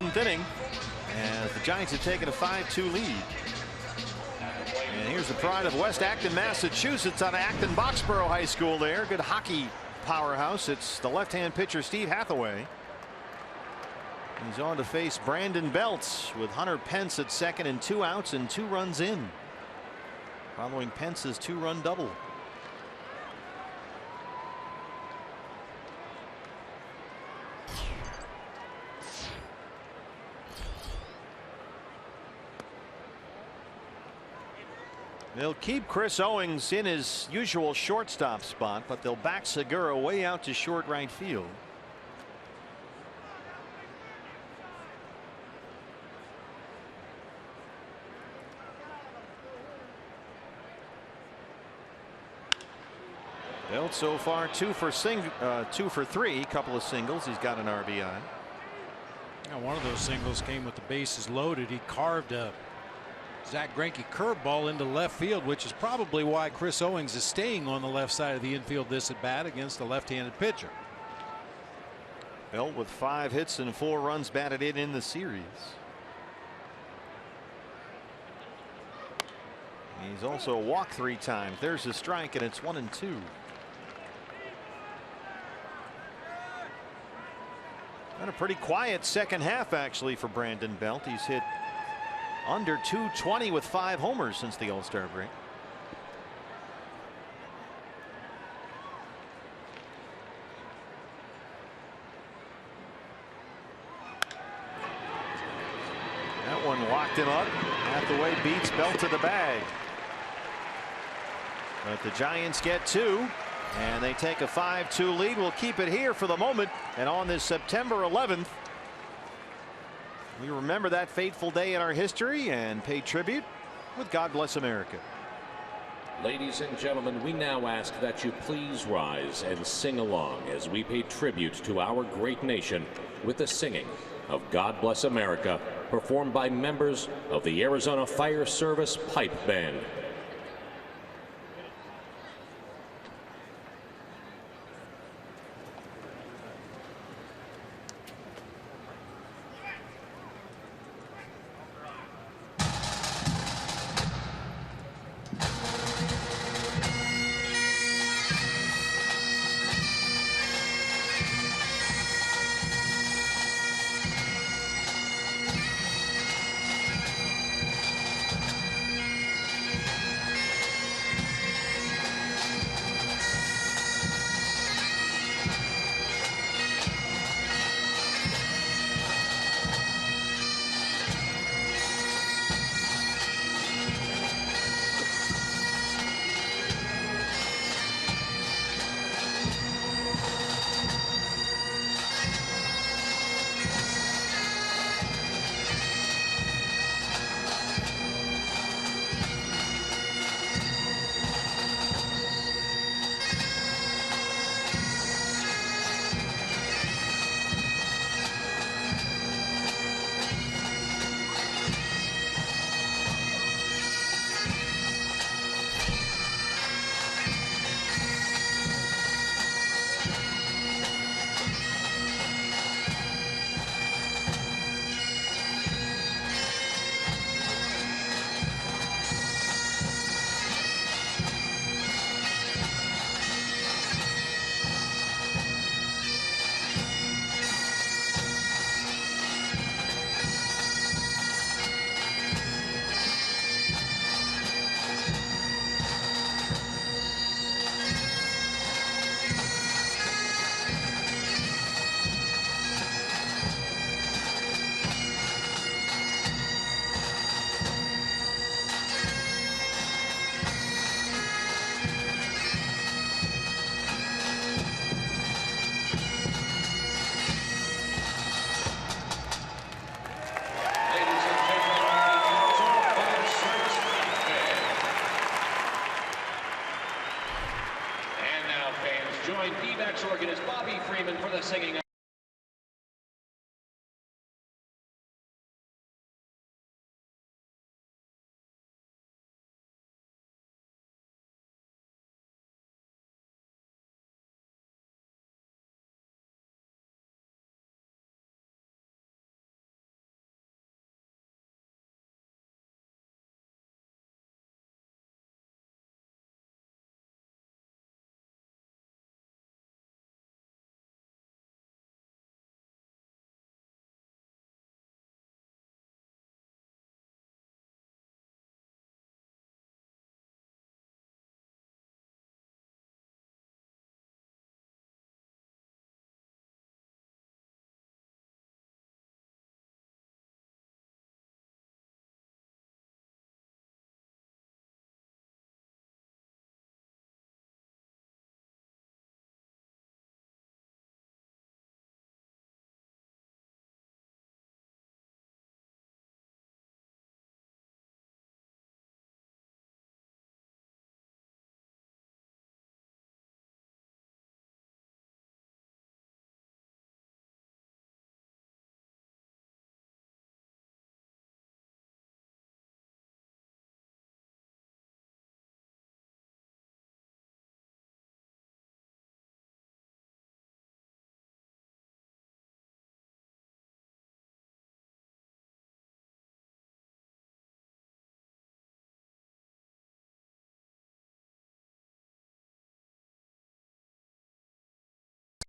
Inning as the Giants have taken a 5-2 lead. And here's the pride of West Acton, Massachusetts, out of Acton Boxborough High School there. Good hockey powerhouse. It's the left-hand pitcher Steve Hathaway. He's on to face Brandon Belts with Hunter Pence at second and 2 outs and 2 runs in, following Pence's 2-run double. They'll keep Chris Owings in his usual shortstop spot, but they'll back Segura way out to short right field. Belt so far 2 for 3, couple of singles. He's got an RBI. Now, one of those singles came with the bases loaded. He carved a Zach Greinke curveball into left field, which is probably why Chris Owings is staying on the left side of the infield this at bat against the left-handed pitcher. Belt with 5 hits and 4 runs batted in the series. He's also walked 3 times. There's a strike, and it's 1-2. And a pretty quiet second half actually for Brandon Belt. He's hit under .220 with 5 homers since the All-Star break. That one locked him up. Hathaway beats Belt to the bag. But the Giants get 2. And they take a 5-2 lead. We'll keep it here for the moment. And on this September 11th, we remember that fateful day in our history and pay tribute with God Bless America. Ladies and gentlemen, we now ask that you please rise and sing along as we pay tribute to our great nation with the singing of God Bless America, performed by members of the Arizona Fire Service Pipe Band. Join D-backs organist Bobby Freeman for the singing.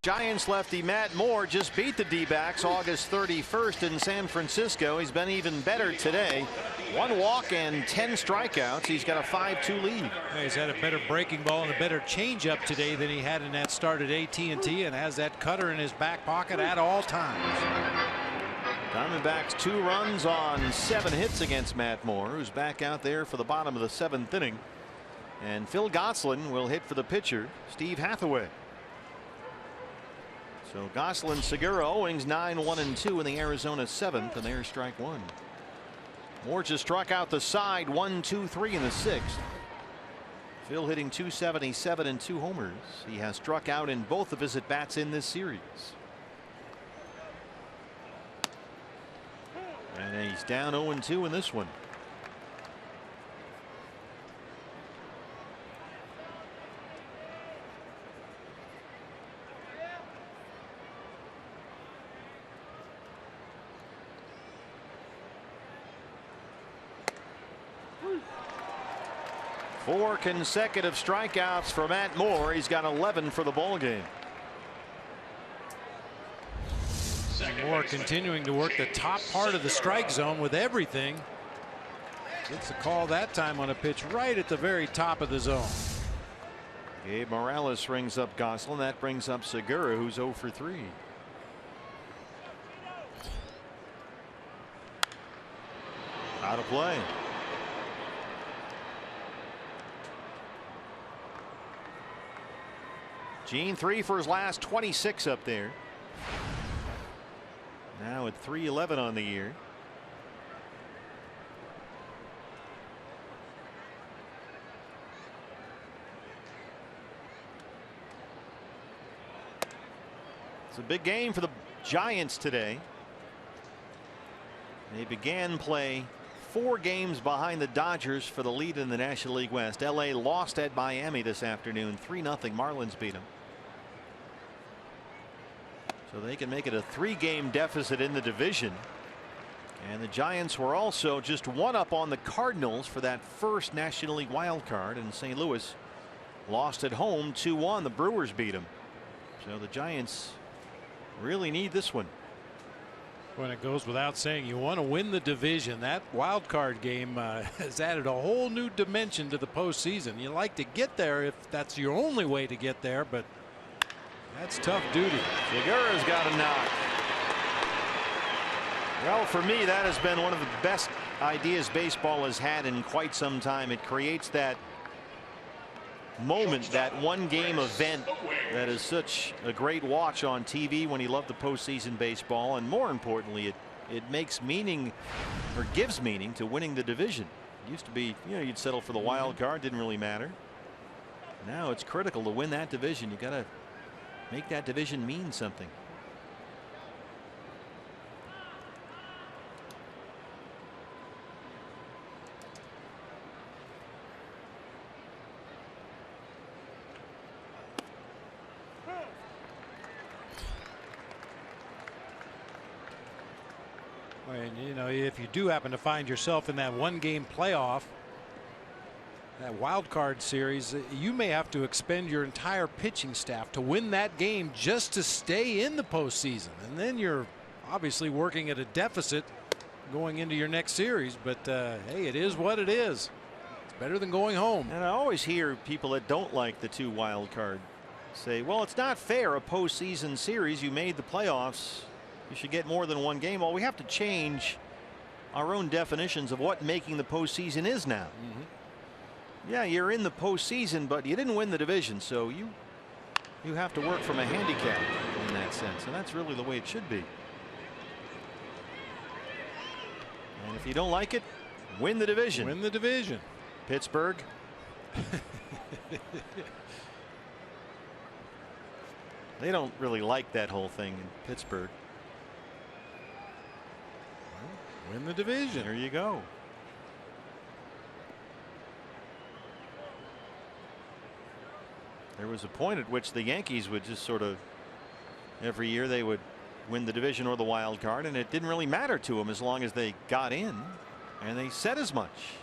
Giants lefty Matt Moore just beat the D-backs August 31st in San Francisco. He's been even better today. 1 walk and 10 strikeouts. He's got a 5-2 lead. Yeah, he's had a better breaking ball and a better changeup today than he had in that start at AT&T, and has that cutter in his back pocket at all times. Diamondbacks 2 runs on 7 hits against Matt Moore, who's back out there for the bottom of the 7th inning. And Phil Gosselin will hit for the pitcher, Steve Hathaway. So Gosselin, Segura, Owings 9-1-2 in the Arizona 7th, and there's strike 1. Moore just struck out the side 1-2-3 in the 6th. Phil hitting .277 and 2 homers. He has struck out in both of his at bats in this series. And he's down 0-2 in this one. Four consecutive strikeouts for Matt Moore. He's got 11 for the ball game. Moore continuing to work the top part of the strike zone with everything. Gets a call that time on a pitch right at the very top of the zone. Gabe Morales rings up Gosselin. That brings up Segura, who's 0 for 3. Out of play. Gene 3 for his last 26 up there. Now at 311 on the year. It's a big game for the Giants today. They began play 4 games behind the Dodgers for the lead in the National League West. LA lost at Miami this afternoon 3-0. Marlins beat them. So they can make it a 3-game deficit in the division. And the Giants were also just 1 up on the Cardinals for that first National League wild card. And St. Louis lost at home 2-1. The Brewers beat them. So the Giants really need this one. When it goes without saying, you want to win the division. That wild card game has added a whole new dimension to the postseason. You like to get there if that's your only way to get there, but that's tough duty. Segura's got a knock. Well, for me, that has been one of the best ideas baseball has had in quite some time. It creates that moment, that 1-game event that is such a great watch on TV when you love the postseason baseball, and more importantly, it makes meaning, or gives meaning, to winning the division. It used to be, you know, you'd settle for the wild card, didn't really matter. Now it's critical to win that division. You got to make that division mean something. And you know, if you do happen to find yourself in that 1-game playoff, that wild card series, you may have to expend your entire pitching staff to win that game just to stay in the postseason, and then you're obviously working at a deficit going into your next series. But hey, it is what it is. It's better than going home. And I always hear people that don't like the 2 wild card say, well, it's not fair, a postseason series, you made the playoffs, you should get more than 1 game. Well, we have to change our own definitions of what making the postseason is now. Yeah, you're in the postseason, but you didn't win the division, so you have to work from a handicap in that sense, and that's really the way it should be. And if you don't like it, win the division. Win the division. Pittsburgh. They don't really like that whole thing in Pittsburgh. Win the division. There you go. There was a point at which the Yankees would just sort of, every year they would win the division or the wild card, and it didn't really matter to them as long as they got in, and they said as much.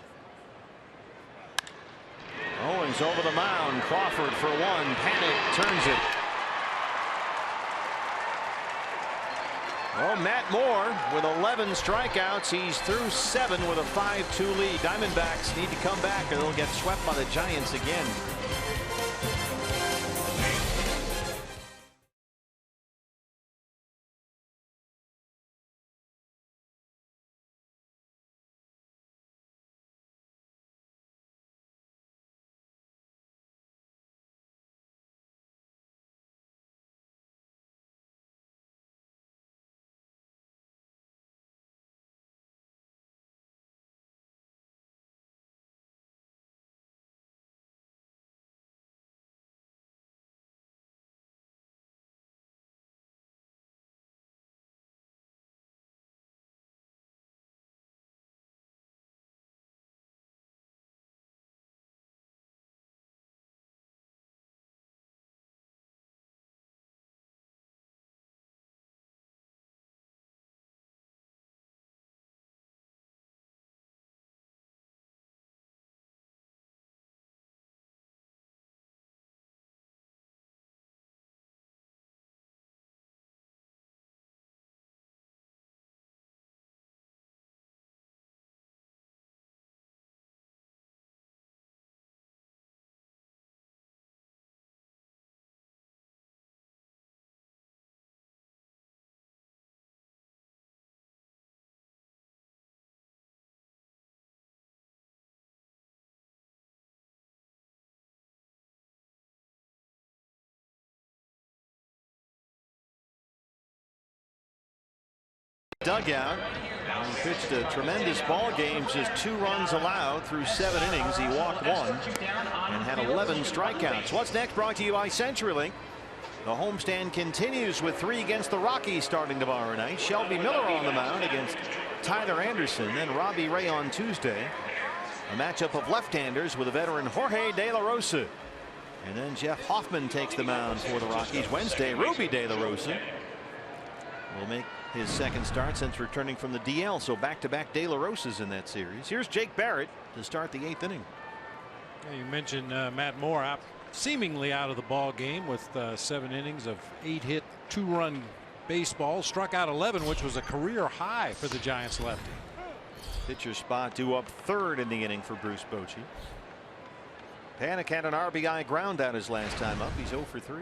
Owings over the mound. Crawford for 1. Panik turns it. Well, Matt Moore with 11 strikeouts. He's through 7 with a 5-2 lead. Diamondbacks need to come back or they'll get swept by the Giants again. Dugout. He pitched a tremendous ball game, just 2 runs allowed through 7 innings. He walked 1 and had 11 strikeouts. What's next? Brought to you by CenturyLink. The homestand continues with 3 against the Rockies starting tomorrow night. Shelby Miller on the mound against Tyler Anderson and Robbie Ray on Tuesday. A matchup of left-handers with a veteran Jorge De La Rosa. And then Jeff Hoffman takes the mound for the Rockies Wednesday. Ruby De La Rosa will make his second start since returning from the DL. So back-to-back De La Rosas in that series. Here's Jake Barrett to start the 8th inning. Yeah, you mentioned Matt Moore seemingly out of the ball game with 7 innings of 8-hit 2-run baseball. Struck out 11, which was a career high for the Giants lefty. Pitcher spot due up 3rd in the inning for Bruce Bochy. PANIK had an RBI ground out his last time up. He's 0 for 3.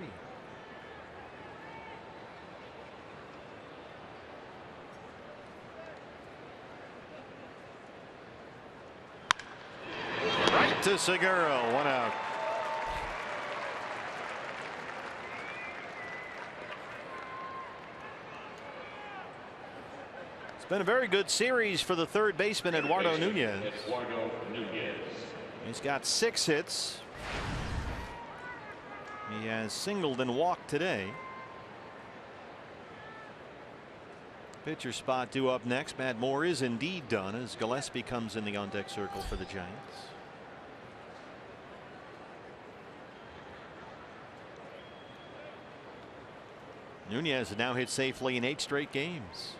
Right to Segura, 1 out. It's been a very good series for the 3rd baseman Eduardo Nunez. He's got 6 hits. He has singled and walked today. Pitcher spot due up next. Matt Moore is indeed done as Gillespie comes in the on-deck circle for the Giants. Nunez has now hit safely in 8 straight games.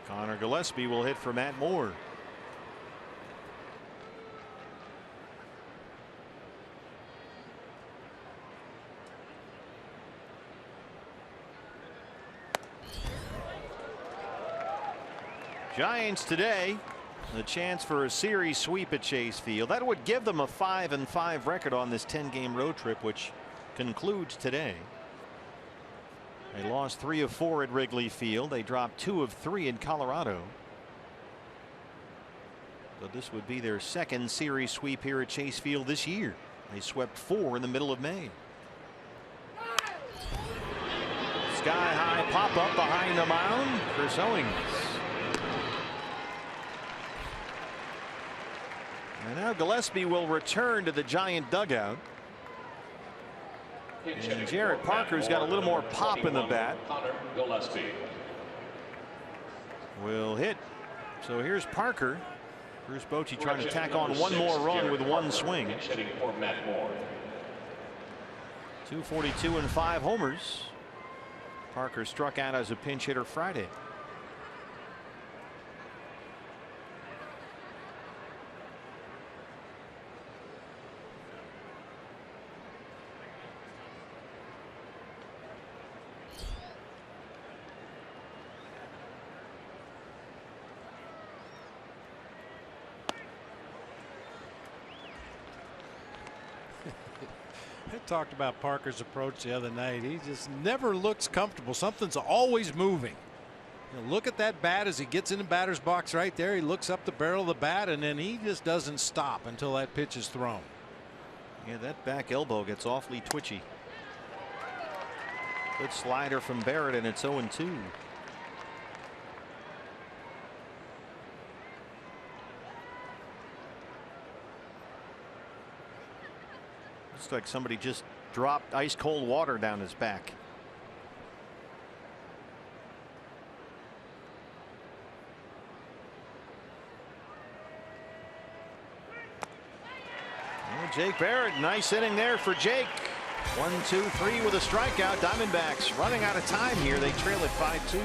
Connor Gillespie will hit for Matt Moore. Giants today, a chance for a series sweep at Chase Field. That would give them a 5-5 record on this 10-game road trip, which concludes today. They lost 3 of 4 at Wrigley Field. They dropped 2 of 3 in Colorado. So this would be their 2nd series sweep here at Chase Field this year. They swept 4 in the middle of May. Sky high pop up behind the mound. Chris Owings. And now Gillespie will return to the Giant dugout. And Jared Parker's got a little more pop in the bat. Will hit. So here's Parker. Bruce Bochy trying to tack on 1 more run with 1 swing. 242 and 5 homers. Parker struck out as a pinch hitter Friday. I talked about Parker's approach the other night. He just never looks comfortable. Something's always moving. You know, look at that bat as he gets in the batter's box right there. He looks up the barrel of the bat, and then he just doesn't stop until that pitch is thrown. Yeah, that back elbow gets awfully twitchy. Good slider from Barrett, and it's 0-2. Looks like somebody just dropped ice cold water down his back. Jake Barrett, nice inning there for Jake. 1, 2, 3 with a strikeout. Diamondbacks running out of time here. They trail at 5-2.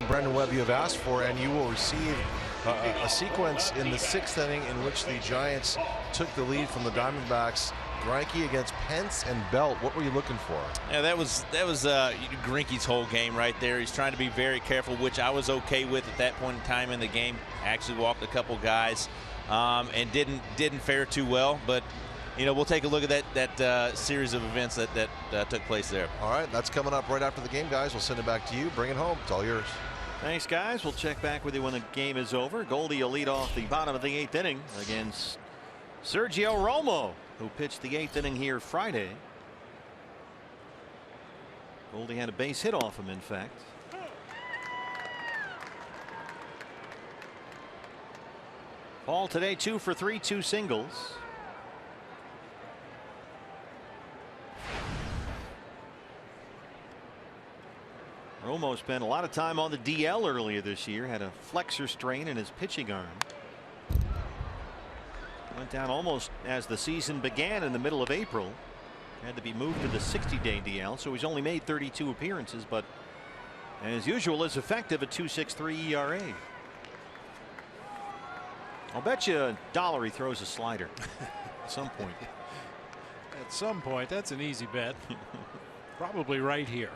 Brendan Webb you have asked for, and you will receive a sequence in the 6th inning in which the Giants took the lead from the Diamondbacks. Greinke against Pence and Belt. What were you looking for? Yeah, that was Greinke's whole game right there. He's trying to be very careful, which I was okay with at that point in time in the game. Actually walked a couple guys and didn't fare too well, but you know, we'll take a look at that series of events that took place there. All right, that's coming up right after the game, guys. We'll send it back to you. Bring it home. It's all yours. Thanks, guys. We'll check back with you when the game is over. Goldie will lead off the bottom of the 8th inning against Sergio Romo, who pitched the 8th inning here Friday. Goldie had a base hit off him, in fact. Paul today 2 for 3, 2 singles. Romo spent a lot of time on the DL earlier this year, had a flexor strain in his pitching arm. Went down almost as the season began in the middle of April. Had to be moved to the 60-day DL, so he's only made 32 appearances, but as usual is effective at 2.63 ERA. I'll bet you $1 he throws a slider at some point. At some point, that's an easy bet. Probably right here.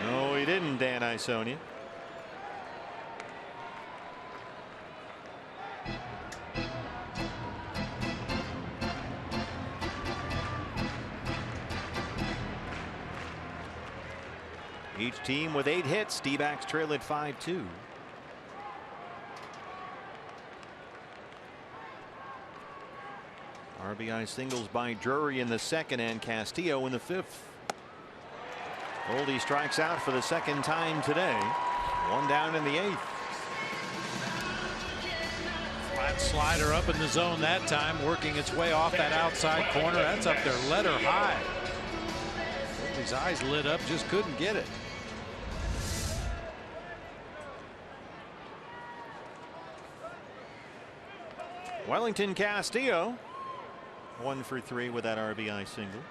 No, he didn't, Dan Isonia. Each team with 8 hits. D-backs trail at 5-2. RBI singles by Drury in the 2nd and Castillo in the 5th. Goldie strikes out for the 2nd time today. 1 down in the 8th. Flat slider up in the zone that time, working its way off that outside corner. That's up there letter high. His eyes lit up, just couldn't get it. Wellington Castillo 1 for 3 with that RBI single.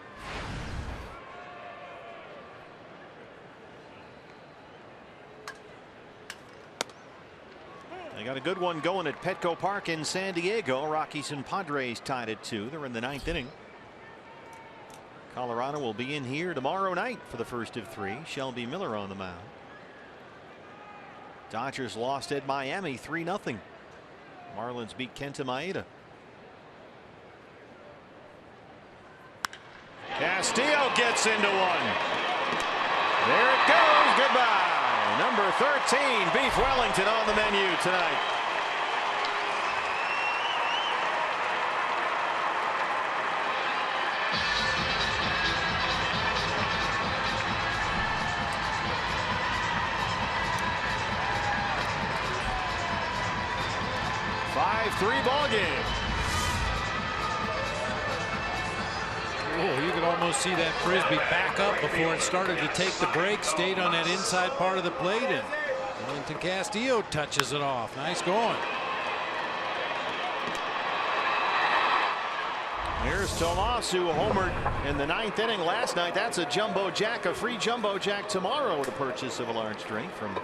They got a good one going at Petco Park in San Diego. Rockies and Padres tied at 2. They're in the 9th inning. Colorado will be in here tomorrow night for the first of 3. Shelby Miller on the mound. Dodgers lost at Miami 3-0. Marlins beat Kenta Maeda. Castillo gets into one. There it goes. Goodbye. Number 13, Beef Wellington on the menu tonight. Three ball game. Oh, you could almost see that frisbee back up before it started to take the break. Stayed on that inside part of the plate, and Wellington Castillo touches it off. Nice going. Here's Tomas, who homered in the 9th inning last night. That's a jumbo jack, a free jumbo jack tomorrow. The purchase of a large drink from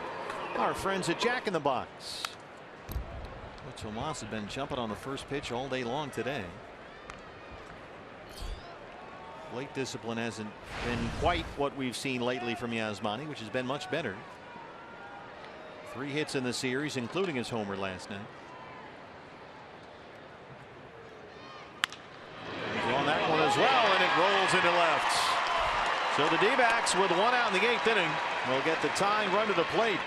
our friends at Jack in the Box. Tomas has been jumping on the first pitch all day long today. Plate discipline hasn't been quite what we've seen lately from Yasmany, which has been much better. 3 hits in the series, including his homer last night. He's on that one as well, and it rolls into left. So the D-backs with 1 out in the 8th inning will get the tying run to the plate.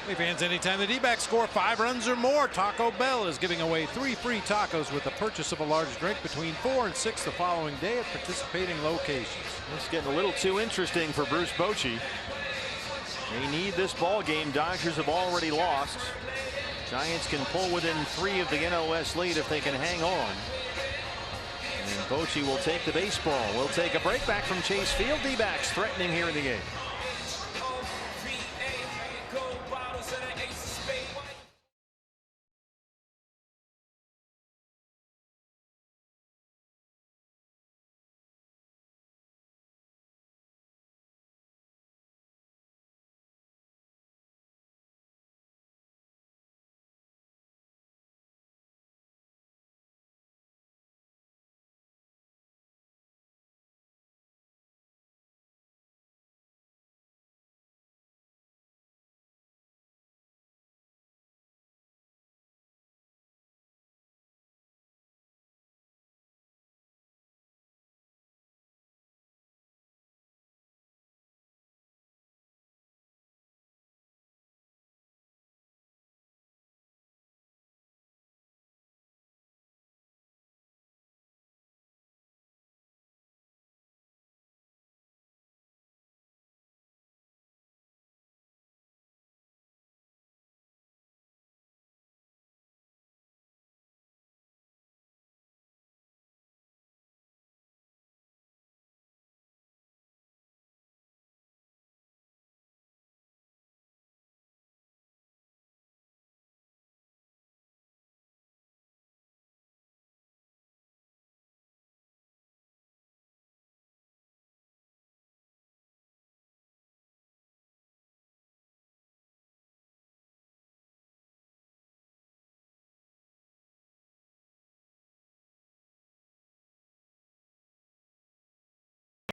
Hey fans, anytime the D-backs score 5 runs or more, Taco Bell is giving away 3 free tacos with the purchase of a large drink between 4 and 6 the following day at participating locations. This is getting a little too interesting for Bruce Bochy. They need this ball game. Dodgers have already lost. Giants can pull within 3 of the NOS lead if they can hang on. And Bochy will take the baseball. We'll take a break. Back from Chase Field. D-backs threatening here in the game.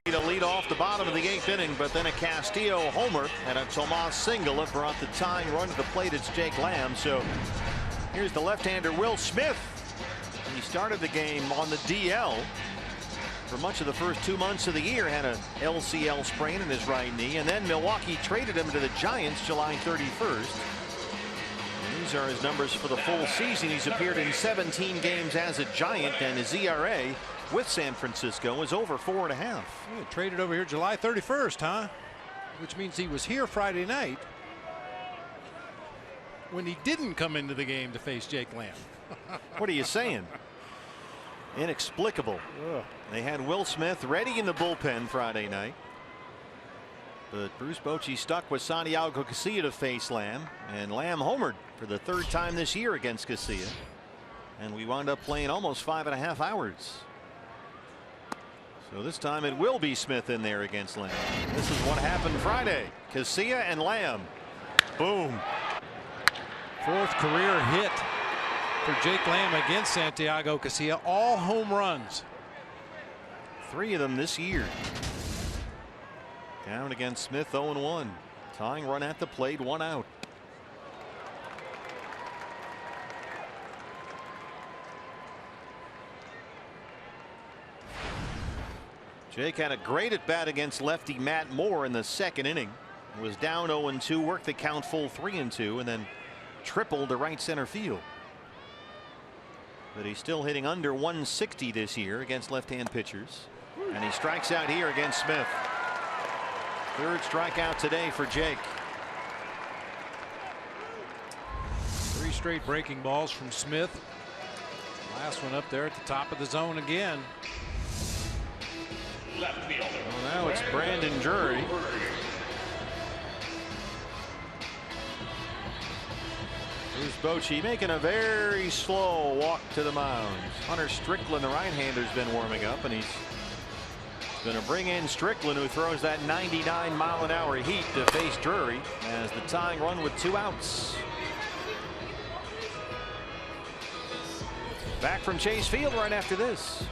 To lead off the bottom of the 8th inning, but then a Castillo homer and a Tomas single have brought the tying run to the plate. It's Jake Lamb. So here's the left-hander Will Smith. He started the game on the DL for much of the first 2 months of the year. Had a LCL sprain in his right knee, and then Milwaukee traded him to the Giants July 31st. And these are his numbers for the full season. He's appeared in 17 games as a Giant, and his ERA with San Francisco is over 4.5. Yeah, traded over here July 31st, huh? Which means he was here Friday night when he didn't come into the game to face Jake Lamb. What are you saying? Inexplicable. Ugh. They had Will Smith ready in the bullpen Friday night. But Bruce Bochy stuck with Santiago Casilla to face Lamb, and Lamb homered for the 3rd time this year against Casilla. And we wound up playing almost 5.5 hours. So this time it will be Smith in there against Lamb. This is what happened Friday. Casilla and Lamb. Boom. 4th career hit for Jake Lamb against Santiago Casilla. All home runs. 3 of them this year. Down against Smith, 0-1. Tying run at the plate, 1 out. Jake had a great at bat against lefty Matt Moore in the 2nd inning. Was down 0-2, worked the count full 3-2, and then tripled to right center field. But he's still hitting under 160 this year against left-hand pitchers. And he strikes out here against Smith. 3rd strikeout today for Jake. 3 straight breaking balls from Smith. Last one up there at the top of the zone again. Left fielder. Well, now it's Brandon Drury. Bruce Bochy making a very slow walk to the mound. Hunter Strickland, the right-hander's been warming up, and he's going to bring in Strickland, who throws that 99-mile-an-hour heat to face Drury as the tying run with 2 outs. Back from Chase Field right after this.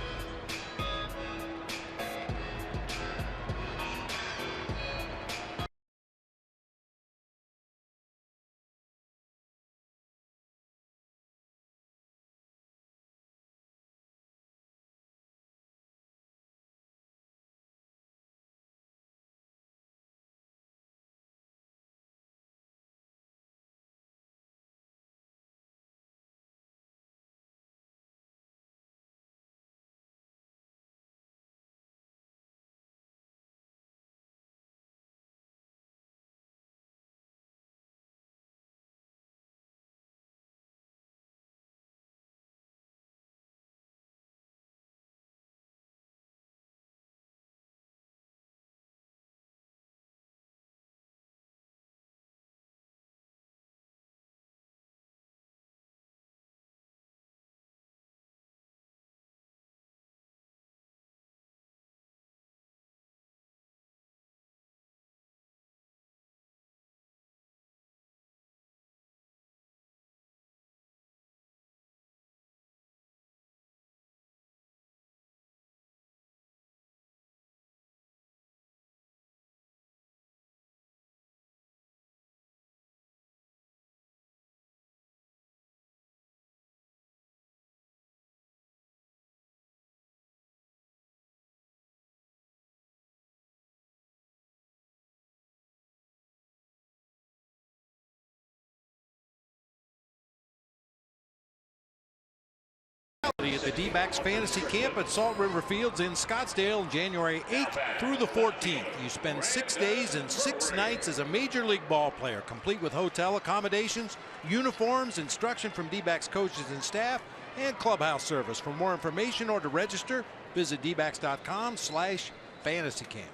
At the D-backs fantasy camp at Salt River Fields in Scottsdale, January 8th through the 14th. You spend 6 days and 6 nights as a major league ball player, complete with hotel accommodations, uniforms, instruction from D-backs coaches and staff, and clubhouse service. For more information or to register, visit dbacks.com/fantasycamp.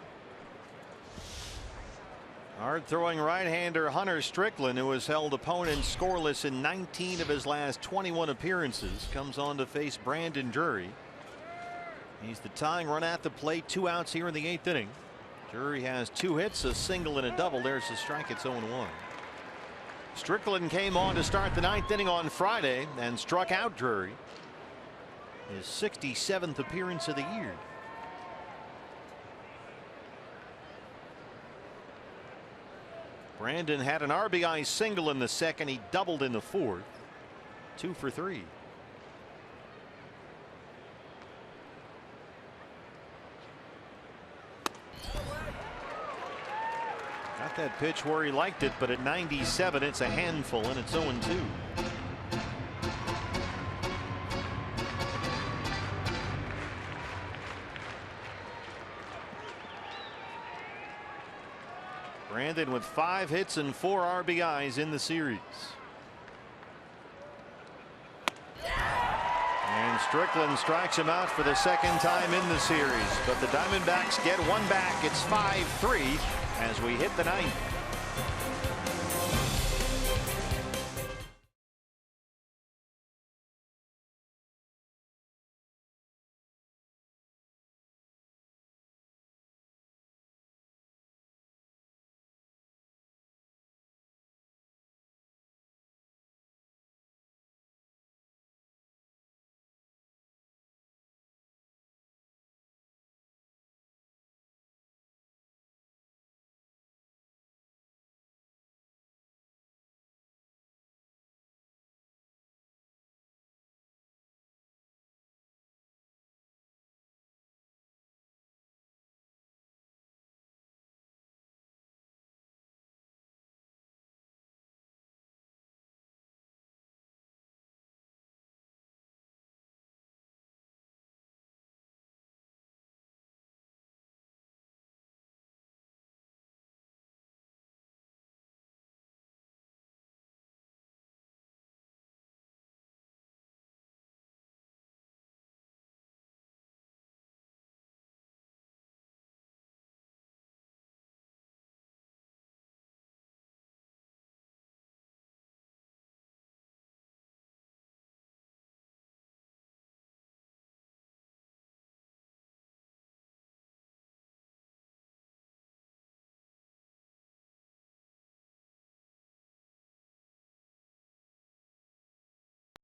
Hard-throwing right-hander Hunter Strickland, who has held opponents scoreless in 19 of his last 21 appearances, comes on to face Brandon Drury. He's the tying run at the plate, 2 outs here in the 8th inning. Drury has 2 hits, a single and a double. There's the strike. It's 0-1. Strickland came on to start the 9th inning on Friday and struck out Drury. His 67th appearance of the year. Brandon had an RBI single in the 2nd. He doubled in the 4th. 2 for 3. Got that pitch where he liked it, but at 97 it's a handful, and it's 0-2. Brandon with 5 hits and 4 RBIs in the series. And Strickland strikes him out for the second time in the series. But the Diamondbacks get one back. It's 5-3 as we hit the ninth.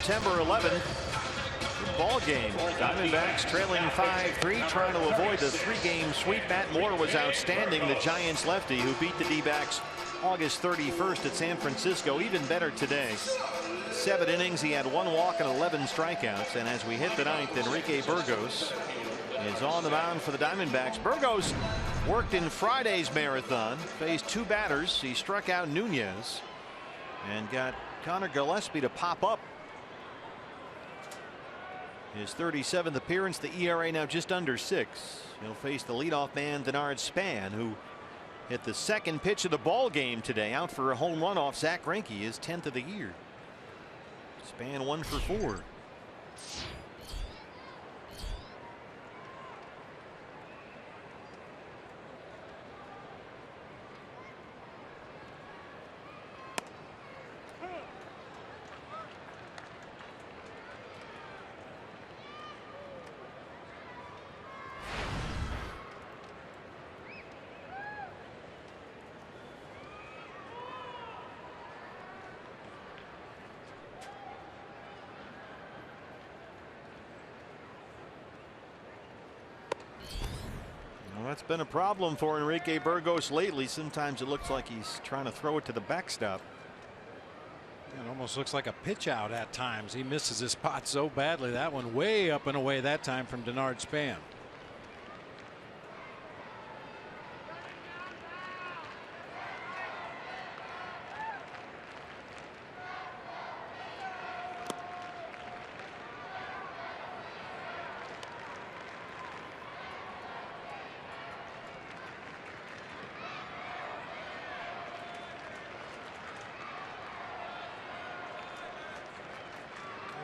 September 11th ball game. Diamondbacks trailing 5-3, trying to avoid the 3-game sweep. Matt Moore was outstanding, the Giants lefty who beat the D-backs August 31st at San Francisco. Even better today. 7 innings, he had 1 walk and 11 strikeouts. And as we hit the ninth, Enrique Burgos is on the mound for the Diamondbacks. Burgos worked in Friday's marathon, faced 2 batters. He struck out Nunez and got Connor Gillespie to pop up. His 37th appearance, the ERA now just under 6. He'll face the leadoff man Denard Span, who hit the 2nd pitch of the ball game today, out for a home run off Zach Greinke, his 10th of the year. Span 1 for 4. That's been a problem for Enrique Burgos lately. Sometimes it looks like he's trying to throw it to the backstop. It almost looks like a pitch out at times. He misses his spot so badly. That one way up and away that time from Denard Span.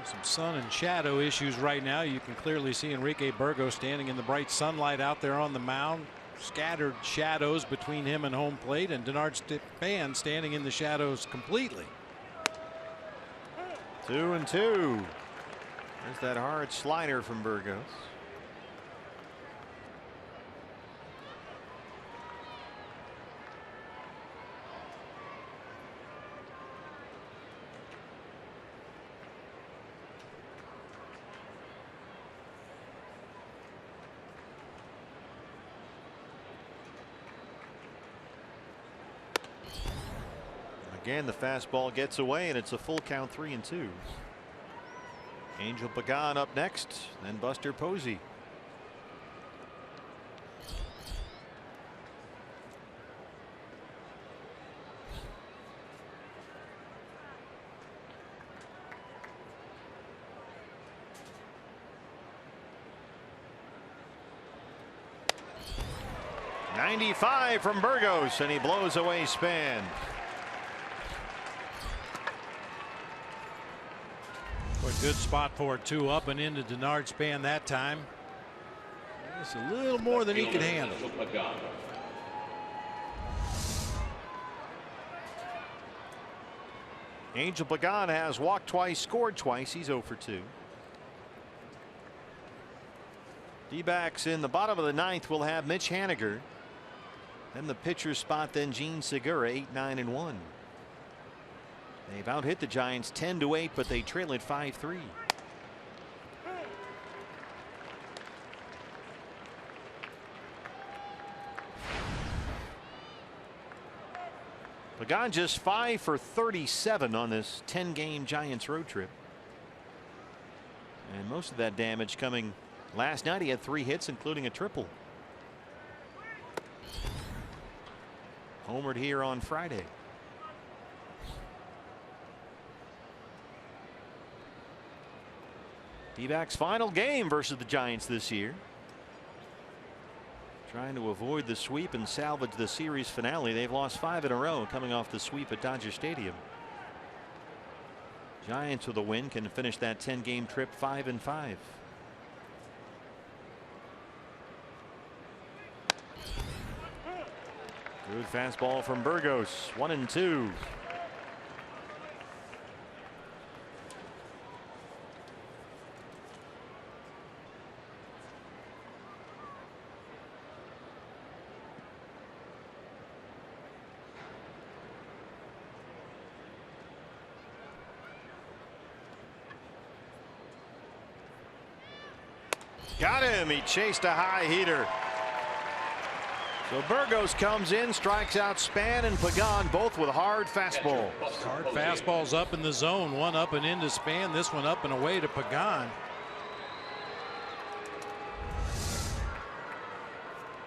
Some sun and shadow issues right now. You can clearly see Enrique Burgos standing in the bright sunlight out there on the mound. Scattered shadows between him and home plate, and Denard Span standing in the shadows completely. 2-2. There's that hard slider from Burgos. Again, the fastball gets away, and it's a full count, 3-2. Angel Pagan up next, then Buster Posey. .95 from Burgos, and he blows away Span. A good spot for it, too, up and into Denard Span that time. It's a little more than he could handle. Angel Pagan has walked twice, scored twice. He's 0 for 2. D-backs in the bottom of the 9th will have Mitch Haniger. Then the pitcher's spot, then Gene Segura, 8-9-1. They've out-hit the Giants 10-8, but they trail it 5-3. Pagan just 5 for 37 on this 10-game Giants road trip. And most of that damage coming last night. He had 3 hits, including a triple. Homered here on Friday. D-backs' final game versus the Giants this year. Trying to avoid the sweep and salvage the series finale. They've lost 5 in a row coming off the sweep at Dodger Stadium. Giants with a win can finish that 10-game trip 5-5. Good fastball from Burgos. 1-2. Got him. He chased a high heater. So Burgos comes in, strikes out Span and Pagan, both with hard fastballs. Hard fastballs up in the zone. One up and into Span. This one up and away to Pagan.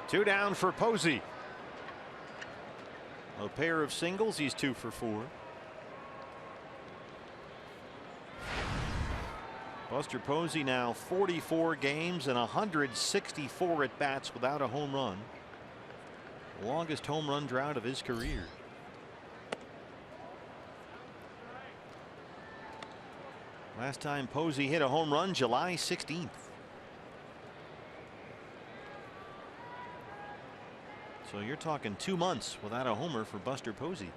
2 down for POSEY. A pair of singles. He's 2 for 4. Buster Posey now 44 games and 164 at bats without a home run. Longest home run drought of his career. Last time Posey hit a home run, July 16th. So you're talking 2 months without a homer for Buster Posey.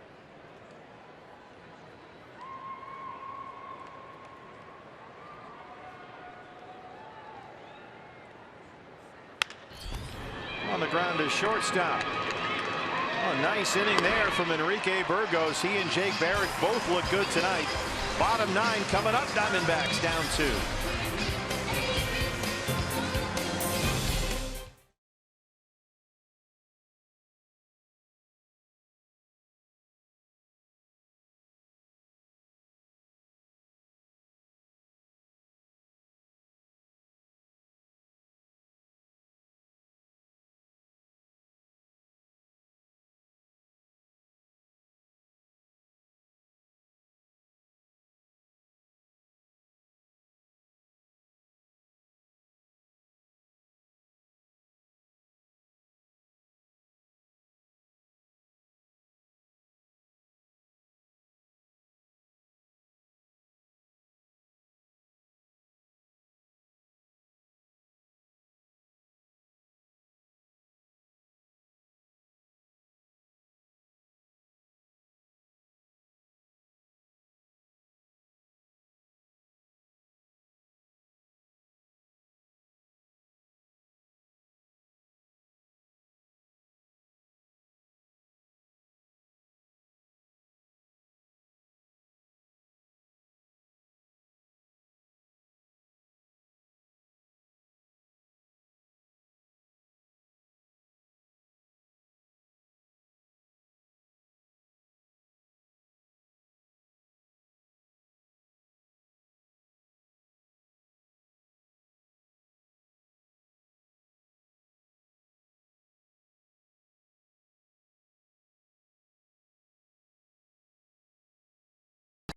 On the ground to shortstop. Oh, nice inning there from Enrique Burgos. He and Jake Barrett both look good tonight. Bottom 9 coming up. Diamondbacks down 2.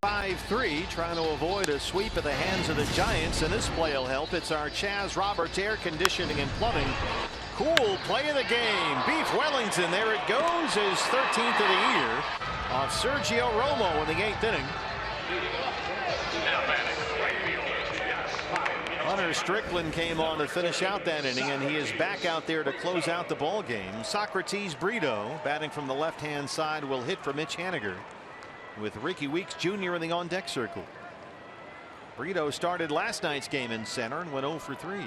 (5-3) trying to avoid a sweep at the hands of the Giants, and this play will help. It's our Chaz Roberts Air Conditioning and Plumbing cool play of the game. Beef Wellington, there it goes, his 13th of the year off Sergio Romo in the 8th inning. Now PANIK, right field. Hunter Strickland came on to finish out that inning, and he is back out there to close out the ball game. Socrates Brito, batting from the left-hand side, will hit for Mitch Haniger, with Ricky Weeks Jr. in the on-deck circle. Brito started last night's game in center and went 0 for 3.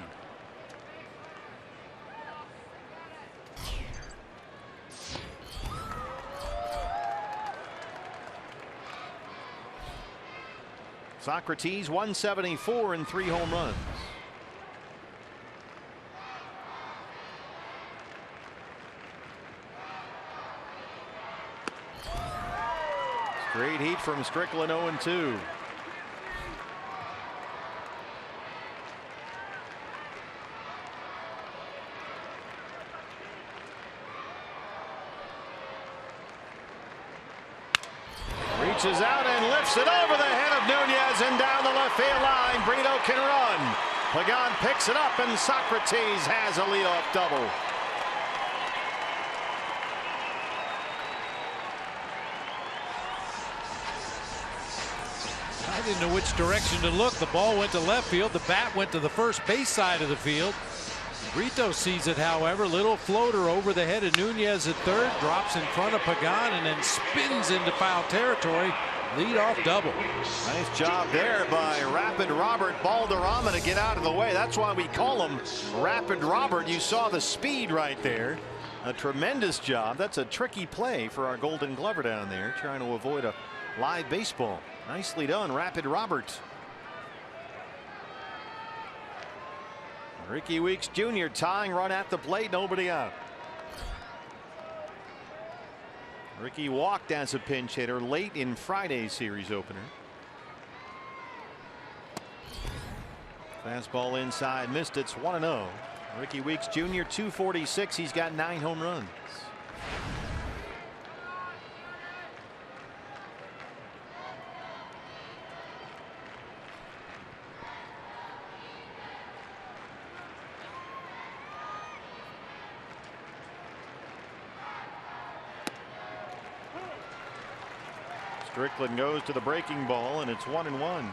Socrates 174 and 3 home runs. Straight heat from Strickland, 0 and 2. Reaches out and lifts it over the head of Nunez and down the left field line. Brito can run. Pagan picks it up, and Socrates has a leadoff double. I didn't know which direction to look. The ball went to left field. The bat went to the first base side of the field. Brito sees it, however. Little floater over the head of Nunez at third, drops in front of Pagan, and then spins into foul territory. Leadoff double. Nice job there by Rapid Robert Balderrama to get out of the way. That's why we call him Rapid Robert. You saw the speed right there. A tremendous job. That's a tricky play for our Golden Glover down there, trying to avoid a live baseball. Nicely done, Rapid Robert. Ricky Weeks Jr. tying run at the plate, nobody out. Ricky walked as a pinch hitter late in Friday's series opener. Fastball inside, missed it. It's 1-0. Ricky Weeks Jr. 246. He's got 9 home runs. Strickland goes to the breaking ball, and it's 1-1.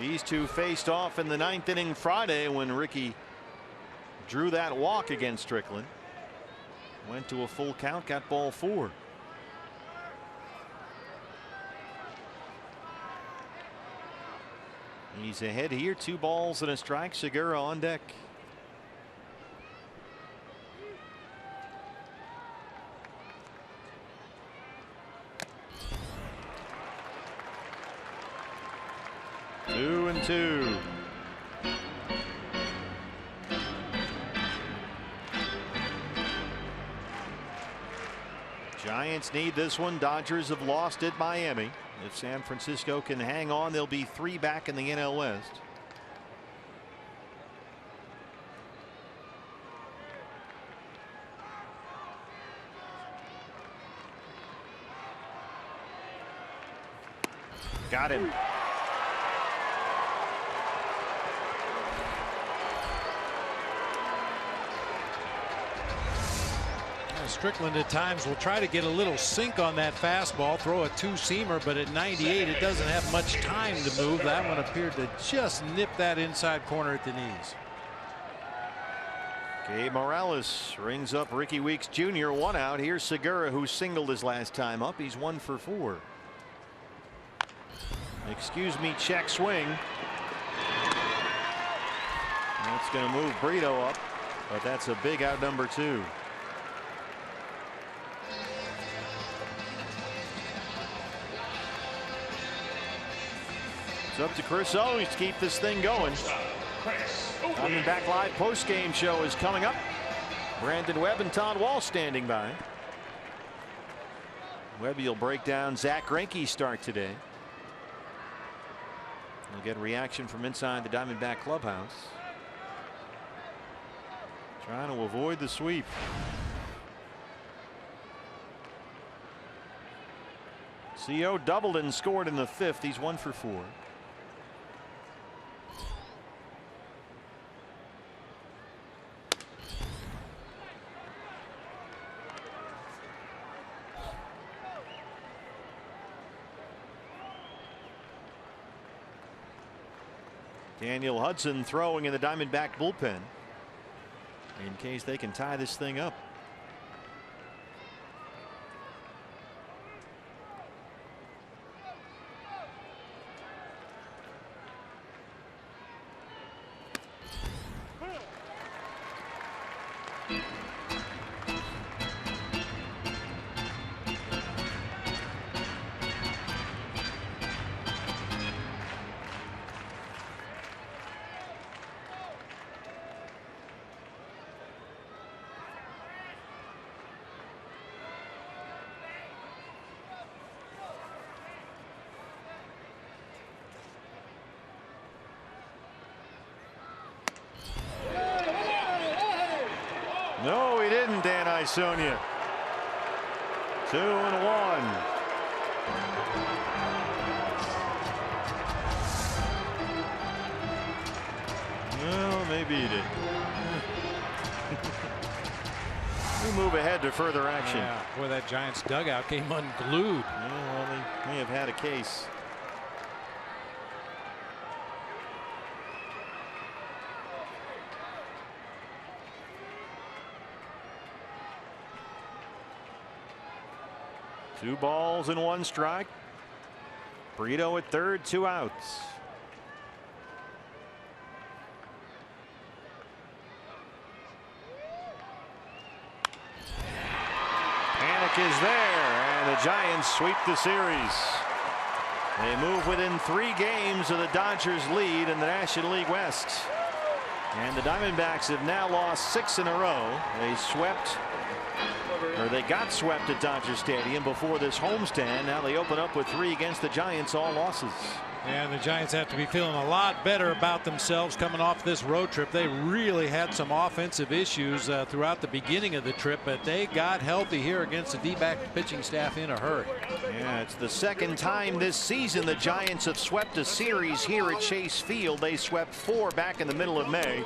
These two faced off in the 9th inning Friday when Ricky drew that walk against Strickland. Went to a full count, got ball 4. He's ahead here, 2 balls and a strike. Segura on deck. 2-2. Giants need this one. Dodgers have lost at Miami. If San Francisco can hang on, they'll be 3 back in the NL West. Got him. Strickland at times will try to get a little sink on that fastball, throw a 2-seamer, but at 98 it doesn't have much time to move. That one appeared to just nip that inside corner at the knees. Gabe Morales rings up Ricky Weeks Jr. 1 out. Here's Segura, who singled his last time up. He's 1 for 4. Excuse me, check swing. That's going to move Brito up, but that's a big out, number 2. It's up to Chris Owings to keep this thing going. Diamondback Live post-game show is coming up. Brandon Webb and Todd Wall standing by. Webby will break down Zach Greinke's start today. We'll get reaction from inside the Diamondback clubhouse. Trying to avoid the sweep. CO doubled and scored in the 5th. He's 1 for 4. Daniel Hudson throwing in the Diamondback bullpen in case they can tie this thing up. No, he didn't, Dan Isonia. 2-1. Well, maybe he did. We move ahead to further action. Yeah, boy, that Giants dugout came unglued. Yeah, well, they may have had a case. Two balls and one strike. Brito at third, 2 outs. Panik is there, and the Giants sweep the series. They move within 3 games of the Dodgers' lead in the National League West. And the Diamondbacks have now lost 6 in a row. They got swept at Dodger Stadium before this homestand. Now they open up with 3 against the Giants, all losses. And the Giants have to be feeling a lot better about themselves coming off this road trip. They really had some offensive issues throughout the beginning of the trip, but they got healthy here against the D-back pitching staff in a hurry. Yeah, it's the 2nd time this season the Giants have swept a series here at Chase Field. They swept 4 back in the middle of May,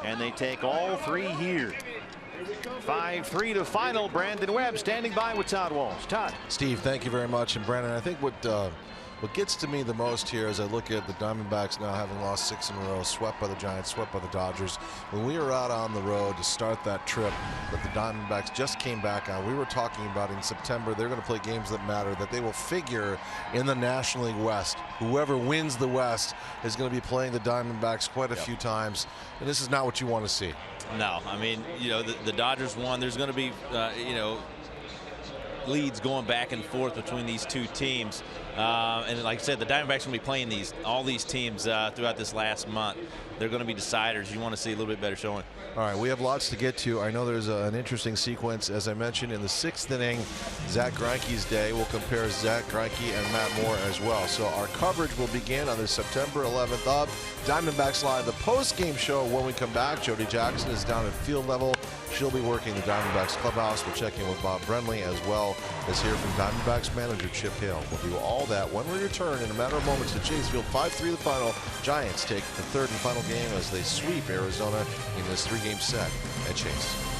and they take all 3 here. 5-3 to final. Brandon Webb standing by with Todd Walsh. Todd. Steve, thank you very much. And Brandon, I think what gets to me the most here as I look at the Diamondbacks now having lost 6 in a row, swept by the Giants, swept by the Dodgers. When we were out on the road to start that trip that the Diamondbacks just came back on, we were talking about in September they're going to play games that matter, that they will figure in the National League West. Whoever wins the West is going to be playing the Diamondbacks quite a few times, and this is not what you want to see. No, I mean, you know, the Dodgers won. There's going to be, you know, leads going back and forth between these 2 teams. And like I said, the Diamondbacks are going to be playing all these teams throughout this last month. They're going to be deciders. You want to see a little bit better showing. All right, we have lots to get to. I know there's an interesting sequence. As I mentioned, in the 6th inning, Zach Greinke's day, we'll compare Zach Greinke and Matt Moore as well. So our coverage will begin on the September 11th of Diamondbacks Live, the post-game show. When we come back, Jody Jackson is down at field level. She'll be working the Diamondbacks clubhouse. We'll check in with Bob Brenly as well as hear from Diamondbacks manager Chip Hale. We'll do all that when we return in a matter of moments to Chase Field. 5-3 the final. Giants take the 3rd and final game as they sweep Arizona in this 3-game set at Chase.